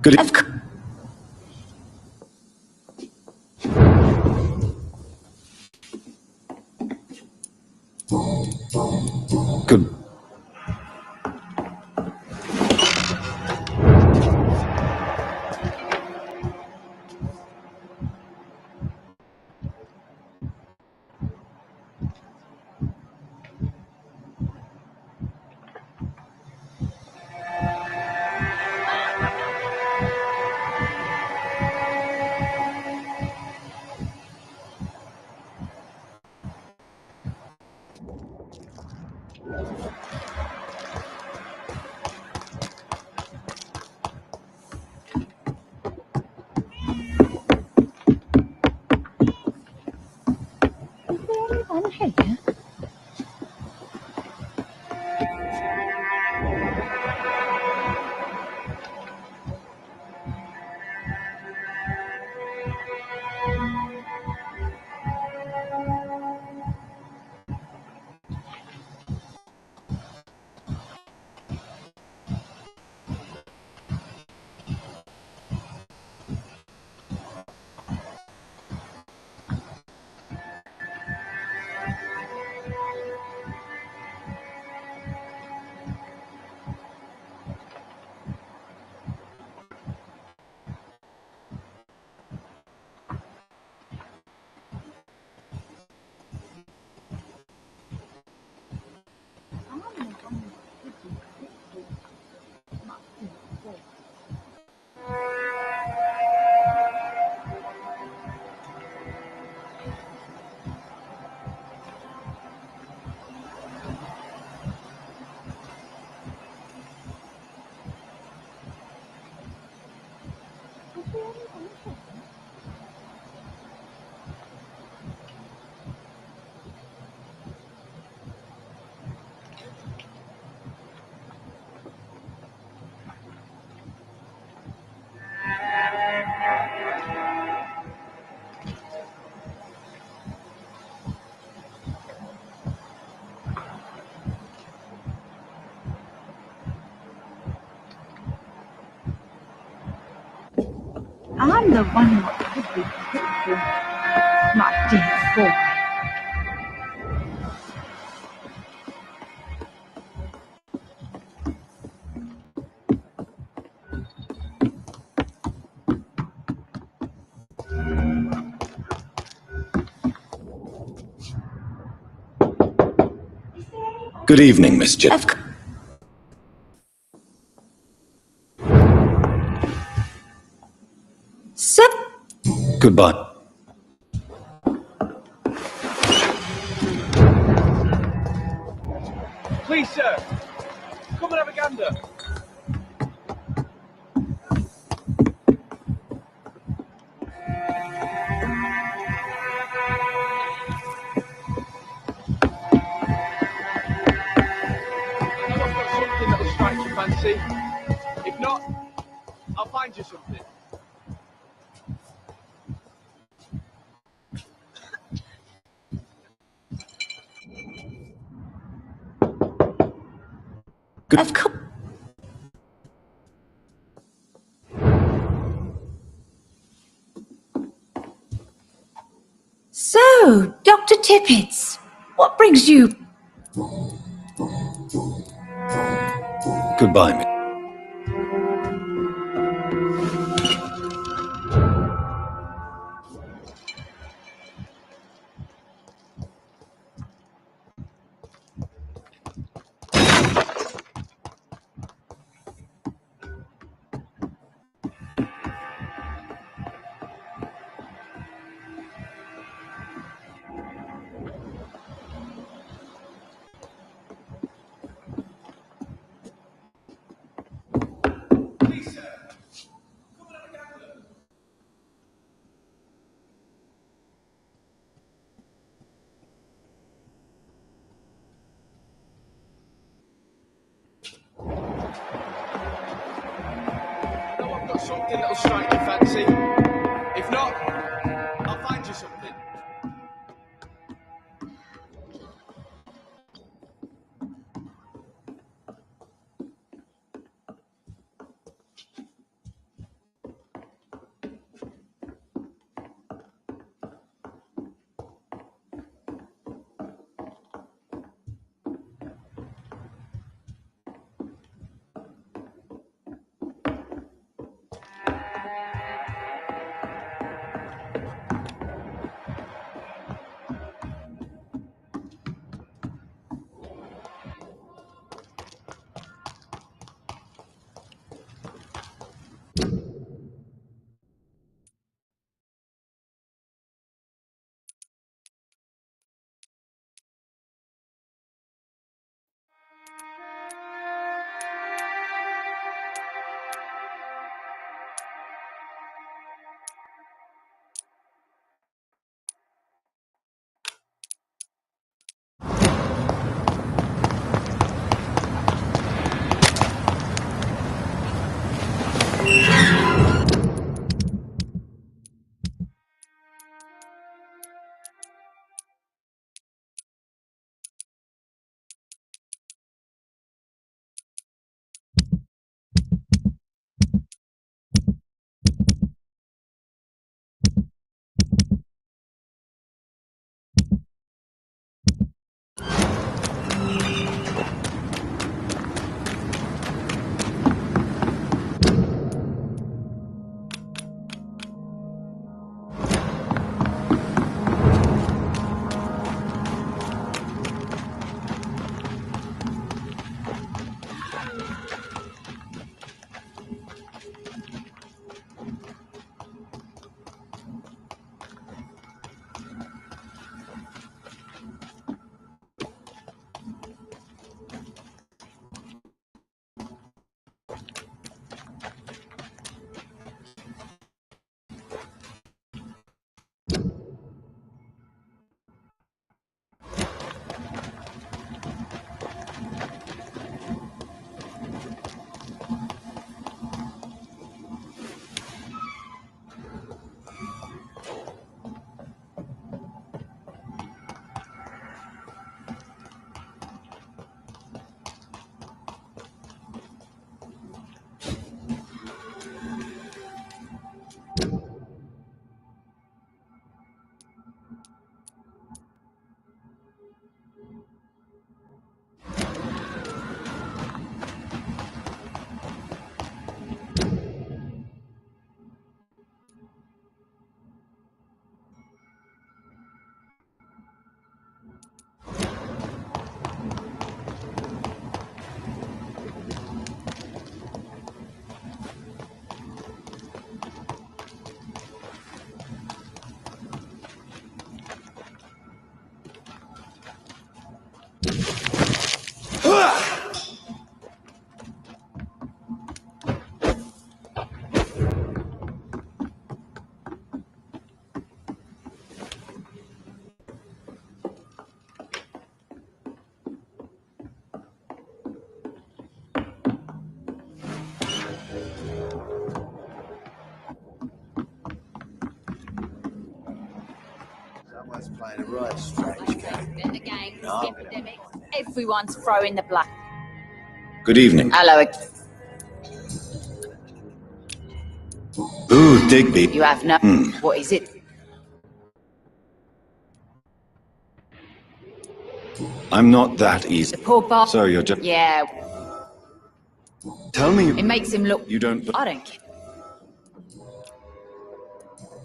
Good. okay, yeah? I'm the one what could be grateful, my dear boy. Good evening, Miss Jeff. So, Goodbye. Please, sir, come and have a gander. I know I've got something that'll strike your fancy. If not, I'll find you something. of course. So, Dr. Tippets, what brings you? Goodbye, Miss. I know I've got something that'll strike your fancy. If not, I'll find you something. made a right strange game. In the gang, epidemic. Everyone's throwing the blood. Good evening. Hello. Ooh, Digby. You have no... What is it? I'm not that easy. The poor bar... So you're just... Yeah. Tell me... It makes him look... You don't... I don't care.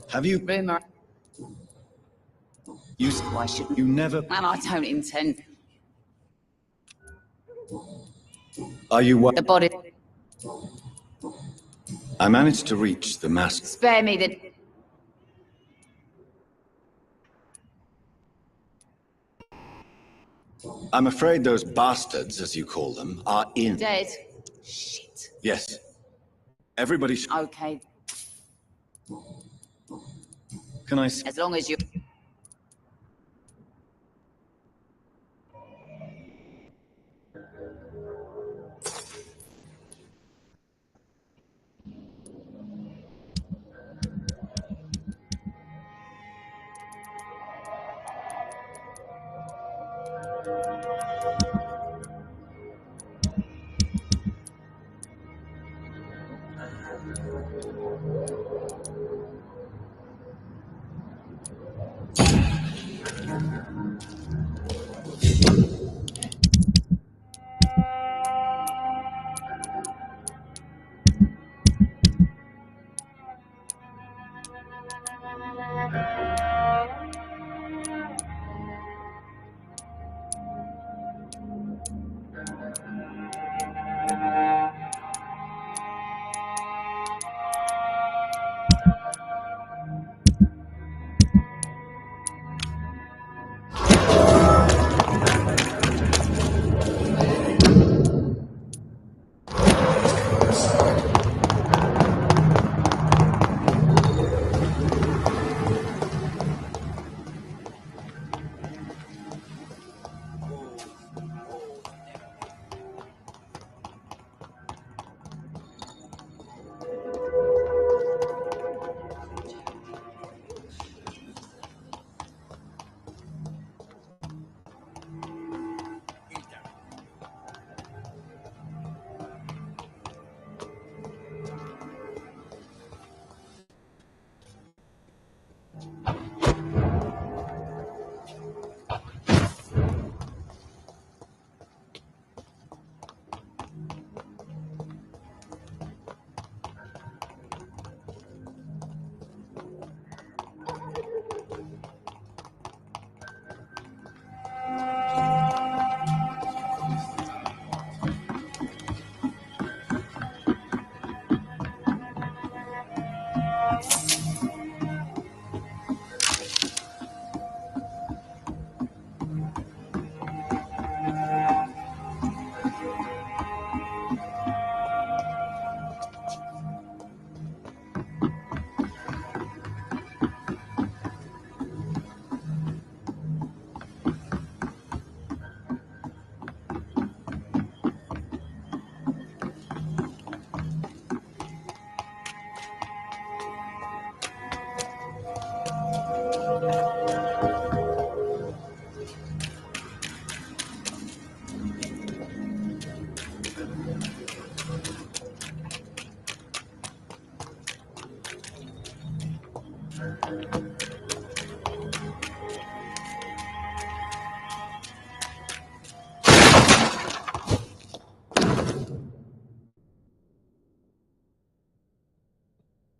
Have you... Rumour. You... Why should... You never... And I don't intend... Are you what? The body... I managed to reach the mask. Spare me the... I'm afraid those bastards, as you call them, are in. Dead. Shit. Yes. Everybody sh... Okay. Can I... As long as you...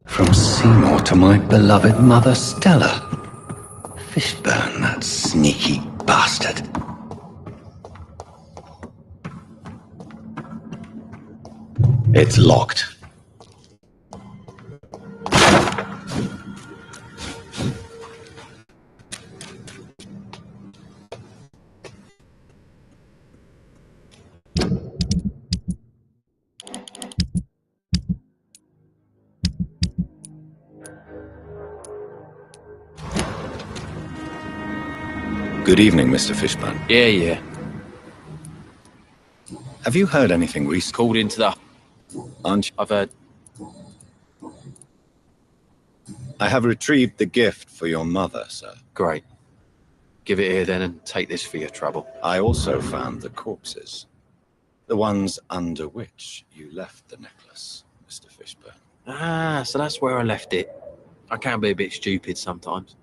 From Seymour to my beloved mother Stella. Fishburne, that sneaky bastard. It's locked. Good evening, Mr. Fishburne. Yeah. Have you heard anything recently? Called into the... Aren't you? I've heard... I have retrieved the gift for your mother, sir. Great. Give it here then and take this for your trouble. I also found the corpses. The ones under which you left the necklace, Mr. Fishburne. Ah, so that's where I left it. I can be a bit stupid sometimes.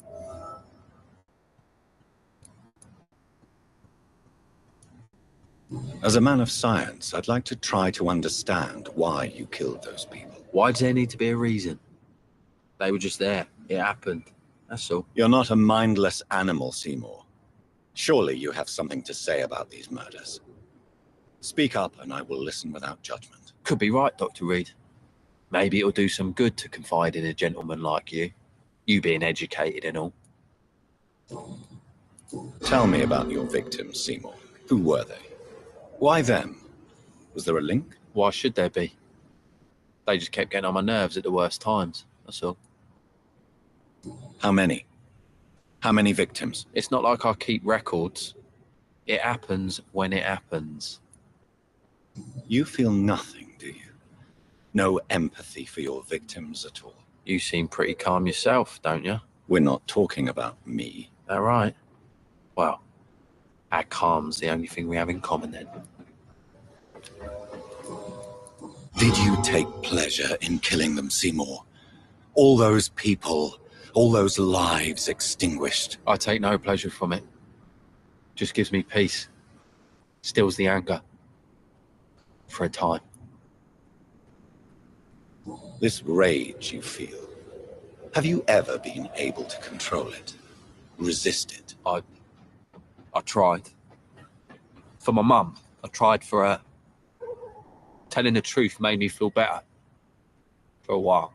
As a man of science, I'd like to try to understand why you killed those people. Why does there need to be a reason? They were just there. It happened. That's all. You're not a mindless animal, Seymour. Surely you have something to say about these murders. Speak up and I will listen without judgment. Could be right, Dr. Reed. Maybe it'll do some good to confide in a gentleman like you. You being educated and all. Tell me about your victims, Seymour. Who were they? Why them? Was there a link? Why should there be? They just kept getting on my nerves at the worst times, that's all. How many? How many victims? It's not like I keep records. It happens when it happens. You feel nothing, do you? No empathy for your victims at all? You seem pretty calm yourself, don't you? We're not talking about me. All right. Well, our calm's the only thing we have in common then. Did you take pleasure in killing them, Seymour? All those people, all those lives extinguished. I take no pleasure from it. Just gives me peace. Stills the anger. For a time. This rage you feel, have you ever been able to control it? Resist it? I tried. For my mum. I tried for her. Telling the truth made me feel better. For a while.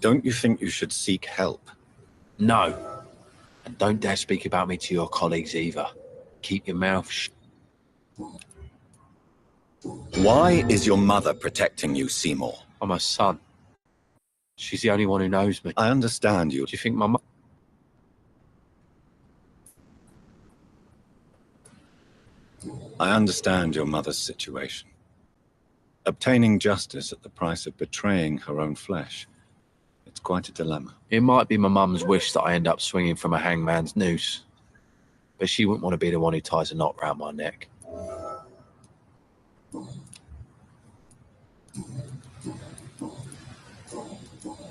Don't you think you should seek help? No. And don't dare speak about me to your colleagues either. Keep your mouth shut. Why is your mother protecting you, Seymour? I'm her son. She's the only one who knows me. I understand you. Do you think my mum... I understand your mother's situation. Obtaining justice at the price of betraying her own flesh. It's quite a dilemma. It might be my mum's wish that I end up swinging from a hangman's noose. But she wouldn't want to be the one who ties a knot round my neck.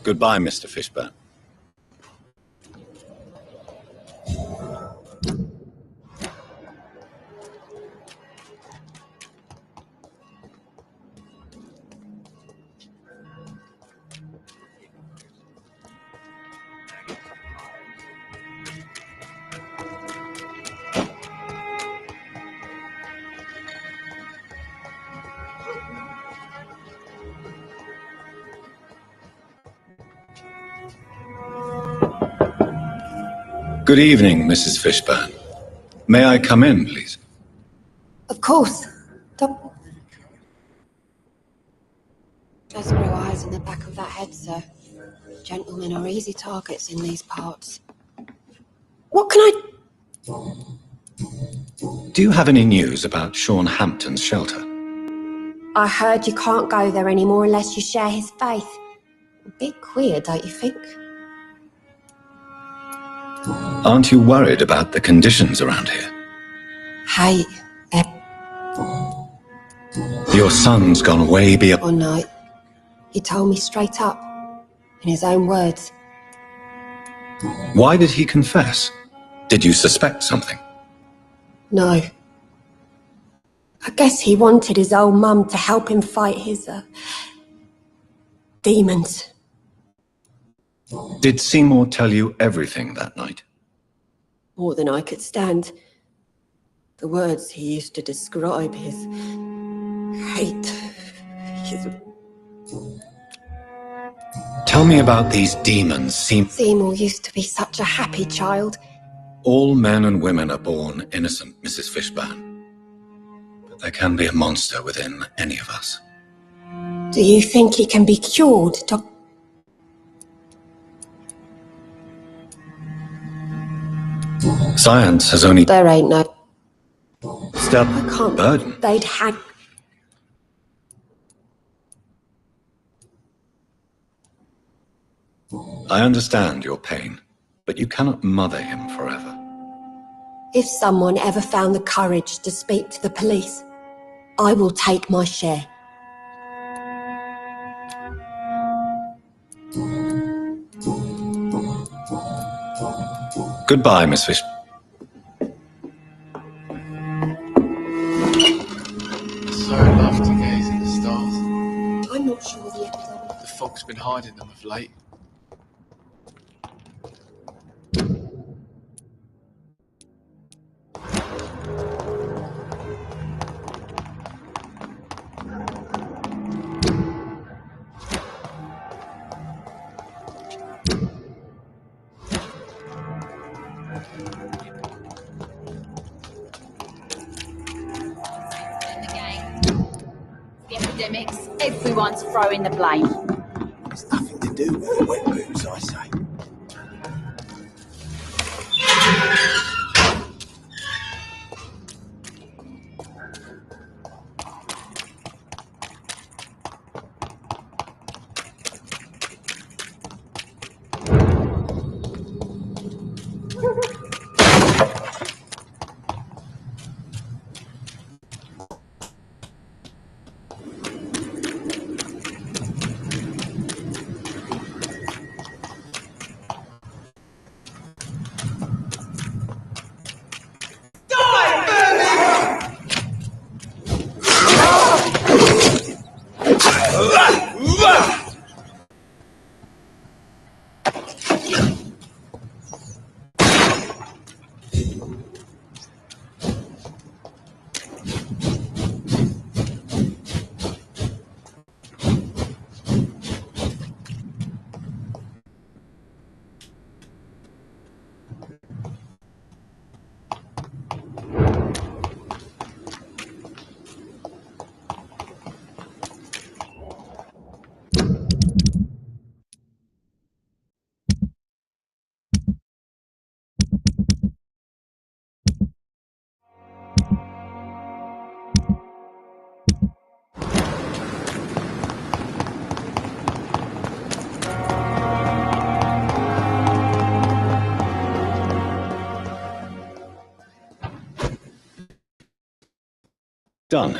Goodbye, Mr. Fishburne. Good evening, Mrs. Fishburne. May I come in, please? Of course. Just grew eyes in the back of that head, sir. Gentlemen are easy targets in these parts. What can I... Do you have any news about Sean Hampton's shelter? I heard you can't go there anymore unless you share his faith. A bit queer, don't you think? Aren't you worried about the conditions around here? Hey, Your son's gone way beyond... One night, he told me straight up, in his own words. Why did he confess? Did you suspect something? No. I guess he wanted his old mum to help him fight his, demons. Did Seymour tell you everything that night? More than I could stand. The words he used to describe his hate, his... Tell me about these demons, Seymour used to be such a happy child. All men and women are born innocent, Mrs. Fishburne. But there can be a monster within any of us. Do you think he can be cured, Doc? Science has only... There ain't no... Step I can't... burden. They'd had... I understand your pain, but you cannot mother him forever. If someone ever found the courage to speak to the police, I will take my share. Goodbye, Miss Fish. So love to gaze at the stars. I'm not sure the epidemic. The fog's been hiding them of late. The epidemics, everyone's throwing the blame. It's nothing to do with the wet boots, I say. Done.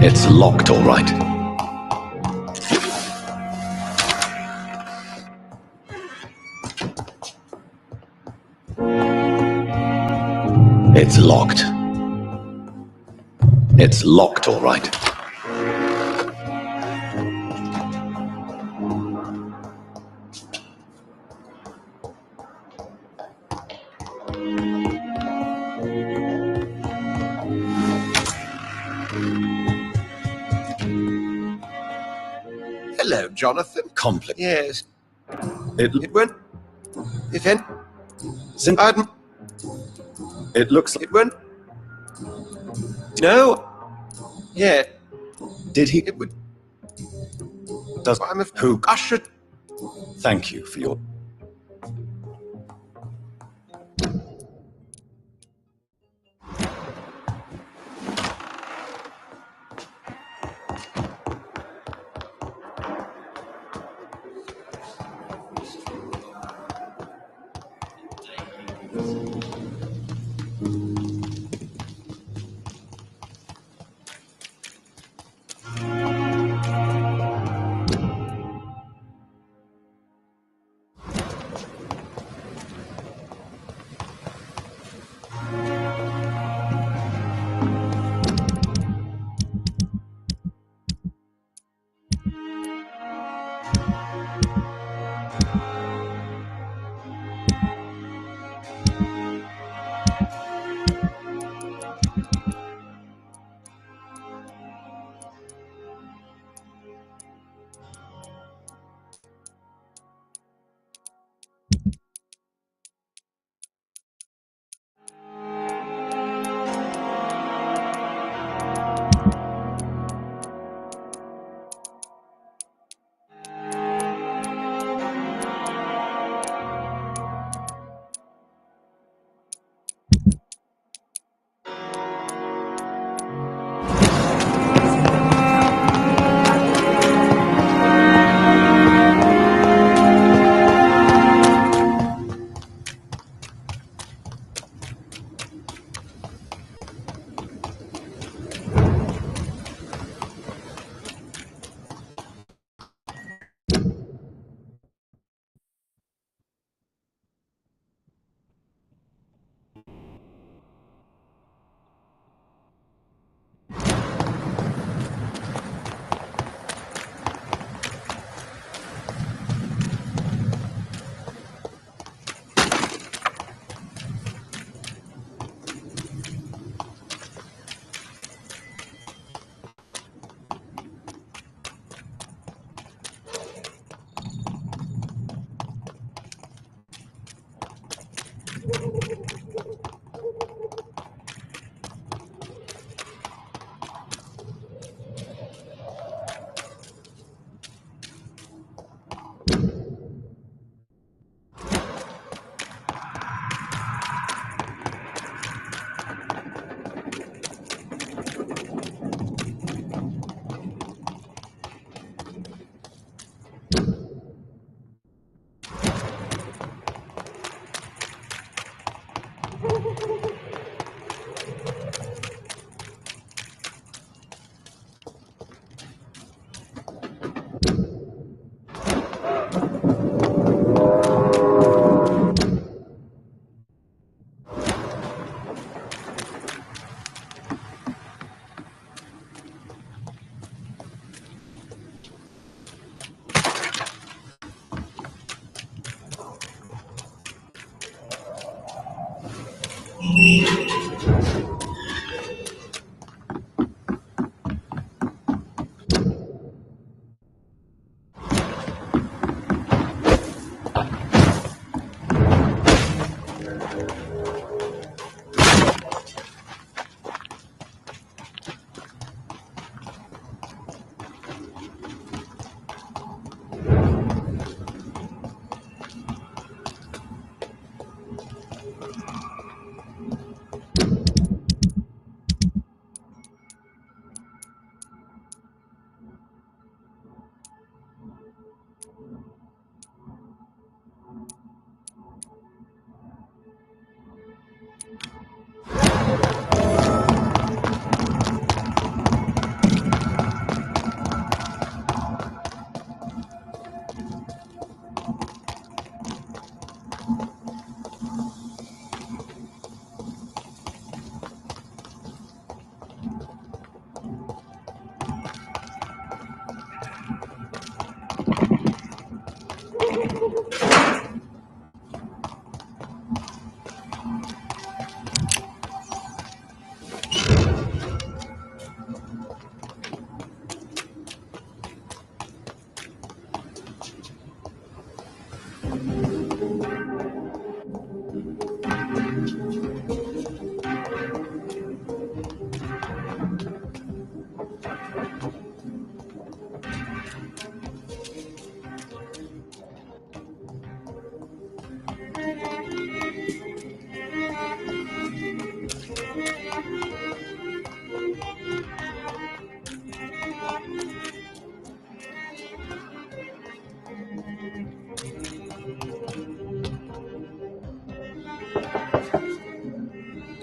It's locked, all right. It's locked. It's locked, all right. Hello, Jonathan. Complex. Yes. It won't. If any. Pardon? It looks like It won't. No. Yeah. Did he? It would. Does I'm a who? I should. Thank you for your.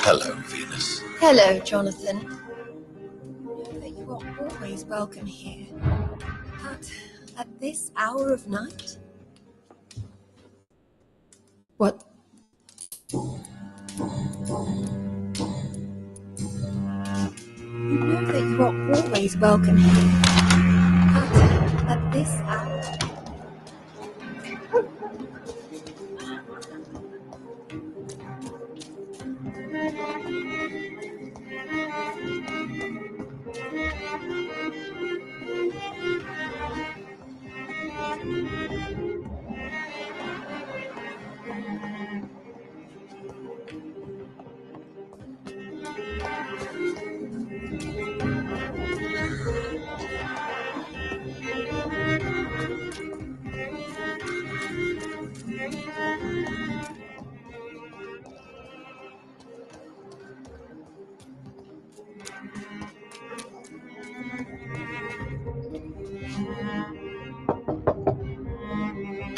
Hello, Venus. Hello, Jonathan. Know that you are always welcome here. But at this hour of night? What? You know that you are always welcome here. But at this hour?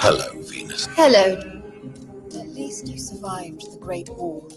Hello, Venus. Hello. At least you survived the Great War.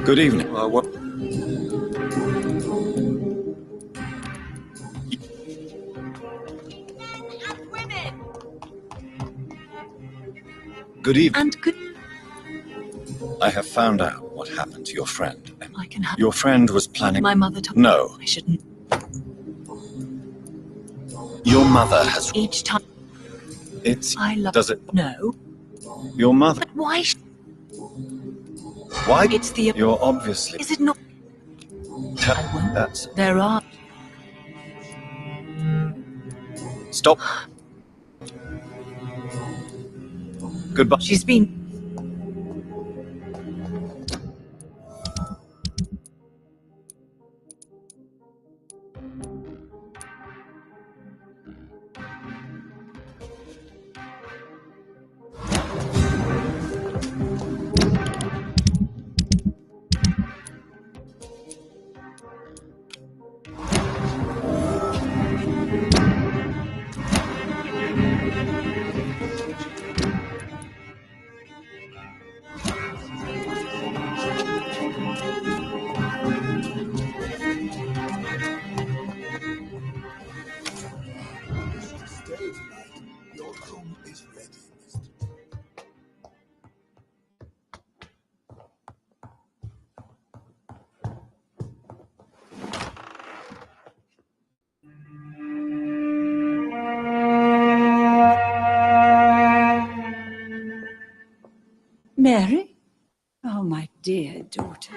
Good evening. What? Good evening. And good. I have found out what happened to your friend. I can have. Your friend was planning. My mother told No. I shouldn't. Your mother has. Each time. It's. I love. Does it? No. Your mother. But why? Why? It's the. You're obviously. Is it not? I won't. That's. There are. Stop. Goodbye. She's been. Your room is ready, mister. Mary? Oh, my dear daughter.